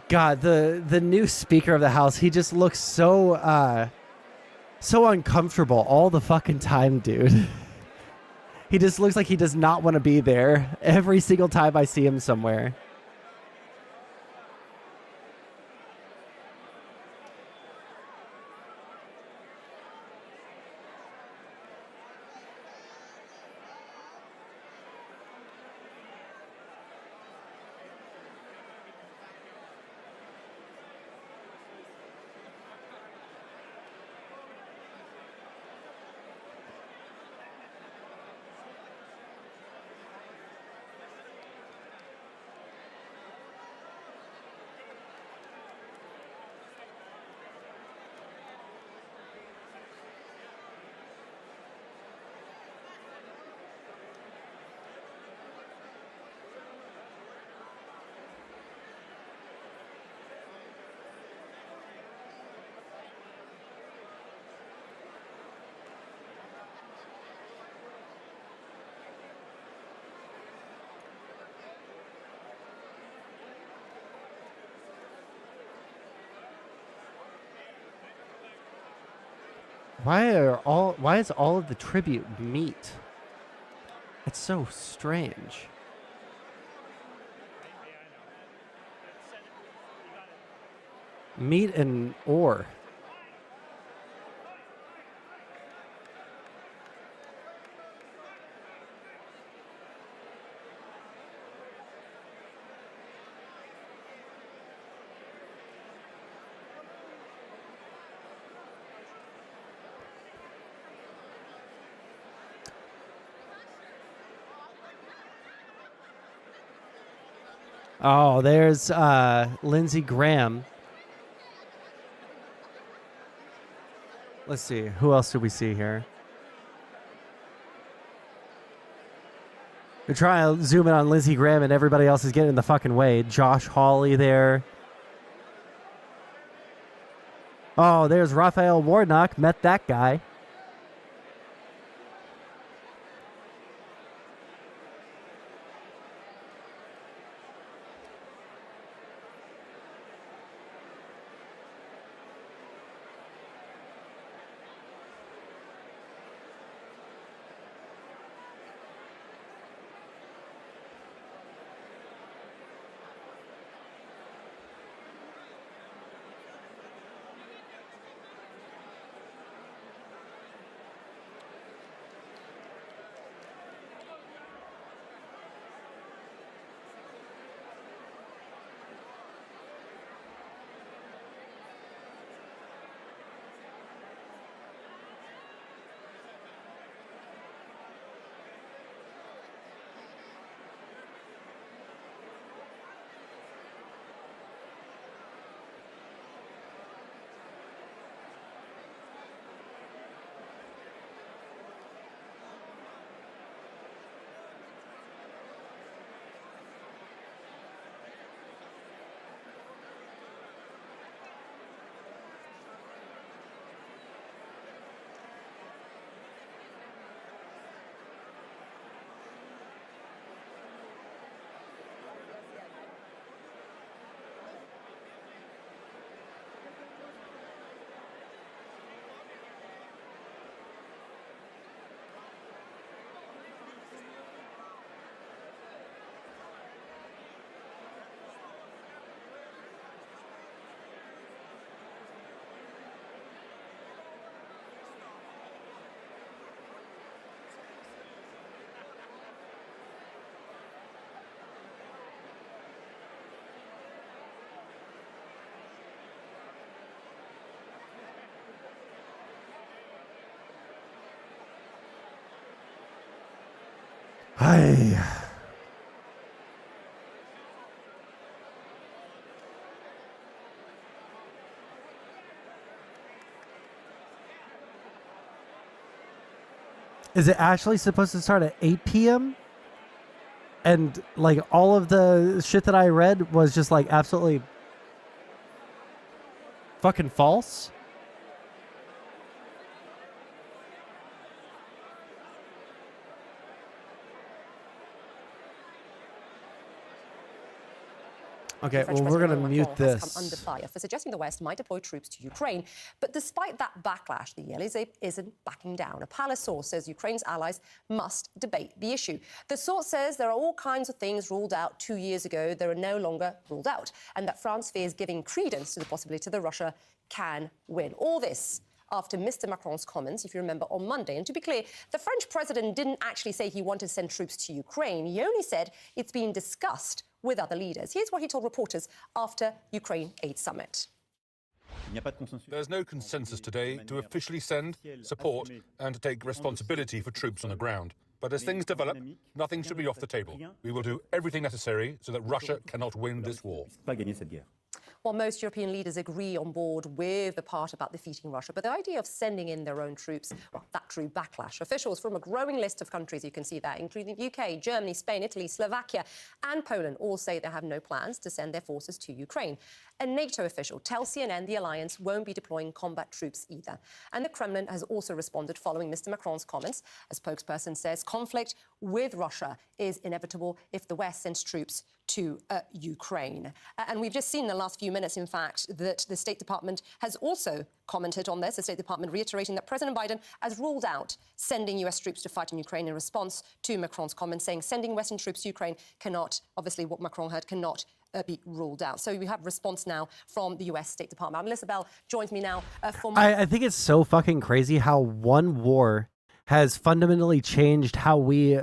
God, the new Speaker of the House, he just looks so so uncomfortable all the fucking time, dude. He just looks like he does not want to be there every single time I see him somewhere. Why is all of the tribute meat? It's so strange. Meat and ore. Oh, there's Lindsey Graham. Let's see. Who else do we see here? We're trying to zoom in on Lindsey Graham and everybody else is getting in the fucking way. Josh Hawley there. Oh, there's Raphael Warnock. Met that guy. Hi. Is it actually supposed to start at 8 p.m.? And like all of the shit that I read was just like absolutely fucking false? Okay, French well, we're President going to Emmanuel mute Macron has this. come under fire for suggesting the West might deploy troops to Ukraine. But despite that backlash, the Elysee isn't backing down. A palace source says Ukraine's allies must debate the issue. The source says there are all kinds of things ruled out 2 years ago that are no longer ruled out, and that France fears giving credence to the possibility that Russia can win. All this after Mr. Macron's comments, if you remember, on Monday. And to be clear, the French president didn't actually say he wanted to send troops to Ukraine. He only said it's being discussed with other leaders. Here's what he told reporters after Ukraine Aid Summit. There's no consensus today to officially send, support, and to take responsibility for troops on the ground. But as things develop, nothing should be off the table. We will do everything necessary so that Russia cannot win this war. While most European leaders agree on board with the part about defeating Russia, but the idea of sending in their own troops, well, that drew backlash. Officials from a growing list of countries, you can see that, including the UK, Germany, Spain, Italy, Slovakia, and Poland, all say they have no plans to send their forces to Ukraine. A NATO official tells CNN the alliance won't be deploying combat troops either. And the Kremlin has also responded following Mr. Macron's comments. A spokesperson says conflict with Russia is inevitable if the West sends troops to Ukraine. And we've just seen in the last few minutes, in fact, that the State Department has also commented on this. The State Department reiterating that President Biden has ruled out sending US troops to fight in Ukraine in response to Macron's comments, saying sending Western troops to Ukraine cannot, obviously what Macron heard, cannot be ruled out. So we have response now from the US State Department. Melissa Bell joins me now for more. I think it's so fucking crazy how one war has fundamentally changed how we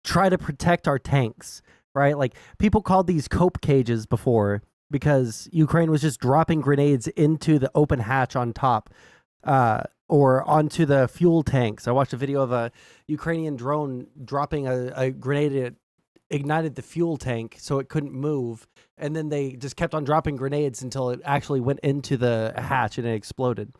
try to protect our tanks, right? Like people called these cope cages before because Ukraine was just dropping grenades into the open hatch on top or onto the fuel tanks. I watched a video of a Ukrainian drone dropping a grenade. It ignited the fuel tank so it couldn't move. And then they just kept on dropping grenades until it actually went into the hatch and it exploded.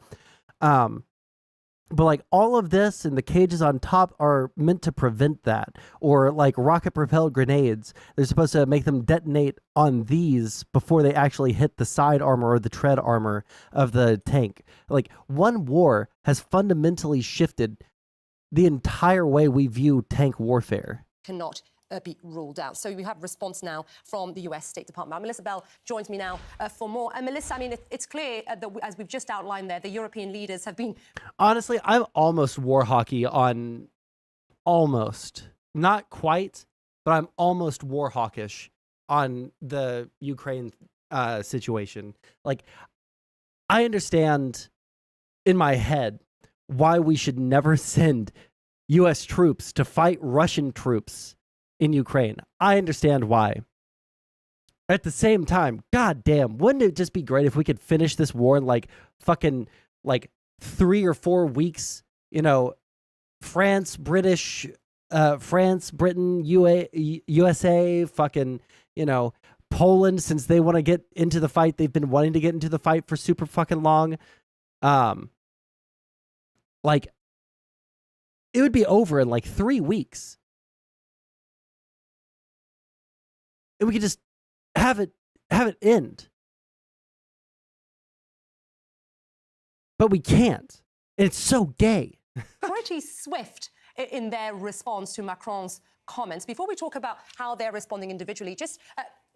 But like all of this and the cages on top are meant to prevent that. Or like rocket propelled grenades, they're supposed to make them detonate on these before they actually hit the side armor or the tread armor of the tank. Like one war has fundamentally shifted the entire way we view tank warfare. Cannot be ruled out. So we have response now from the US State Department. Melissa Bell joins me now for more. And Melissa, I mean, it's clear that as we've just outlined there, the European leaders have been... Honestly, I'm almost war hockey on... Almost. Not quite, but I'm almost war hawkish on the Ukraine situation. Like, I understand in my head why we should never send US troops to fight Russian troops in Ukraine. I understand why. At the same time, goddamn, wouldn't it just be great if we could finish this war in like fucking like 3 or 4 weeks? You know, France, Britain, USA, fucking, you know, Poland, since they want to get into the fight. They've been wanting to get into the fight for super fucking long. Like, it would be over in like 3 weeks. And we could just have it end. But we can't. And it's so gay. Pretty swift in their response to Macron's comments. Before we talk about how they're responding individually,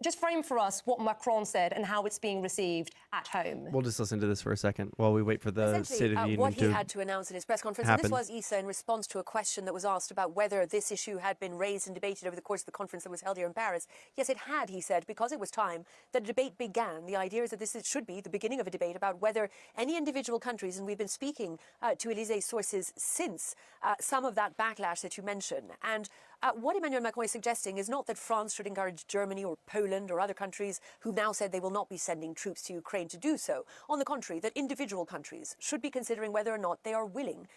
just frame for us what Macron said and how it's being received at home. We'll just listen to this for a second while we wait for the State of the Union what he had to announce in his press conference, and this was Issa in response to a question that was asked about whether this issue had been raised and debated over the course of the conference that was held here in Paris. Yes, it had, he said, because it was time that a debate began. The idea is that this should be the beginning of a debate about whether any individual countries, and we've been speaking to Élysée sources since some of that backlash that you mentioned, and what Emmanuel Macron is suggesting is not that France should encourage Germany or Poland Poland or other countries who've now said they will not be sending troops to Ukraine to do so. On the contrary, that individual countries should be considering whether or not they are willing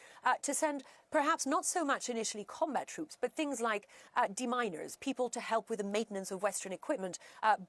to send perhaps not so much initially combat troops, but things like deminers, people to help with the maintenance of Western equipment,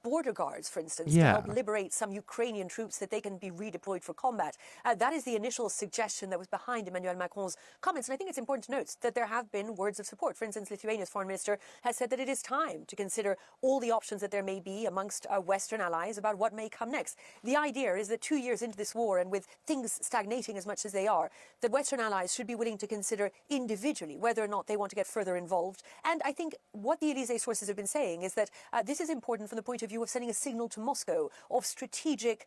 border guards, for instance, to help liberate some Ukrainian troops that they can be redeployed for combat. That is the initial suggestion that was behind Emmanuel Macron's comments. And I think it's important to note that there have been words of support. For instance, Lithuania's foreign minister has said that it is time to consider all the options that there may be amongst Western allies about what may come next. The idea is that 2 years into this war, and with things stagnating as much as they are, that Western allies should be willing to consider individually whether or not they want to get further involved. And I think what the Elysee sources have been saying is that this is important from the point of view of sending a signal to Moscow of strategic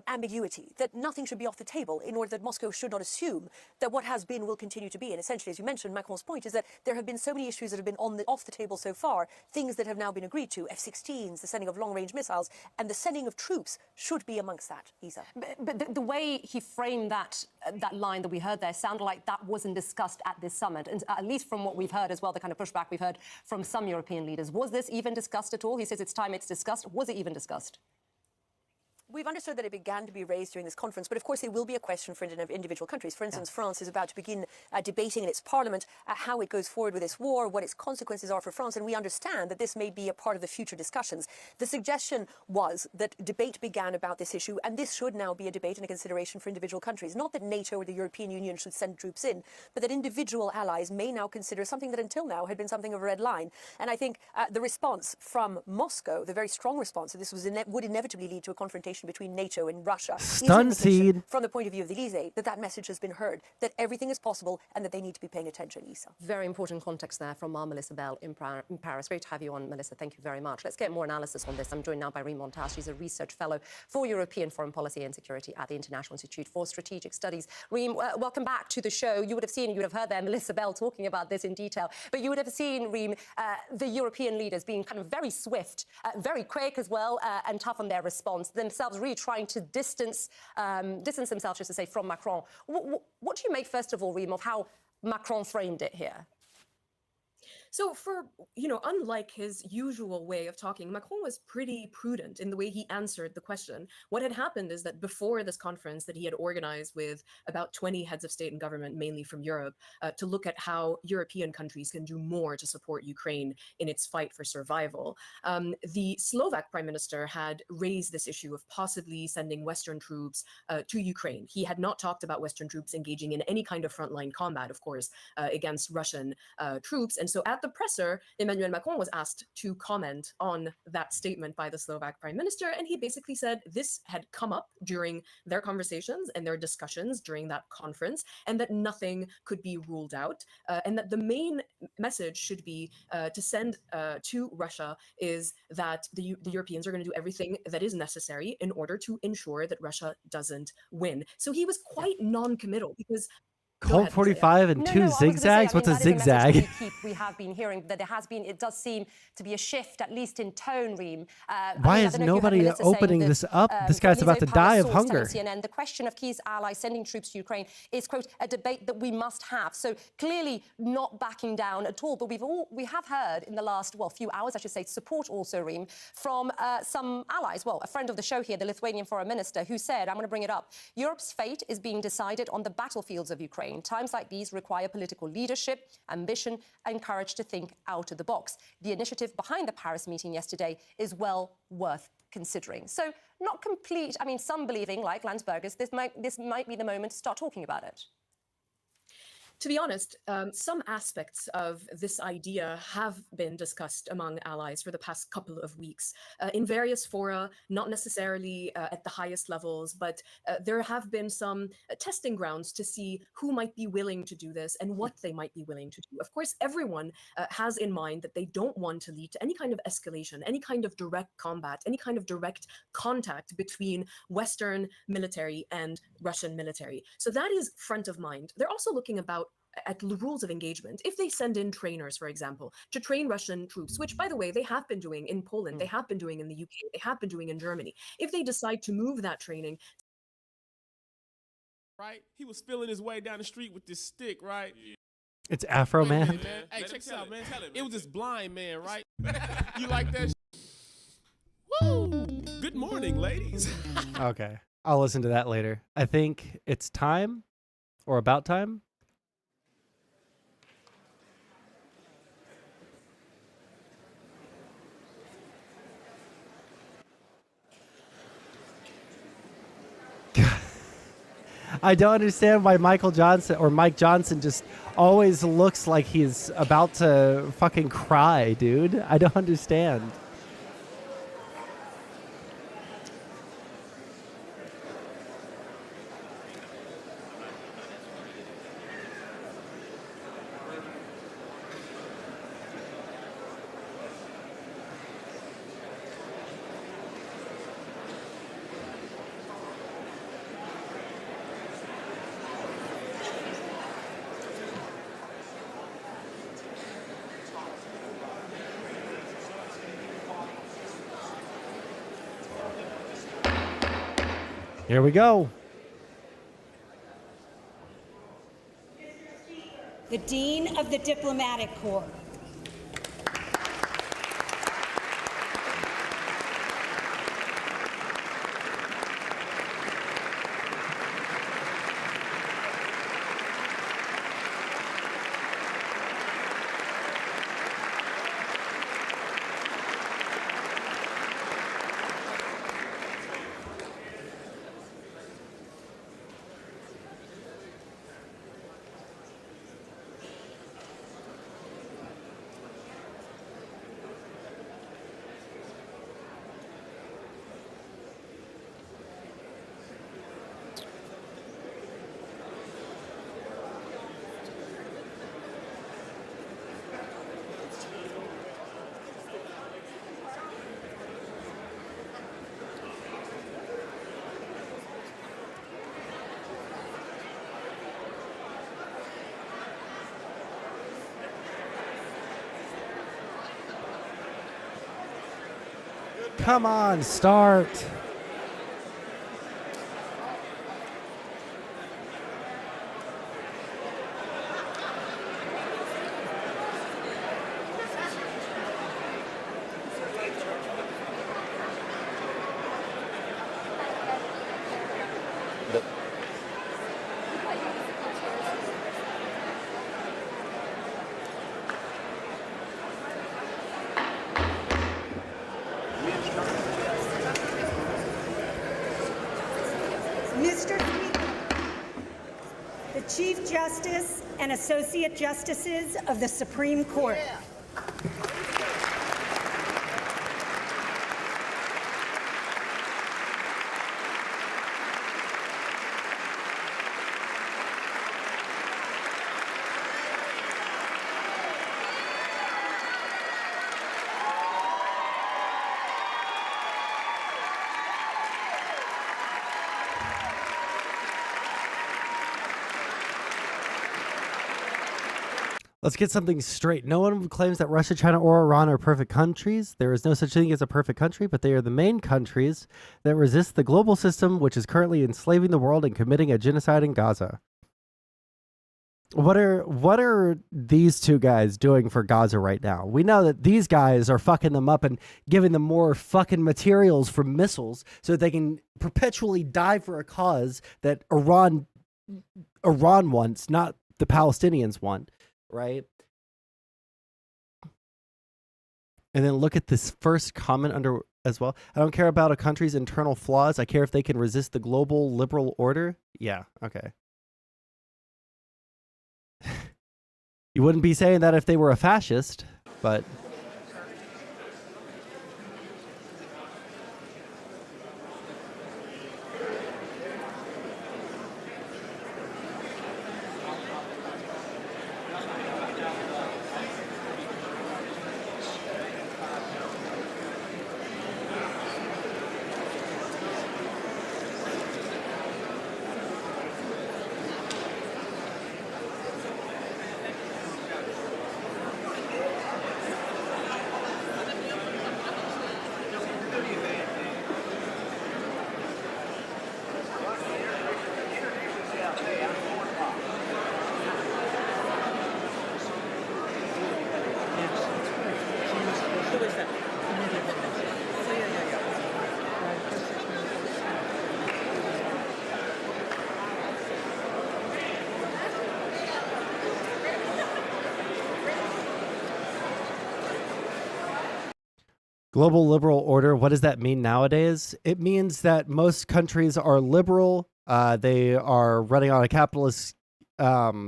ambiguity, that nothing should be off the table, in order that Moscow should not assume that what has been will continue to be. And essentially, as you mentioned, Macron's point is that there have been so many issues that have been off the table so far, things that have now been agreed to, F-16s, the sending of long-range missiles, and the sending of troops should be amongst that, Isa. But the way he framed that line that we heard there sounded like that wasn't discussed at this summit, and at least from what we've heard as well, the kind of pushback we've heard from some European leaders. Was this even discussed at all? He says it's time it's discussed. Was it even discussed? We've understood that it began to be raised during this conference, but of course it will be a question for individual countries. For instance, France is about to begin debating in its parliament how it goes forward with this war, what its consequences are for France, and we understand that this may be a part of the future discussions. The suggestion was that debate began about this issue, and this should now be a debate and a consideration for individual countries. Not that NATO or the European Union should send troops in, but that individual allies may now consider something that until now had been something of a red line. And I think the response from Moscow, the very strong response, that this would inevitably lead to a confrontation between NATO and Russia, Stun seed. From the point of view of the Elysee, that message has been heard, that everything is possible and that they need to be paying attention, Isa. Very important context there from our Melissa Bell in Paris. Great to have you on, Melissa. Thank you very much. Let's get more analysis on this. I'm joined now by Reem Montas. She's a research fellow for European foreign policy and security at the International Institute for Strategic Studies. Reem, welcome back to the show. You would have heard there Melissa Bell talking about this in detail, but you would have seen, Reem, the European leaders being kind of very swift, very quick as well, and tough on their response, themselves really trying to distance themselves, just to say, from Macron. What do you make, first of all, Reem, of how Macron framed it here? So unlike his usual way of talking, Macron was pretty prudent in the way he answered the question. What had happened is that before this conference that he had organized with about 20 heads of state and government, mainly from Europe, to look at how European countries can do more to support Ukraine in its fight for survival, the Slovak prime minister had raised this issue of possibly sending Western troops to Ukraine. He had not talked about Western troops engaging in any kind of frontline combat, of course, against Russian troops. And so at the presser, Emmanuel Macron was asked to comment on that statement by the Slovak prime minister, and he basically said this had come up during their conversations and their discussions during that conference, and that nothing could be ruled out, and that the main message should be to send to Russia is that the Europeans are going to do everything that is necessary in order to ensure that Russia doesn't win. So he was quite non-committal, because Colt 45 and two zigzags? What's a zigzag? We have been hearing that it does seem to be a shift, at least in tone, Reem. Why is nobody opening this up? This guy's about to die of hunger. CNN, the question of key allies sending troops to Ukraine is, quote, a debate that we must have. So clearly not backing down at all. But we have heard in the last, few hours, I should say, support also, Reem, from some allies. Well, a friend of the show here, the Lithuanian foreign minister, who said, I'm going to bring it up, Europe's fate is being decided on the battlefields of Ukraine. Times like these require political leadership, ambition, and courage to think out of the box. The initiative behind the Paris meeting yesterday is well worth considering. So not complete, some believing, like Landsbergis, this might be the moment to start talking about it. To be honest, some aspects of this idea have been discussed among allies for the past couple of weeks in various fora, not necessarily at the highest levels, but there have been some testing grounds to see who might be willing to do this and what they might be willing to do. Of course, everyone has in mind that they don't want to lead to any kind of escalation, any kind of direct combat, any kind of direct contact between Western military and Russian military. So that is front of mind. They're also looking at the rules of engagement. If they send in trainers, for example, to train Russian troops, which, by the way, they have been doing in Poland, they have been doing in the UK, they have been doing in Germany. If they decide to move that training... Right? He was feeling his way down the street with this stick, right? It's Afro Man. Hey, check this out, man. It was this blind man, right? You like that? Good morning, ladies. Okay. I'll listen to that later. I think it's time or about time. I don't understand why Michael Johnson or Mike Johnson just always looks like he's about to fucking cry, dude. I don't understand. Here we go. The Dean of the Diplomatic Corps. Come on, start. Mr. Speaker, the Chief Justice and Associate Justices of the Supreme Court. Let's get something straight. No one claims that Russia, China, or Iran are perfect countries. There is no such thing as a perfect country, but they are the main countries that resist the global system, which is currently enslaving the world and committing a genocide in Gaza. What are these two guys doing for Gaza right now? We know that these guys are fucking them up and giving them more fucking materials for missiles so that they can perpetually die for a cause that Iran wants, not the Palestinians want. Right? And then look at this first comment under as well. I don't care about a country's internal flaws. I care if they can resist the global liberal order. Yeah, okay. You wouldn't be saying that if they were a fascist, but... Global liberal order, what does that mean nowadays? It means that most countries are liberal. They are running on a capitalist, what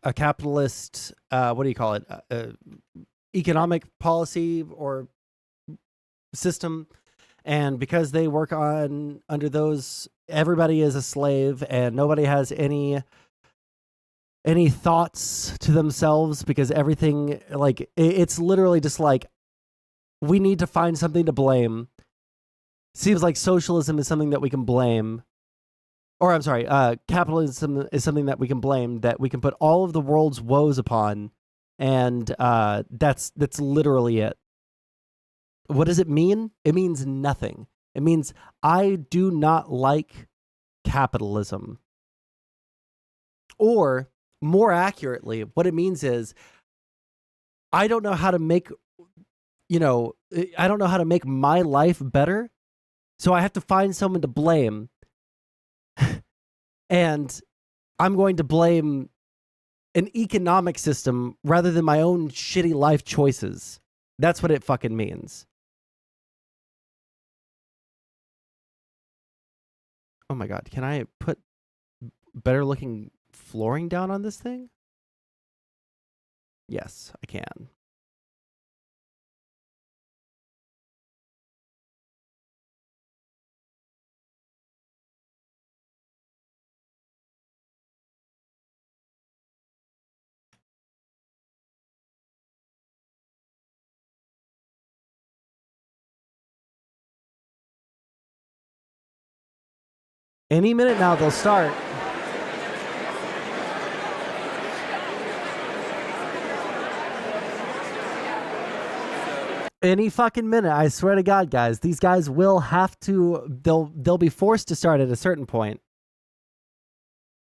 do you call it? Economic policy or system. And because they work under those, everybody is a slave and nobody has any thoughts to themselves, because everything, like, it's literally just like, we need to find something to blame. Seems like socialism is something that we can blame. Or I'm sorry, capitalism is something that we can blame, that we can put all of the world's woes upon. And that's literally it. What does it mean? It means nothing. It means I do not like capitalism. Or more accurately, what it means is I don't know how to make, I don't know how to make my life better. So I have to find someone to blame. And I'm going to blame an economic system rather than my own shitty life choices. That's what it fucking means. Oh my God. Can I put better looking flooring down on this thing? Yes, I can. Any minute now, they'll start. Any fucking minute, I swear to God, guys. These guys will have to, they'll be forced to start at a certain point.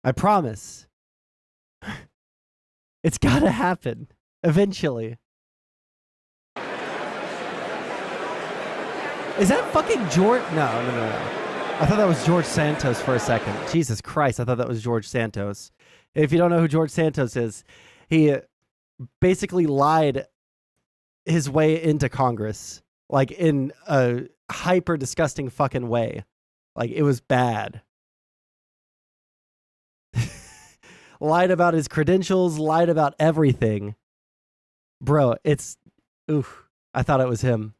I promise. It's gotta happen. Eventually. Is that fucking George? No. I thought that was George Santos for a second. Jesus Christ, I thought that was George Santos. If you don't know who George Santos is, he basically lied his way into Congress, like in a hyper disgusting fucking way. Like, it was bad. Lied about his credentials, lied about everything. Bro, it's, oof, I thought it was him.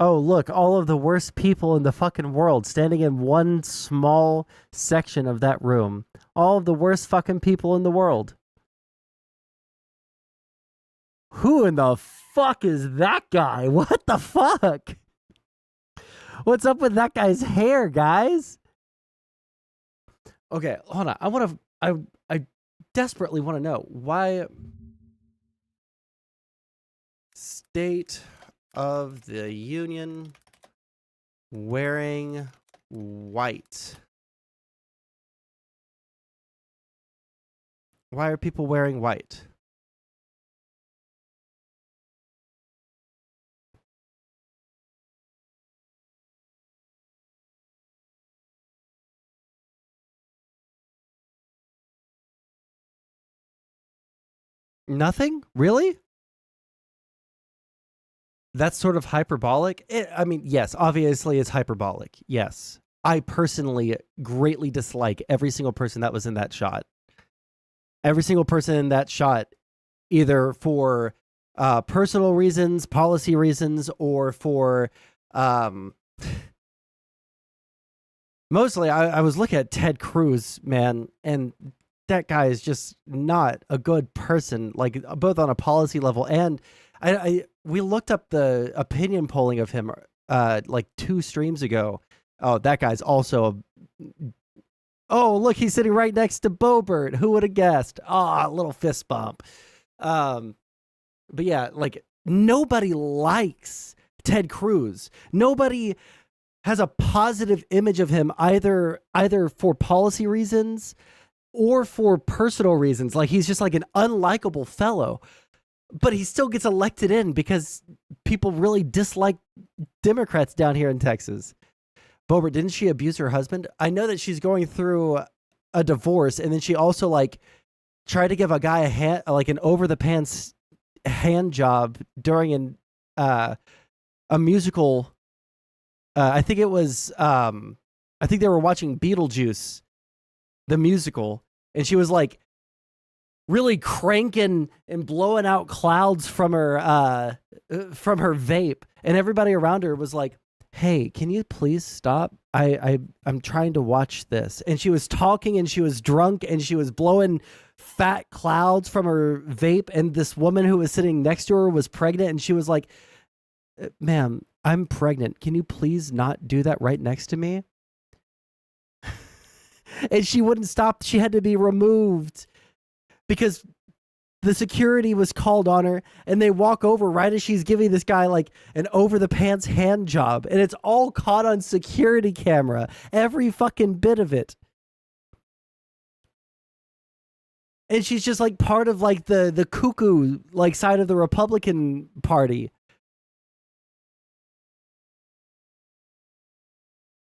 Oh, look, all of the worst people in the fucking world standing in one small section of that room. All of the worst fucking people in the world. Who in the fuck is that guy? What the fuck? What's up with that guy's hair, guys? Okay, hold on. I desperately want to know why State of the Union wearing white. Why are people wearing white? Nothing? Really? that's sort of hyperbolic. I mean, yes, obviously it's hyperbolic. Yes. I personally greatly dislike every single person that was in that shot. Every single person in that shot, either for personal reasons, policy reasons, or for mostly I was looking at Ted Cruz, man, and that guy is just not a good person, like both on a policy level and we looked up the opinion polling of him like 2 streams ago. Oh, that guy's also oh, look, he's sitting right next to Boebert. Who would have guessed? Ah, a little fist bump. But yeah, like nobody likes Ted Cruz. Nobody has a positive image of him either for policy reasons or for personal reasons. Like he's just like an unlikable fellow. But he still gets elected in because people really dislike Democrats down here in Texas. Boebert, didn't she abuse her husband? I know that she's going through a divorce, and then she also like tried to give a guy an over the pants hand job during a musical. I think it was. I think they were watching Beetlejuice, the musical, and she was like really cranking and blowing out clouds from her vape, and everybody around her was like, "Hey, can you please stop? I'm trying to watch this." And she was talking and she was drunk and she was blowing fat clouds from her vape, and this woman who was sitting next to her was pregnant, and she was like, "Ma'am, I'm pregnant. Can you please not do that right next to me?" And she wouldn't stop. She had to be removed because the security was called on her, and they walk over right as she's giving this guy like an over the pants hand job, and it's all caught on security camera, every fucking bit of it. And she's just like part of like the cuckoo like side of the Republican Party.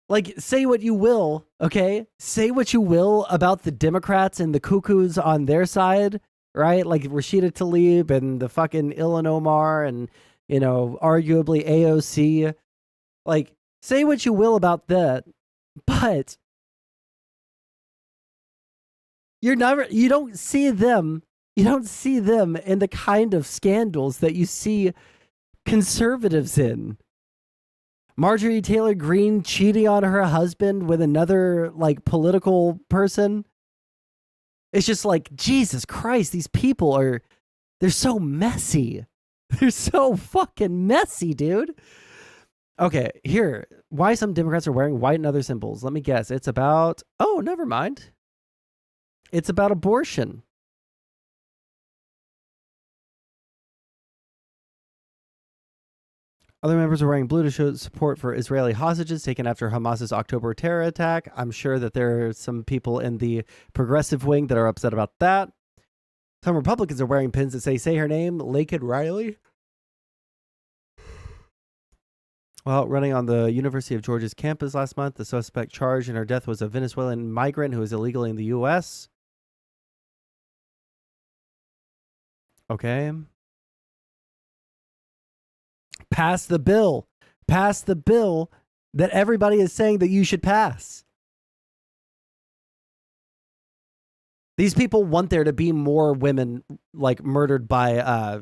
Like, say what you will, okay? Say what you will about the Democrats and the cuckoos on their side, right? Like Rashida Tlaib and the fucking Ilhan Omar and, you know, arguably AOC. Like, say what you will about that, but you don't see them in the kind of scandals that you see conservatives in. Marjorie Taylor Greene cheating on her husband with another like political person. It's just like, Jesus Christ, these people they're so messy. They're so fucking messy, dude. Okay, here. Why some Democrats are wearing white and other symbols. Let me guess. It's about, oh, never mind. It's about abortion. Other members are wearing blue to show support for Israeli hostages taken after Hamas's October terror attack. I'm sure that there are some people in the progressive wing that are upset about that. Some Republicans are wearing pins that say her name, Laken Riley. While running on the University of Georgia's campus last month, the suspect charged in her death was a Venezuelan migrant who was illegally in the U.S. Okay. Pass the bill. Pass the bill that everybody is saying that you should pass. These people want there to be more women like murdered by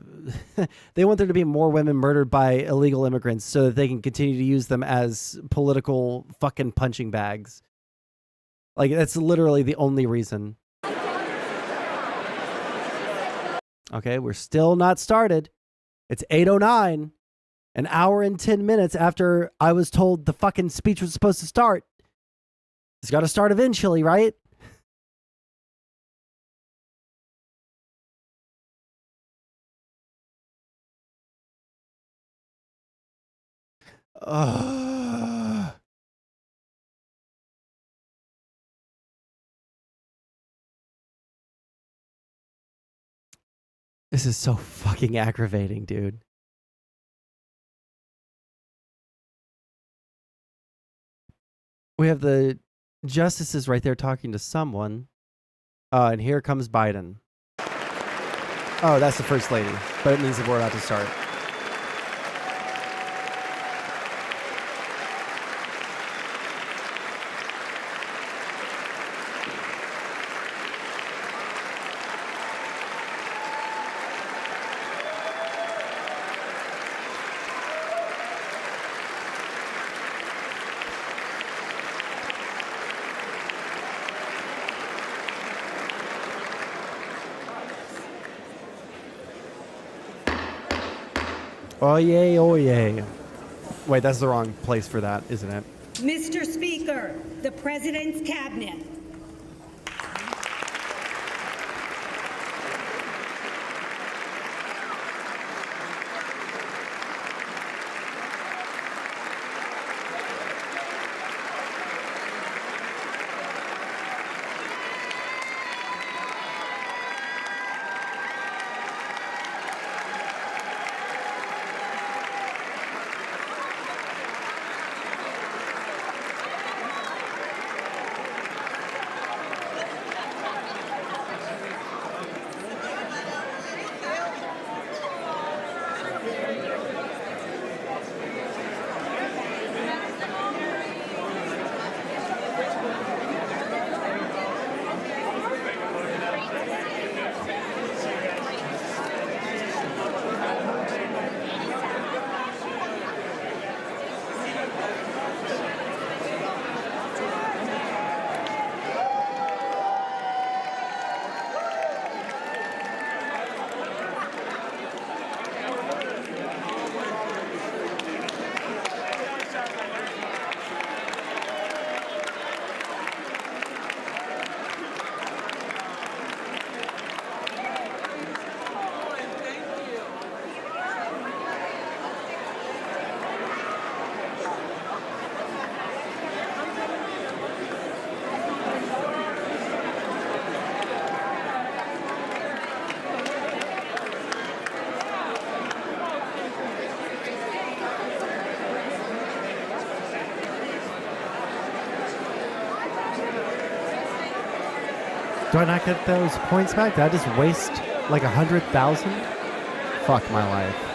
they want there to be more women murdered by illegal immigrants so that they can continue to use them as political fucking punching bags. Like that's literally the only reason. Okay, we're still not started. It's 8:09. An hour and 10 minutes after I was told the fucking speech was supposed to start. It's got to start eventually, right? This is so fucking aggravating, dude. We have the justices right there talking to someone. And here comes Biden. Oh, that's the first lady. But it means that we're about to start. Oh yay, oh yay. Wait, that's the wrong place for that, isn't it? Mr. Speaker, the President's Cabinet. Do I not get those points back? Did I just waste like 100,000? Fuck my life.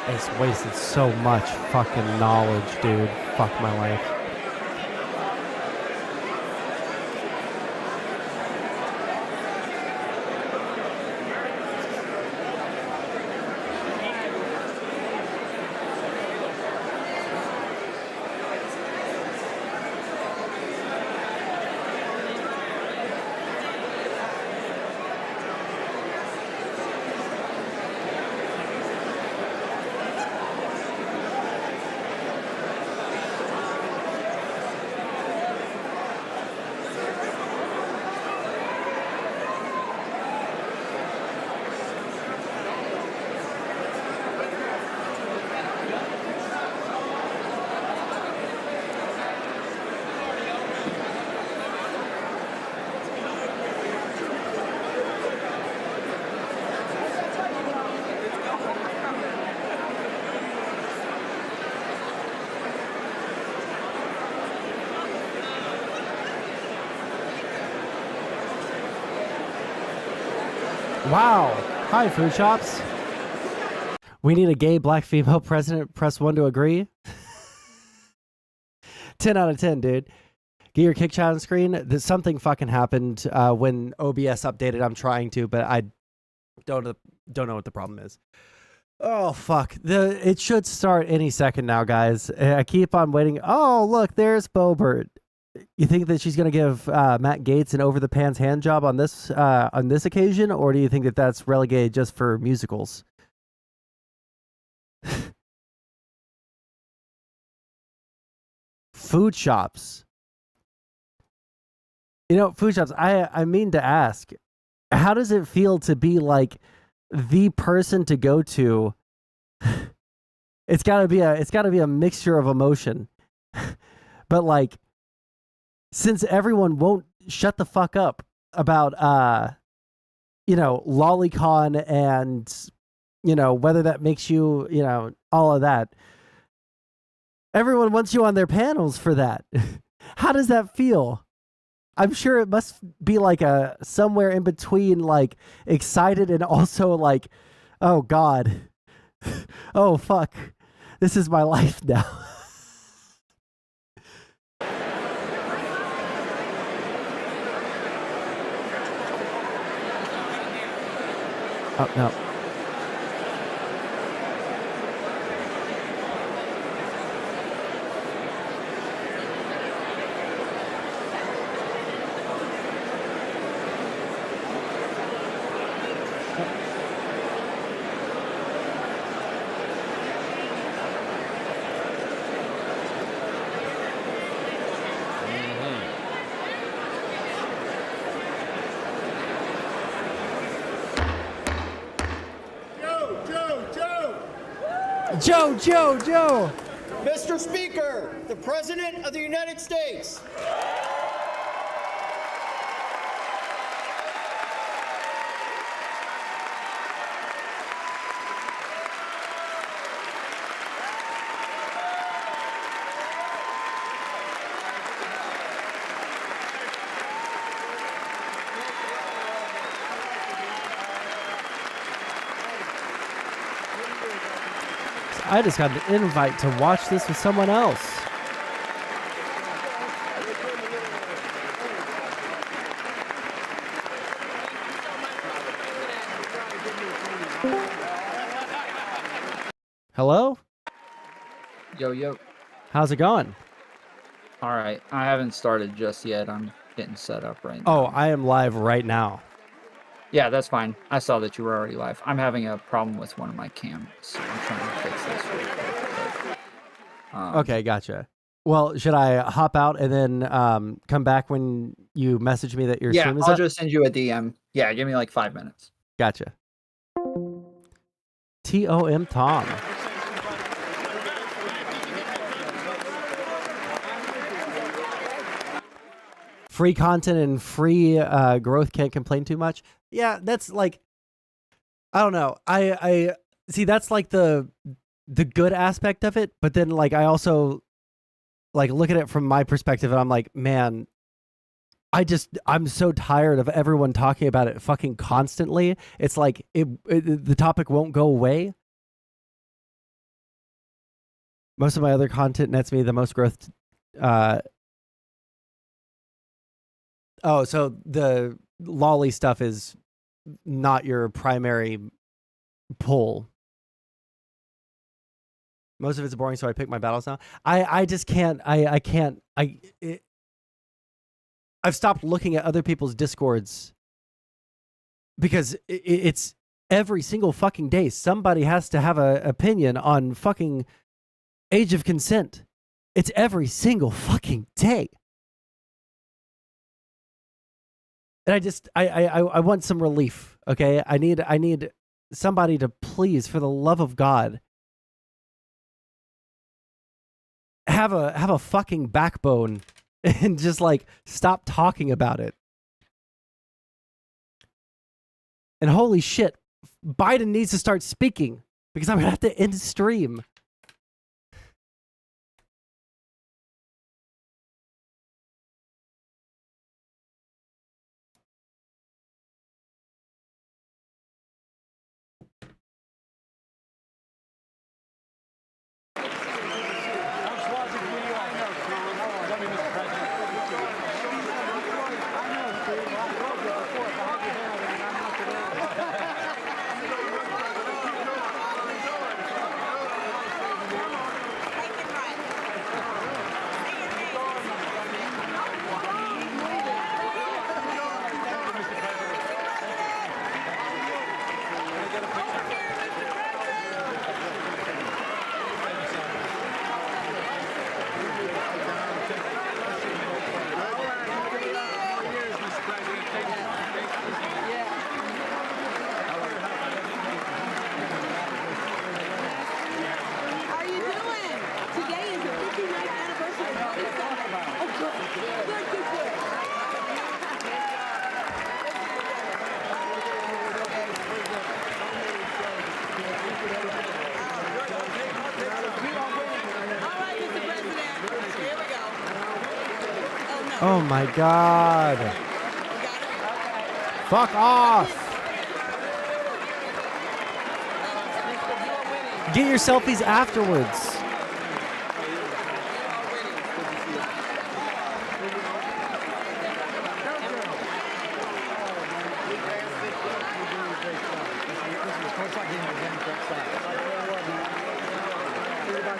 I just wasted so much fucking knowledge, dude. Fuck my life. Wow. Hi, food shops. We need a gay black female president. Press 1 to agree. 10 out of 10, dude. Get your kick chat on screen. Something fucking happened when OBS updated. I'm trying to, but I don't know what the problem is. Oh, fuck. It should start any second now, guys. I keep on waiting. Oh, look, there's Bobert. You think that she's going to give Matt Gaetz an over-the-pants hand job on this occasion, or do you think that that's relegated just for musicals? Food shops. You know, food shops, I mean to ask, how does it feel to be like the person to go to? It's gotta be a mixture of emotion. But like, since everyone won't shut the fuck up about lolicon and, whether that makes you, all of that. Everyone wants you on their panels for that. How does that feel? I'm sure it must be like somewhere in between, like excited and also like, oh God, oh fuck, this is my life now. Oh no. Joe! Mr. Speaker, the President of the United States. I just got an invite to watch this with someone else. Hello? Yo. How's it going? All right. I haven't started just yet. I'm getting set up right now. Oh, I am live right now. Yeah, that's fine. I saw that you were already live. I'm having a problem with one of my cameras, so I'm trying to fix this real quick. Okay, gotcha. Well, should I hop out and then come back when you message me that your stream is I'll up? just send you a DM. Yeah, give me like 5 minutes. Gotcha. Tom Tom. Free content and free growth, can't complain too much. Yeah, that's like, I don't know. I see, that's like the good aspect of it, but then like I also like look at it from my perspective and I'm like, man, I'm so tired of everyone talking about it fucking constantly. It's like the topic won't go away. Most of my other content nets me the most growth. So the lolly stuff is not your primary pull. Most of it's boring, so I pick my battles now. I just can't. I've stopped looking at other people's Discords because it's every single fucking day somebody has to have an opinion on fucking age of consent. It's every single fucking day. And I want some relief, okay? I need somebody to please, for the love of God, have a fucking backbone and just like stop talking about it. And holy shit, Biden needs to start speaking because I'm gonna have to end stream. Oh my God. Fuck off. Get your selfies afterwards.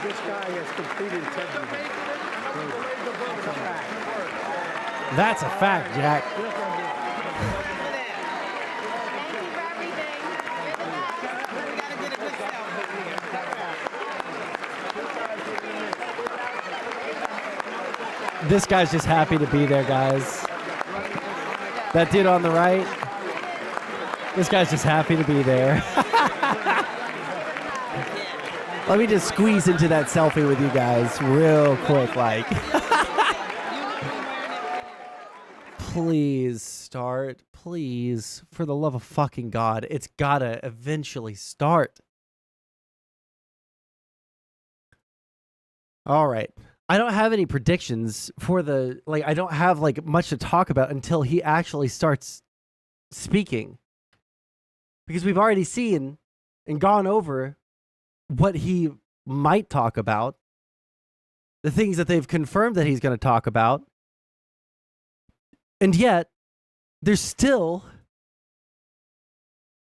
This guy has complete integrity. That's a fact, Jack. This guy's just happy to be there, guys. That dude on the right, this guy's just happy to be there. Let me just squeeze into that selfie with you guys real quick, like. Please start, please. For the love of fucking God, it's gotta eventually start. All right. I don't have any predictions for the, like, I don't have, like, much to talk about until he actually starts speaking. Because we've already seen and gone over what he might talk about, the things that they've confirmed that he's going to talk about, and yet there's still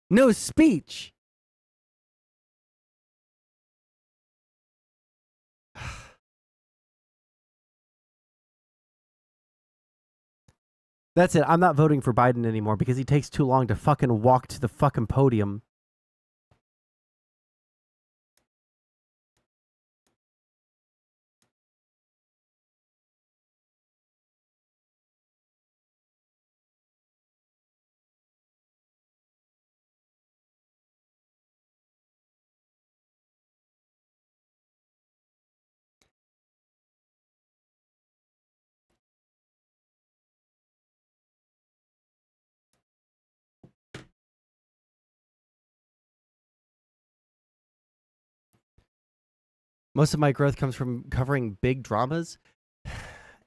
no speech. That's it. I'm not voting for Biden anymore because he takes too long to fucking walk to the fucking podium. Most of my growth comes from covering big dramas.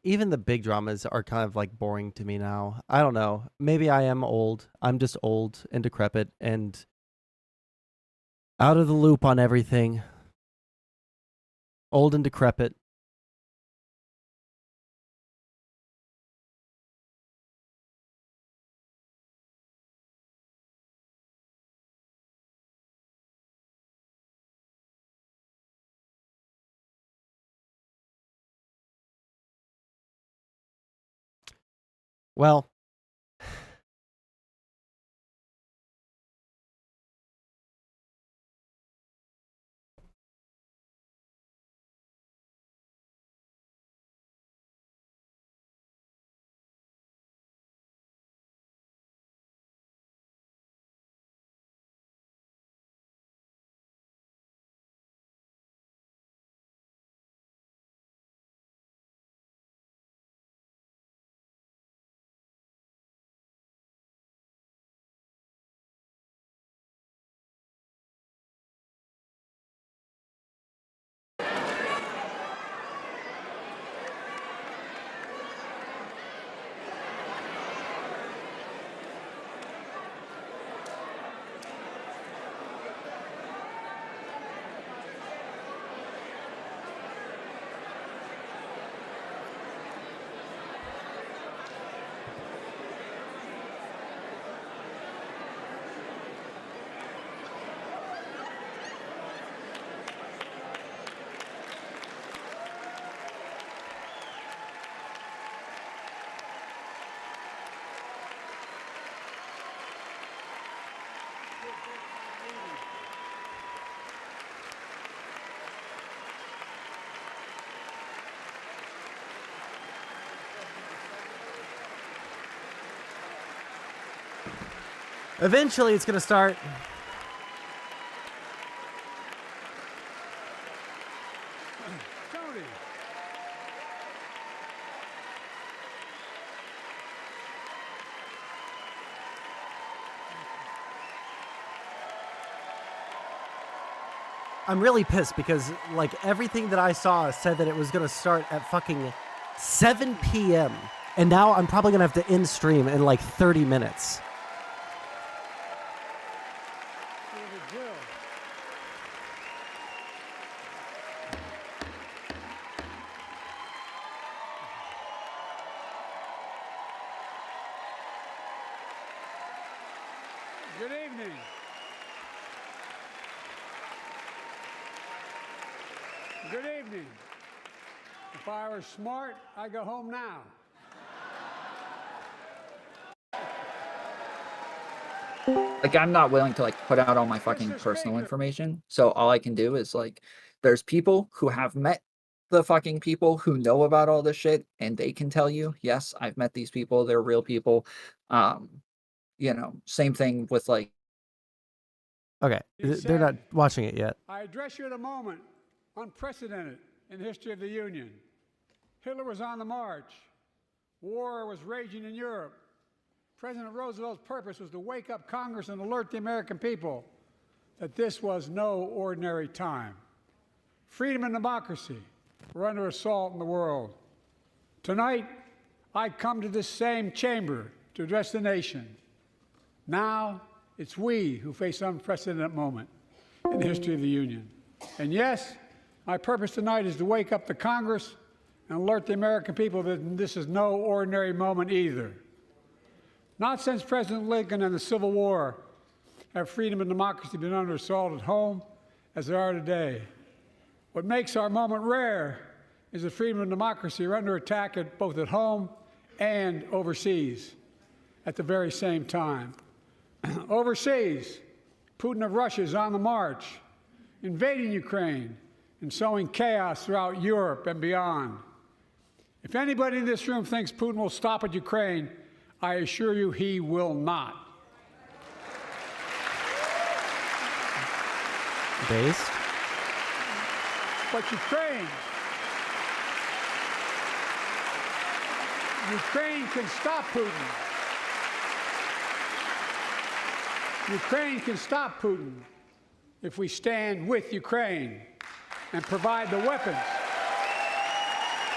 Even the big dramas are kind of like boring to me now. I don't know. Maybe I am old. I'm just old and decrepit and out of the loop on everything. Old and decrepit. Well, eventually it's going to start. I'm really pissed because, like, everything that I saw said that it was going to start at fucking 7 p.m. And now I'm probably going to have to end stream in like 30 minutes. Good evening. Good evening. If I were smart, I'd go home now. Like, I'm not willing to like put out all my fucking personal information. So all I can do is like, there's people who have met the fucking people who know about all this shit, and they can tell you, yes, I've met these people. They're real people. You know, same thing with like. Okay, they're not watching it yet. I address you at a moment unprecedented in the history of the Union. Hitler was on the march. War was raging in Europe. President Roosevelt's purpose was to wake up Congress and alert the American people that this was no ordinary time. Freedom and democracy were under assault in the world. Tonight, I come to this same chamber to address the nation. Now, it's we who face an unprecedented moment in the history of the Union. And yes, my purpose tonight is to wake up the Congress and alert the American people that this is no ordinary moment either. Not since President Lincoln and the Civil War have freedom and democracy been under assault at home as they are today. What makes our moment rare is that freedom and democracy are under attack both at home and overseas at the very same time. Overseas, Putin of Russia is on the march, invading Ukraine and sowing chaos throughout Europe and beyond. If anybody in this room thinks Putin will stop at Ukraine, I assure you he will not. Based? But Ukraine can stop Putin. Ukraine can stop Putin if we stand with Ukraine and provide the weapons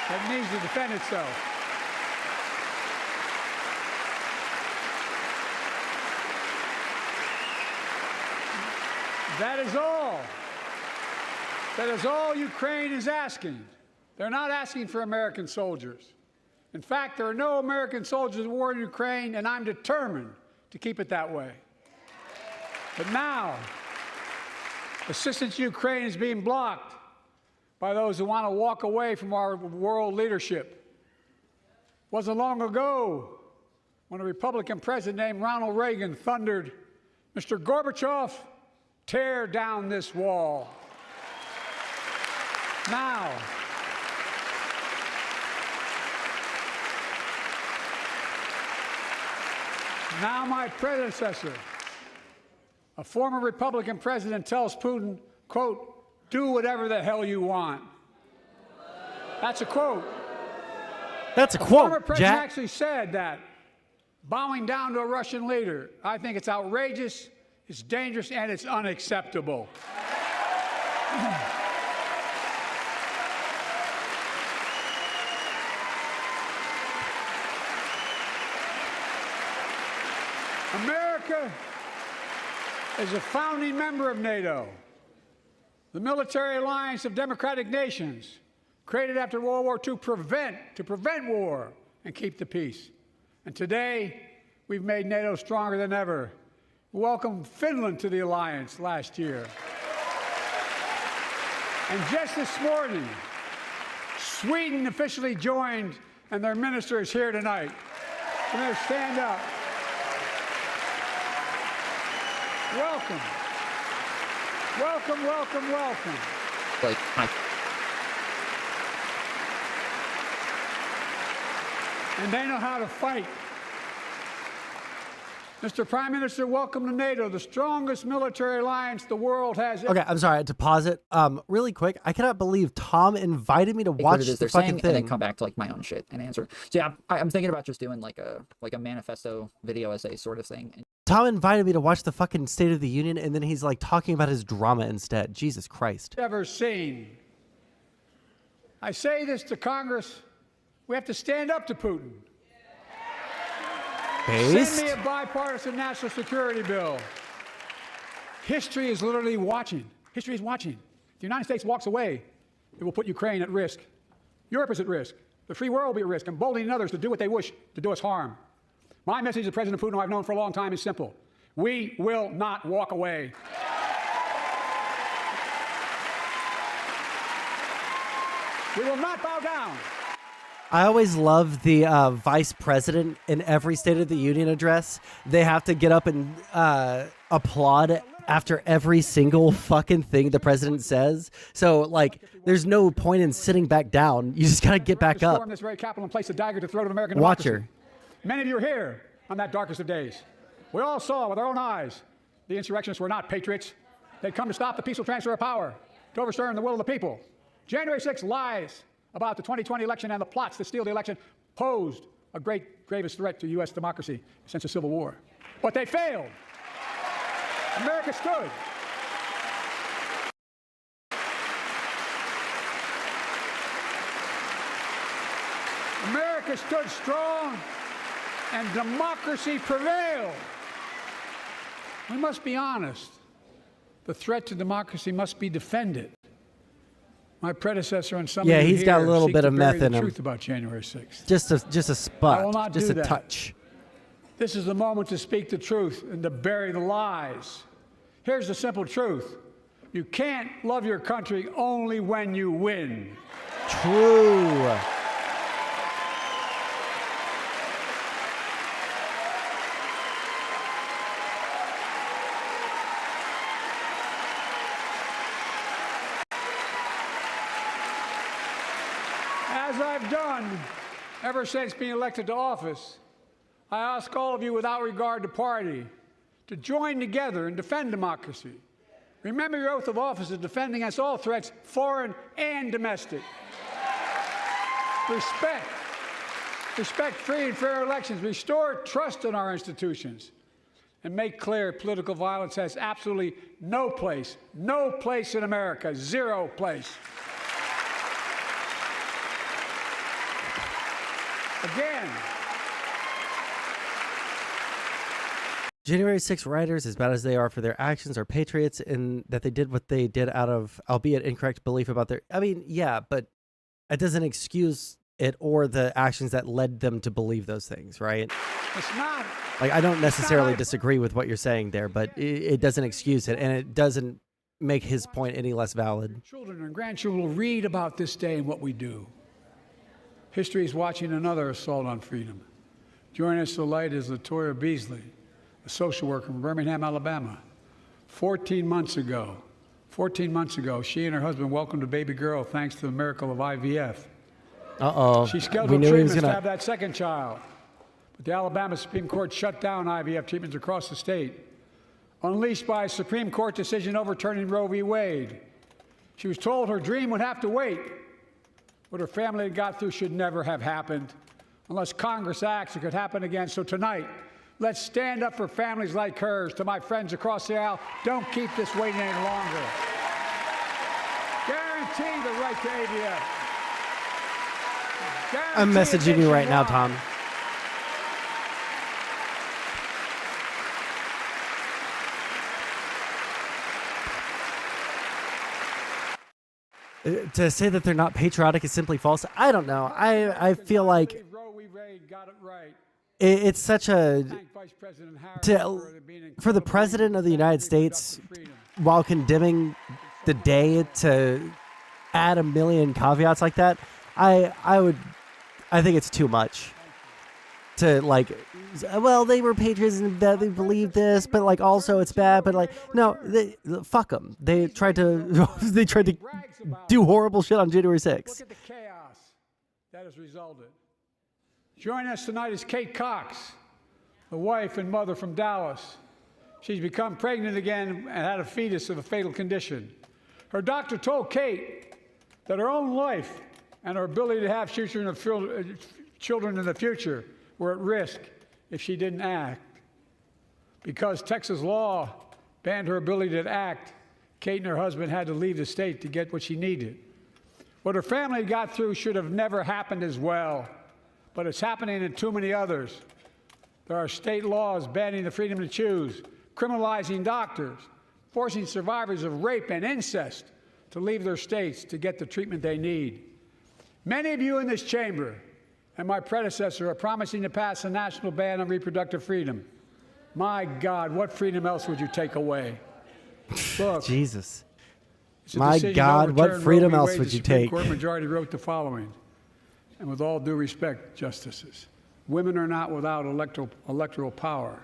that needs to defend itself. That is all. That is all Ukraine is asking. They're not asking for American soldiers. In fact, there are no American soldiers at war in Ukraine, and I'm determined to keep it that way. But now, assistance to Ukraine is being blocked by those who want to walk away from our world leadership. It wasn't long ago when a Republican president named Ronald Reagan thundered, "Mr. Gorbachev, tear down this wall." Now, my predecessor, a former Republican president, tells Putin, quote, "Do whatever the hell you want." That's a quote. That's a quote. quote, The former president Jack. actually said that, bowing down to a Russian leader. I think it's outrageous, it's dangerous, and it's unacceptable. America is a founding member of NATO, the military alliance of democratic nations created after World War II to prevent war and keep the peace. And today, we've made NATO stronger than ever. We welcomed Finland to the alliance last year. And just this morning, Sweden officially joined, and their minister is here tonight. Come here, stand up. Welcome. Welcome, welcome, welcome. Like, And they know how to fight. Mr. Prime Minister, welcome to NATO, the strongest military alliance the world has ever. Okay, I'm sorry, I had to pause it. Really quick, I cannot believe Tom invited me to watch what it is the they're fucking saying, thing. and then come back to like my own shit and answer. So yeah, I'm thinking about just doing like a manifesto video essay sort of thing. Tom invited me to watch the fucking State of the Union, and then he's like talking about his drama instead. Jesus Christ. Ever seen. I say this to Congress, we have to stand up to Putin. based. Send me a bipartisan national security bill. History is literally watching. History is watching. If the United States walks away, it will put Ukraine at risk. Europe is at risk. The free world will be at risk, emboldening others to do what they wish to do us harm. My message to President Putin, who I've known for a long time, is simple. We will not walk away. We will not bow down. I always love the vice president in every State of the Union address. They have to get up and applaud after every single fucking thing the president says. So, like, there's no point in sitting back down. You just gotta get back up. Storm this very Capitol and place a dagger to the throat of American Watch democracy. her. Many of you are here on that darkest of days. We all saw with our own eyes the insurrectionists were not patriots. They'd come to stop the peaceful transfer of power, to overturn the will of the people. January 6th lies about the 2020 election and the plots to steal the election posed a gravest threat to U.S. democracy since the Civil War. But they failed. America stood. America stood strong and democracy prevailed. We must be honest. The threat to democracy must be defended. My predecessor and some of you he's got a here little seek bit to of bury meth the in him. truth about January 6th. Just a spot. I will not just do a that. touch. This is the moment to speak the truth and to bury the lies. Here's the simple truth. You can't love your country only when you win. True. As I've done ever since being elected to office, I ask all of you without regard to party to join together and defend democracy. Remember your oath of office of defending against all threats, foreign and domestic. Respect free and fair elections, restore trust in our institutions, and make clear political violence has absolutely no place in America, zero place. Again, January 6 rioters, as bad as they are for their actions, are patriots in that they did what they did out of, albeit incorrect, belief about their... I mean, yeah, but it doesn't excuse it or the actions that led them to believe those things, right? it's not. Like, I don't necessarily disagree with what you're saying there, but it doesn't excuse it, and it doesn't make his point any less valid. Children and grandchildren will read about this day and what we do. History is watching another assault on freedom. Joining us tonight is Latoya Beasley, a social worker from Birmingham, Alabama. 14 months ago, she and her husband welcomed a baby girl thanks to the miracle of IVF. Uh-oh. She scheduled treatments to have that second child. But the Alabama Supreme Court shut down IVF treatments across the state, unleashed by a Supreme Court decision overturning Roe v. Wade. She was told her dream would have to wait. What her family had got through should never have happened. Unless Congress acts, it could happen again. So tonight, let's stand up for families like hers. To my friends across the aisle, don't keep this waiting any longer. Guarantee the right to AVF. I'm messaging you right now, Tom. To say that they're not patriotic is simply false. I don't know. I feel like it's such a for the president of the United States, while condemning the day, to add a million caveats like that. I think it's too much. To like, well, they were patriots and that they believed this, but like also it's bad. But like, no, fuck them. They tried to do horrible shit on January 6th. Look at the chaos that has resulted. Joining us tonight is Kate Cox, the wife and mother from Dallas. She's become pregnant again and had a fetus of a fatal condition. Her doctor told Kate that her own life and her ability to have children in the future were at risk if she didn't act. Because Texas law banned her ability to act, Kate and her husband had to leave the state to get what she needed. What her family got through should have never happened as well, but it's happening to too many others. There are state laws banning the freedom to choose, criminalizing doctors, forcing survivors of rape and incest to leave their states to get the treatment they need. Many of you in this chamber and my predecessor are promising to pass a national ban on reproductive freedom. My God, what freedom else would you take away? Look, Jesus. it's a My decision to God, what overturn freedom Roe v. else Wade. would The you Supreme take? Court majority wrote the following, and with all due respect, justices, women are not without electoral power.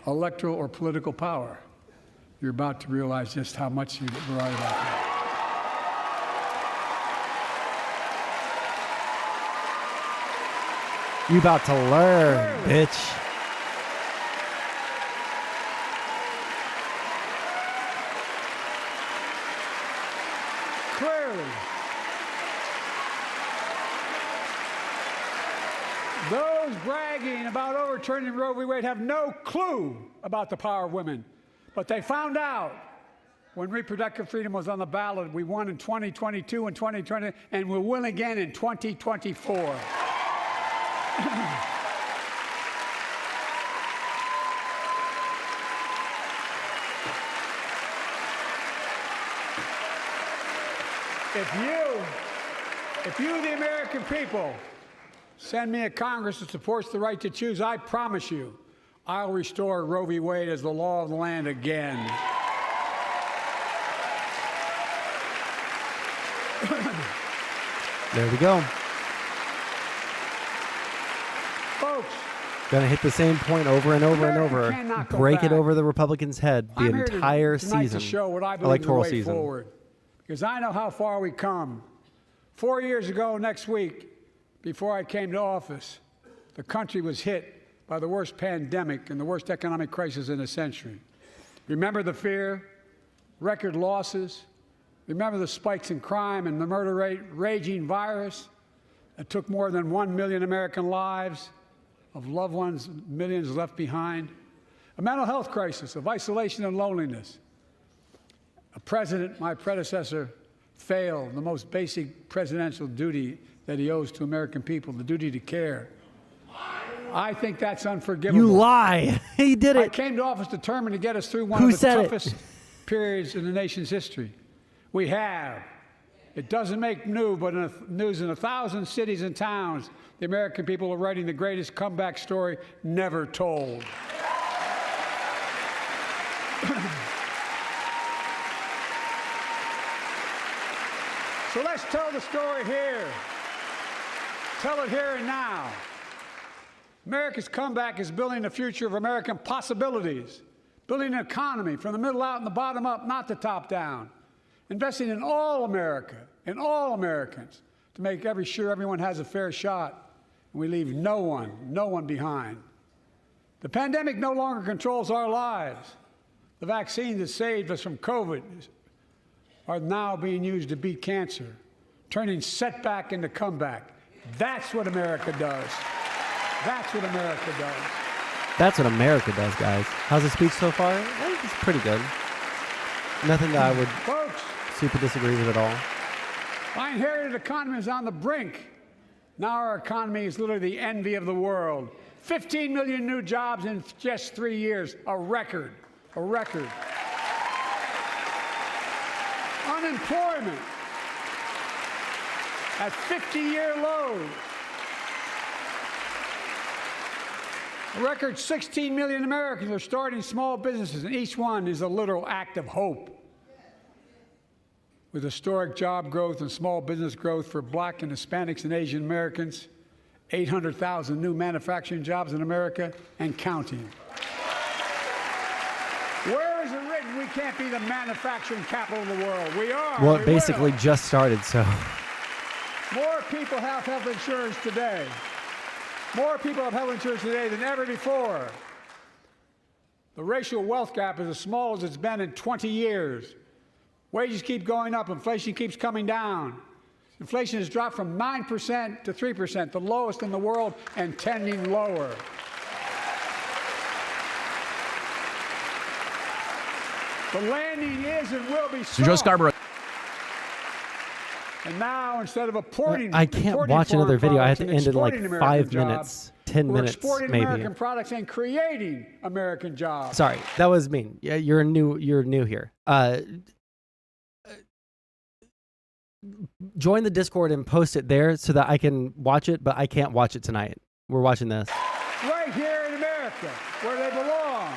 Electoral or political power. You're about to realize just how much you were right about that. You about to learn, bitch. Clearly, those bragging about overturning Roe v. Wade have no clue about the power of women. But they found out when reproductive freedom was on the ballot. We won in 2022 and 2020, and we'll win again in 2024. If you, the American people, send me a Congress that supports the right to choose, I promise you, I'll restore Roe v. Wade as the law of the land again. There we go. Folks, Gonna hit the same point over and over and over. cannot go Break it back. over the Republicans' head the I'm here entire tonight season. to show what I believe Electoral is the way season. forward, because I know how far we come. 4 years ago next week, before I came to office, the country was hit by the worst pandemic and the worst economic crisis in a century. Remember the fear, record losses. Remember the spikes in crime and the murder rate, raging virus that took more than 1 million American lives, of loved ones, millions left behind. A mental health crisis of isolation and loneliness. A president, my predecessor, failed the most basic presidential duty that he owes to American people, the duty to care. I think that's unforgivable. You lie. He did I it. came to office determined to get us through one Who of the said it? toughest periods in the nation's history. We have. It doesn't make news in 1,000 cities and towns. The American people are writing the greatest comeback story never told. So let's tell the story here. Tell it here and now. America's comeback is building the future of American possibilities, building an economy from the middle out and the bottom up, not the top down, investing in all America, in all Americans, to make sure everyone has a fair shot, and we leave no one behind. The pandemic no longer controls our lives. The vaccines that saved us from COVID are now being used to beat cancer, turning setback into comeback. That's what America does. That's what America does. That's what America does, guys. How's the speech so far? I think it's pretty good. Nothing that I would Folks, super disagree with at all. my inherited economy is on the brink. Now our economy is literally the envy of the world. 15 million new jobs in just 3 years, a record, a record. Unemployment at 50-year lows. A record 16 million Americans are starting small businesses, and each one is a literal act of hope. With historic job growth and small business growth for Black and Hispanics and Asian Americans, 800,000 new manufacturing jobs in America and counting. Where is it written we can't be the manufacturing capital of the world? We are. Well, we it basically will. just started, so. More people have health insurance today. More people have health insurance today than ever before. The racial wealth gap is as small as it's been in 20 years. Wages keep going up. Inflation keeps coming down. Inflation has dropped from 9% to 3%, the lowest in the world, and tending lower. The landing is and will be soft. Joe Scarborough. And now, instead of importing, I can't watch another video. I have to end in like 5 minutes, 10 we're minutes, exporting maybe. American products and creating American jobs. Sorry, that was mean. Yeah, you're new here. Join the Discord and post it there so that I can watch it, but I can't watch it tonight. We're watching this. Right here in America, where they belong.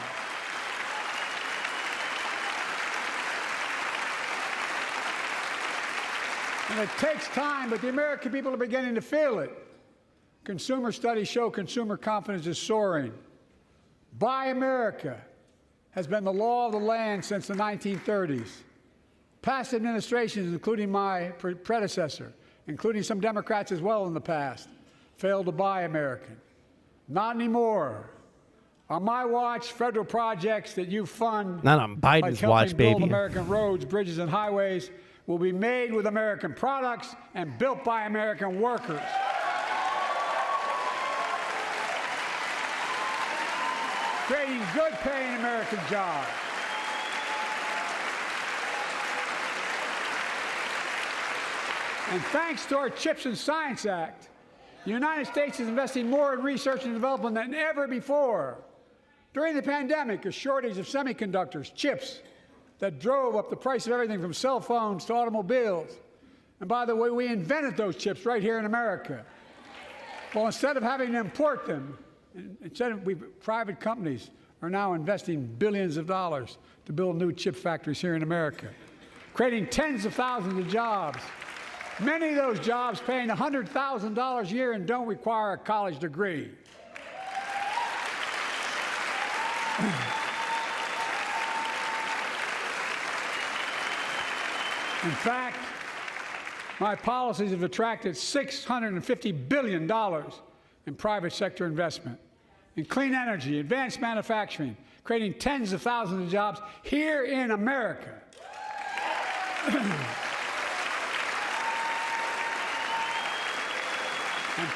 And it takes time, but the American people are beginning to feel it. Consumer studies show consumer confidence is soaring. Buy America has been the law of the land since the 1930s. Past administrations, including my predecessor, including some Democrats as well in the past, failed to buy American. Not anymore. On my watch, federal projects that you fund, not on Biden's like watch, build baby. American roads, bridges, and highways, will be made with American products and built by American workers. Creating good-paying American jobs. And thanks to our CHIPS and Science Act, the United States is investing more in research and development than ever before. During the pandemic, a shortage of semiconductors, chips, that drove up the price of everything from cell phones to automobiles. And by the way, we invented those chips right here in America. Well, instead of having to import them, private companies are now investing billions of dollars to build new chip factories here in America, creating tens of thousands of jobs. Many of those jobs paying $100,000 a year and don't require a college degree. In fact, my policies have attracted $650 billion in private sector investment in clean energy, advanced manufacturing, creating tens of thousands of jobs here in America. And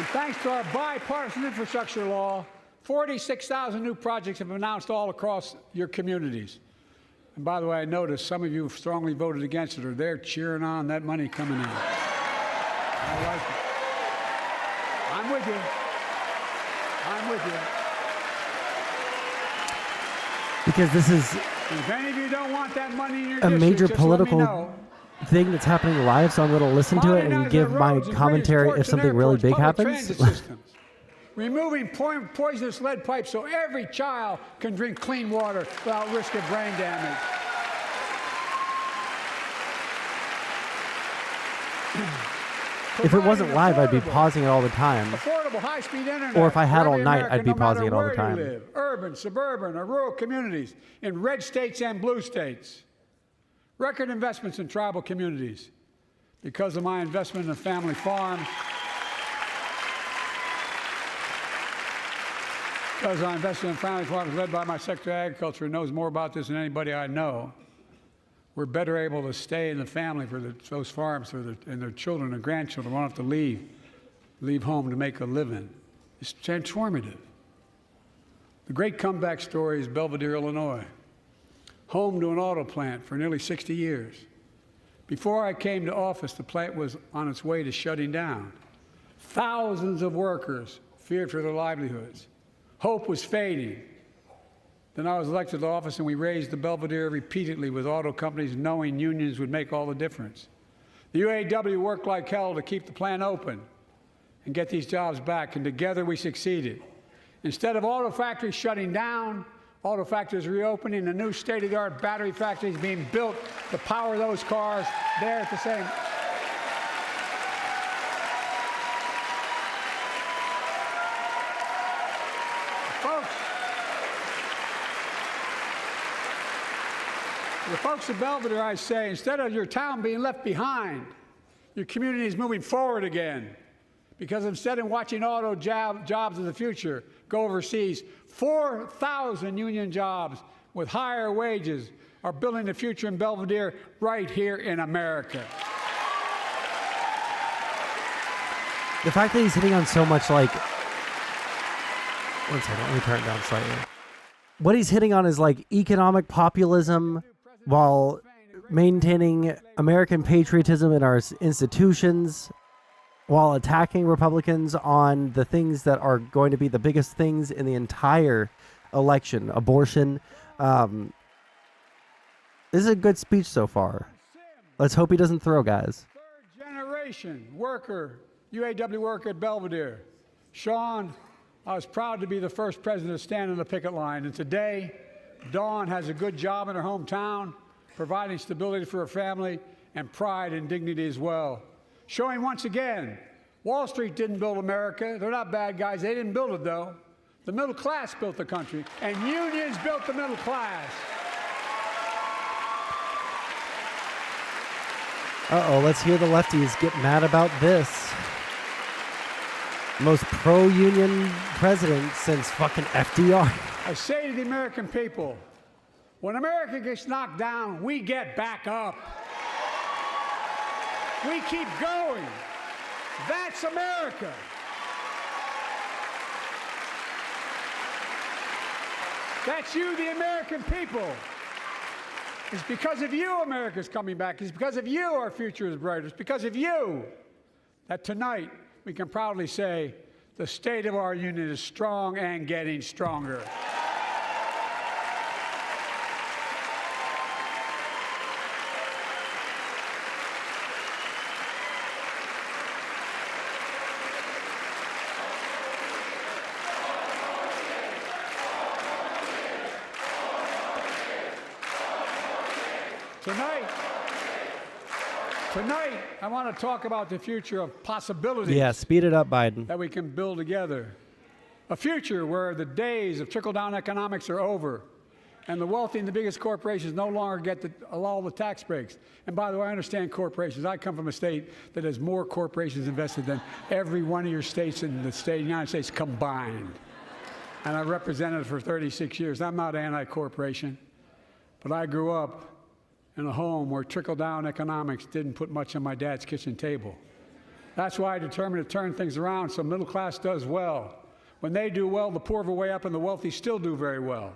thanks to our bipartisan infrastructure law, 46,000 new projects have been announced all across your communities. And by the way, I noticed some of you strongly voted against it, or they're cheering on that money coming in. I like it. I'm with you. I'm with you. Because this is if any of you don't want that money in your a district, major just let me political know. thing that's happening live, so I'm going to listen to it and give my commentary if something really big happens. Removing poisonous lead pipes so every child can drink clean water without risk of brain damage. If it wasn't live, I'd be pausing it all the time. Affordable high-speed internet. Or if I had all for every night, American, I'd be no matter pausing it all the where you time. live, urban, suburban, or rural communities in red states and blue states. Record investments in tribal communities. Because of my investment in a family farm, because I invested in family farms led by my Secretary of Agriculture, who knows more about this than anybody I know, we're better able to stay in the family for those farms and their children and grandchildren won't have to leave home to make a living. It's transformative. The great comeback story is Belvedere, Illinois, home to an auto plant for nearly 60 years. Before I came to office, the plant was on its way to shutting down. Thousands of workers feared for their livelihoods. Hope was fading. Then I was elected to office, and we raised the Belvedere repeatedly with auto companies, knowing unions would make all the difference. The UAW worked like hell to keep the plant open and get these jobs back, and together we succeeded. Instead of auto factories shutting down, auto factories reopening, and new state-of-the-art battery factories being built to power those cars there at the same. The folks of Belvedere, I say, instead of your town being left behind, your community is moving forward again. Because instead of watching auto jobs of the future go overseas, 4,000 union jobs with higher wages are building the future in Belvedere right here in America. The fact that he's hitting on so much, like, one second, let me turn it down slightly. What he's hitting on is like economic populism while maintaining American patriotism in our institutions while attacking Republicans on the things that are going to be the biggest things in the entire election, abortion. This is a good speech so far. Let's hope he doesn't throw, guys. Third generation worker, UAW worker at Belvedere. Sean, I was proud to be the first president to stand on the picket line. And today, Dawn has a good job in her hometown, providing stability for her family and pride and dignity as well. Showing once again, Wall Street didn't build America. They're not bad guys. They didn't build it, though. The middle class built the country, and unions built the middle class. Uh-oh, let's hear the lefties get mad about this. Most pro-union president since fucking FDR. I say to the American people, when America gets knocked down, we get back up. We keep going. That's America. That's you, the American people. It's because of you America's coming back. It's because of you our future is brighter. It's because of you that tonight we can proudly say the state of our union is strong and getting stronger. Tonight, I want to talk about the future of possibilities. Yeah, speed it up, Biden. That we can build together. A future where the days of trickle-down economics are over, and the wealthy and the biggest corporations no longer get all the tax breaks. And by the way, I understand corporations. I come from a state that has more corporations invested than every one of your states in the state of the United States combined. And I represented it for 36 years. I'm not anti-corporation, but I grew up in a home where trickle-down economics didn't put much on my dad's kitchen table. That's why I determined to turn things around so middle class does well. When they do well, the poor go way up and the wealthy still do very well.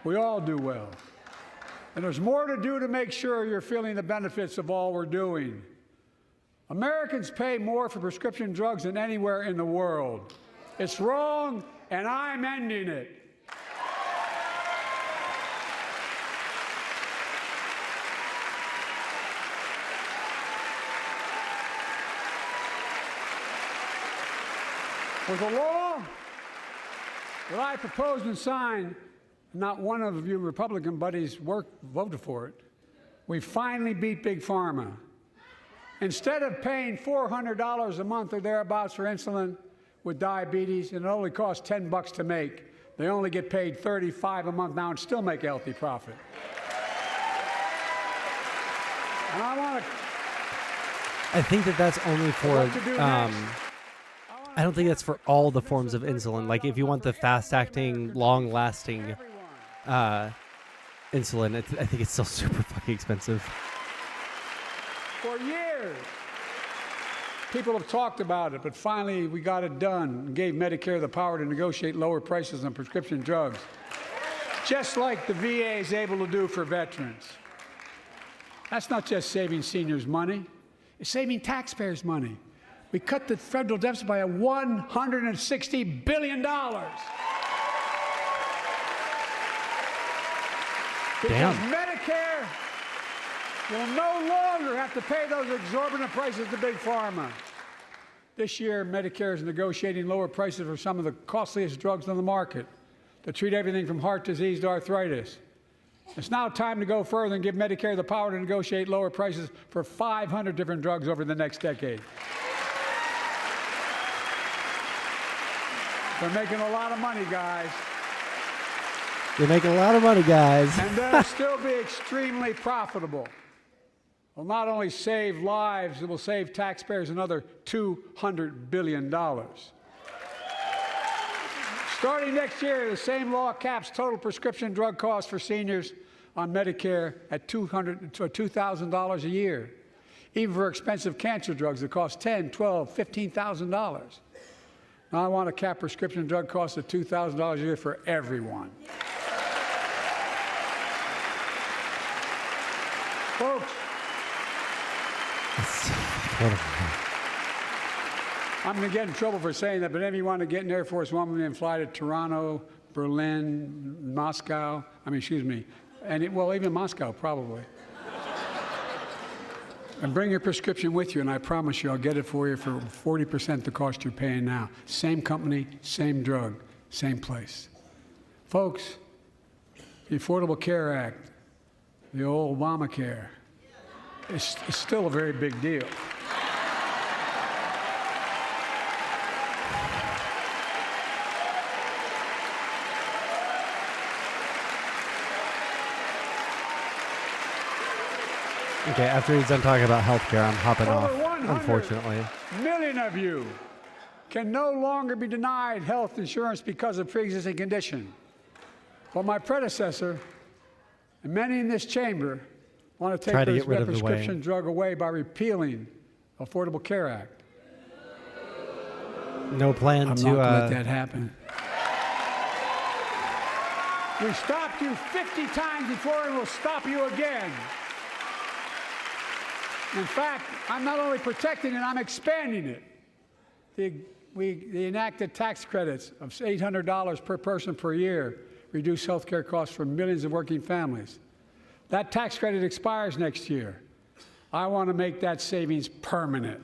We all do well. And there's more to do to make sure you're feeling the benefits of all we're doing. Americans pay more for prescription drugs than anywhere in the world. It's wrong, and I'm ending it. With a law that I proposed and signed, not one of you Republican buddies voted for it. We finally beat Big Pharma. Instead of paying $400 a month or thereabouts for insulin with diabetes, and it only costs $10 to make, they only get paid $35 a month now and still make a healthy profit. And I think that's only for I don't think that's for all the forms of insulin. Like, if you want the fast-acting, long-lasting insulin, I think it's still super fucking expensive. For years, people have talked about it, but finally we got it done and gave Medicare the power to negotiate lower prices on prescription drugs, just like the VA is able to do for veterans. That's not just saving seniors money, it's saving taxpayers money. We cut the federal deficit by $160 billion. Because Medicare will no longer have to pay those exorbitant prices to Big Pharma. This year, Medicare is negotiating lower prices for some of the costliest drugs on the market to treat everything from heart disease to arthritis. It's now time to go further and give Medicare the power to negotiate lower prices for 500 different drugs over the next decade. They're making a lot of money, guys. You're making a lot of money, guys. And they'll still be extremely profitable. Will not only save lives, it will save taxpayers another $200 billion. Starting next year, the same law caps total prescription drug costs for seniors on Medicare at $2,000 a year, even for expensive cancer drugs that cost $10,000, $12,000, $15,000. Now I want to cap prescription drug costs at $2,000 a year for everyone. Folks, I'm going to get in trouble for saying that, but if you want to get an Air Force One and fly to Toronto, Berlin, Moscow, well, even Moscow, probably. And bring your prescription with you, and I promise you I'll get it for you for 40% the cost you're paying now. Same company, same drug, same place. Folks, the Affordable Care Act, the old Obamacare, is still a very big deal. Okay, after he's done talking about healthcare, I'm hopping off, Over 100 unfortunately. million of you can no longer be denied health insurance because of pre-existing condition. Well, my predecessor and many in this chamber want to take this prescription drug away by repealing the Affordable Care Act. No plan I'm to not going to let that happen. We stopped you 50 times before, and we'll stop you again. In fact, I'm not only protecting it, I'm expanding it. They enacted tax credits of $800 per person per year, reduce health care costs for millions of working families. That tax credit expires next year. I want to make that savings permanent.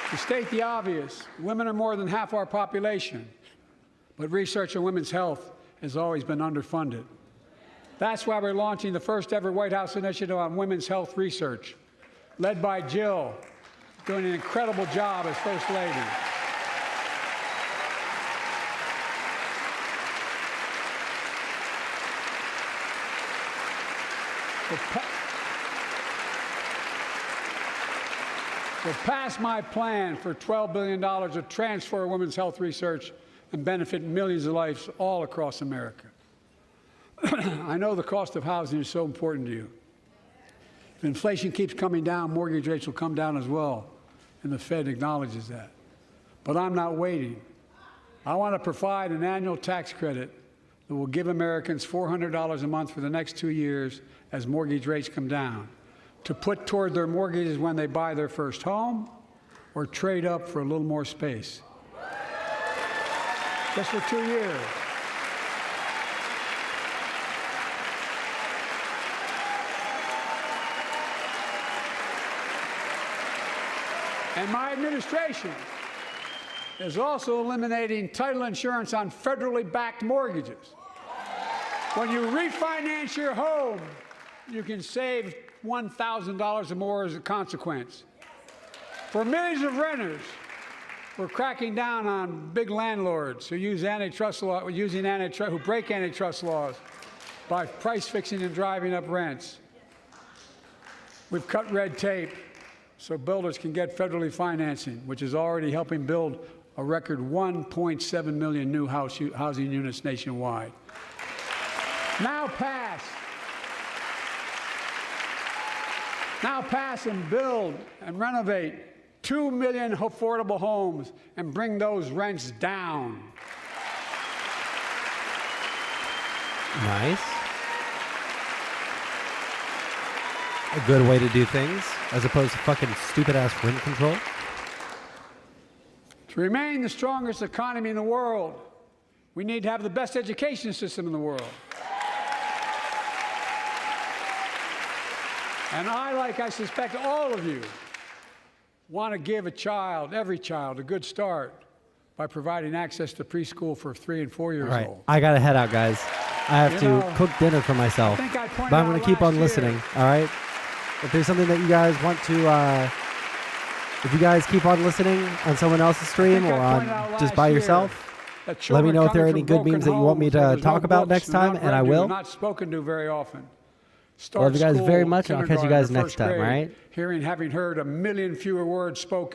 To state the obvious, women are more than half our population. But research on women's health has always been underfunded. That's why we're launching the first ever White House initiative on women's health research, led by Jill, doing an incredible job as First Lady. We'll pass my plan for $12 billion to transfer women's health research and benefit millions of lives all across America. I know the cost of housing is so important to you. If inflation keeps coming down, mortgage rates will come down as well, and the Fed acknowledges that. But I'm not waiting. I want to provide an annual tax credit that will give Americans $400 a month for the next 2 years as mortgage rates come down, to put toward their mortgages when they buy their first home or trade up for a little more space. Just for 2 years. And my administration is also eliminating title insurance on federally backed mortgages. When you refinance your home, you can save $1,000 or more as a consequence. For millions of renters, we're cracking down on big landlords who use antitrust law, who break antitrust laws by price fixing and driving up rents. We've cut red tape so builders can get federally financing, which is already helping build a record 1.7 million new housing units nationwide. Now pass and build and renovate 2 million affordable homes and bring those rents down. Nice. A good way to do things, as opposed to fucking stupid-ass rent control. To remain the strongest economy in the world, we need to have the best education system in the world. And I suspect all of you, want to give every child, a good start by providing access to preschool for 3 and 4 years old. I gotta head out, guys. I have to cook dinner for myself. But I'm going to keep on listening, all right? If there's something that you guys want to, if you guys keep on listening on someone else's stream or on just by yourself, let me know if there are any good memes that you want me to talk about next time, and I will. Not spoken to very often. Love you guys very much, and I'll catch you guys next time, all right? Having heard a million fewer words spoken.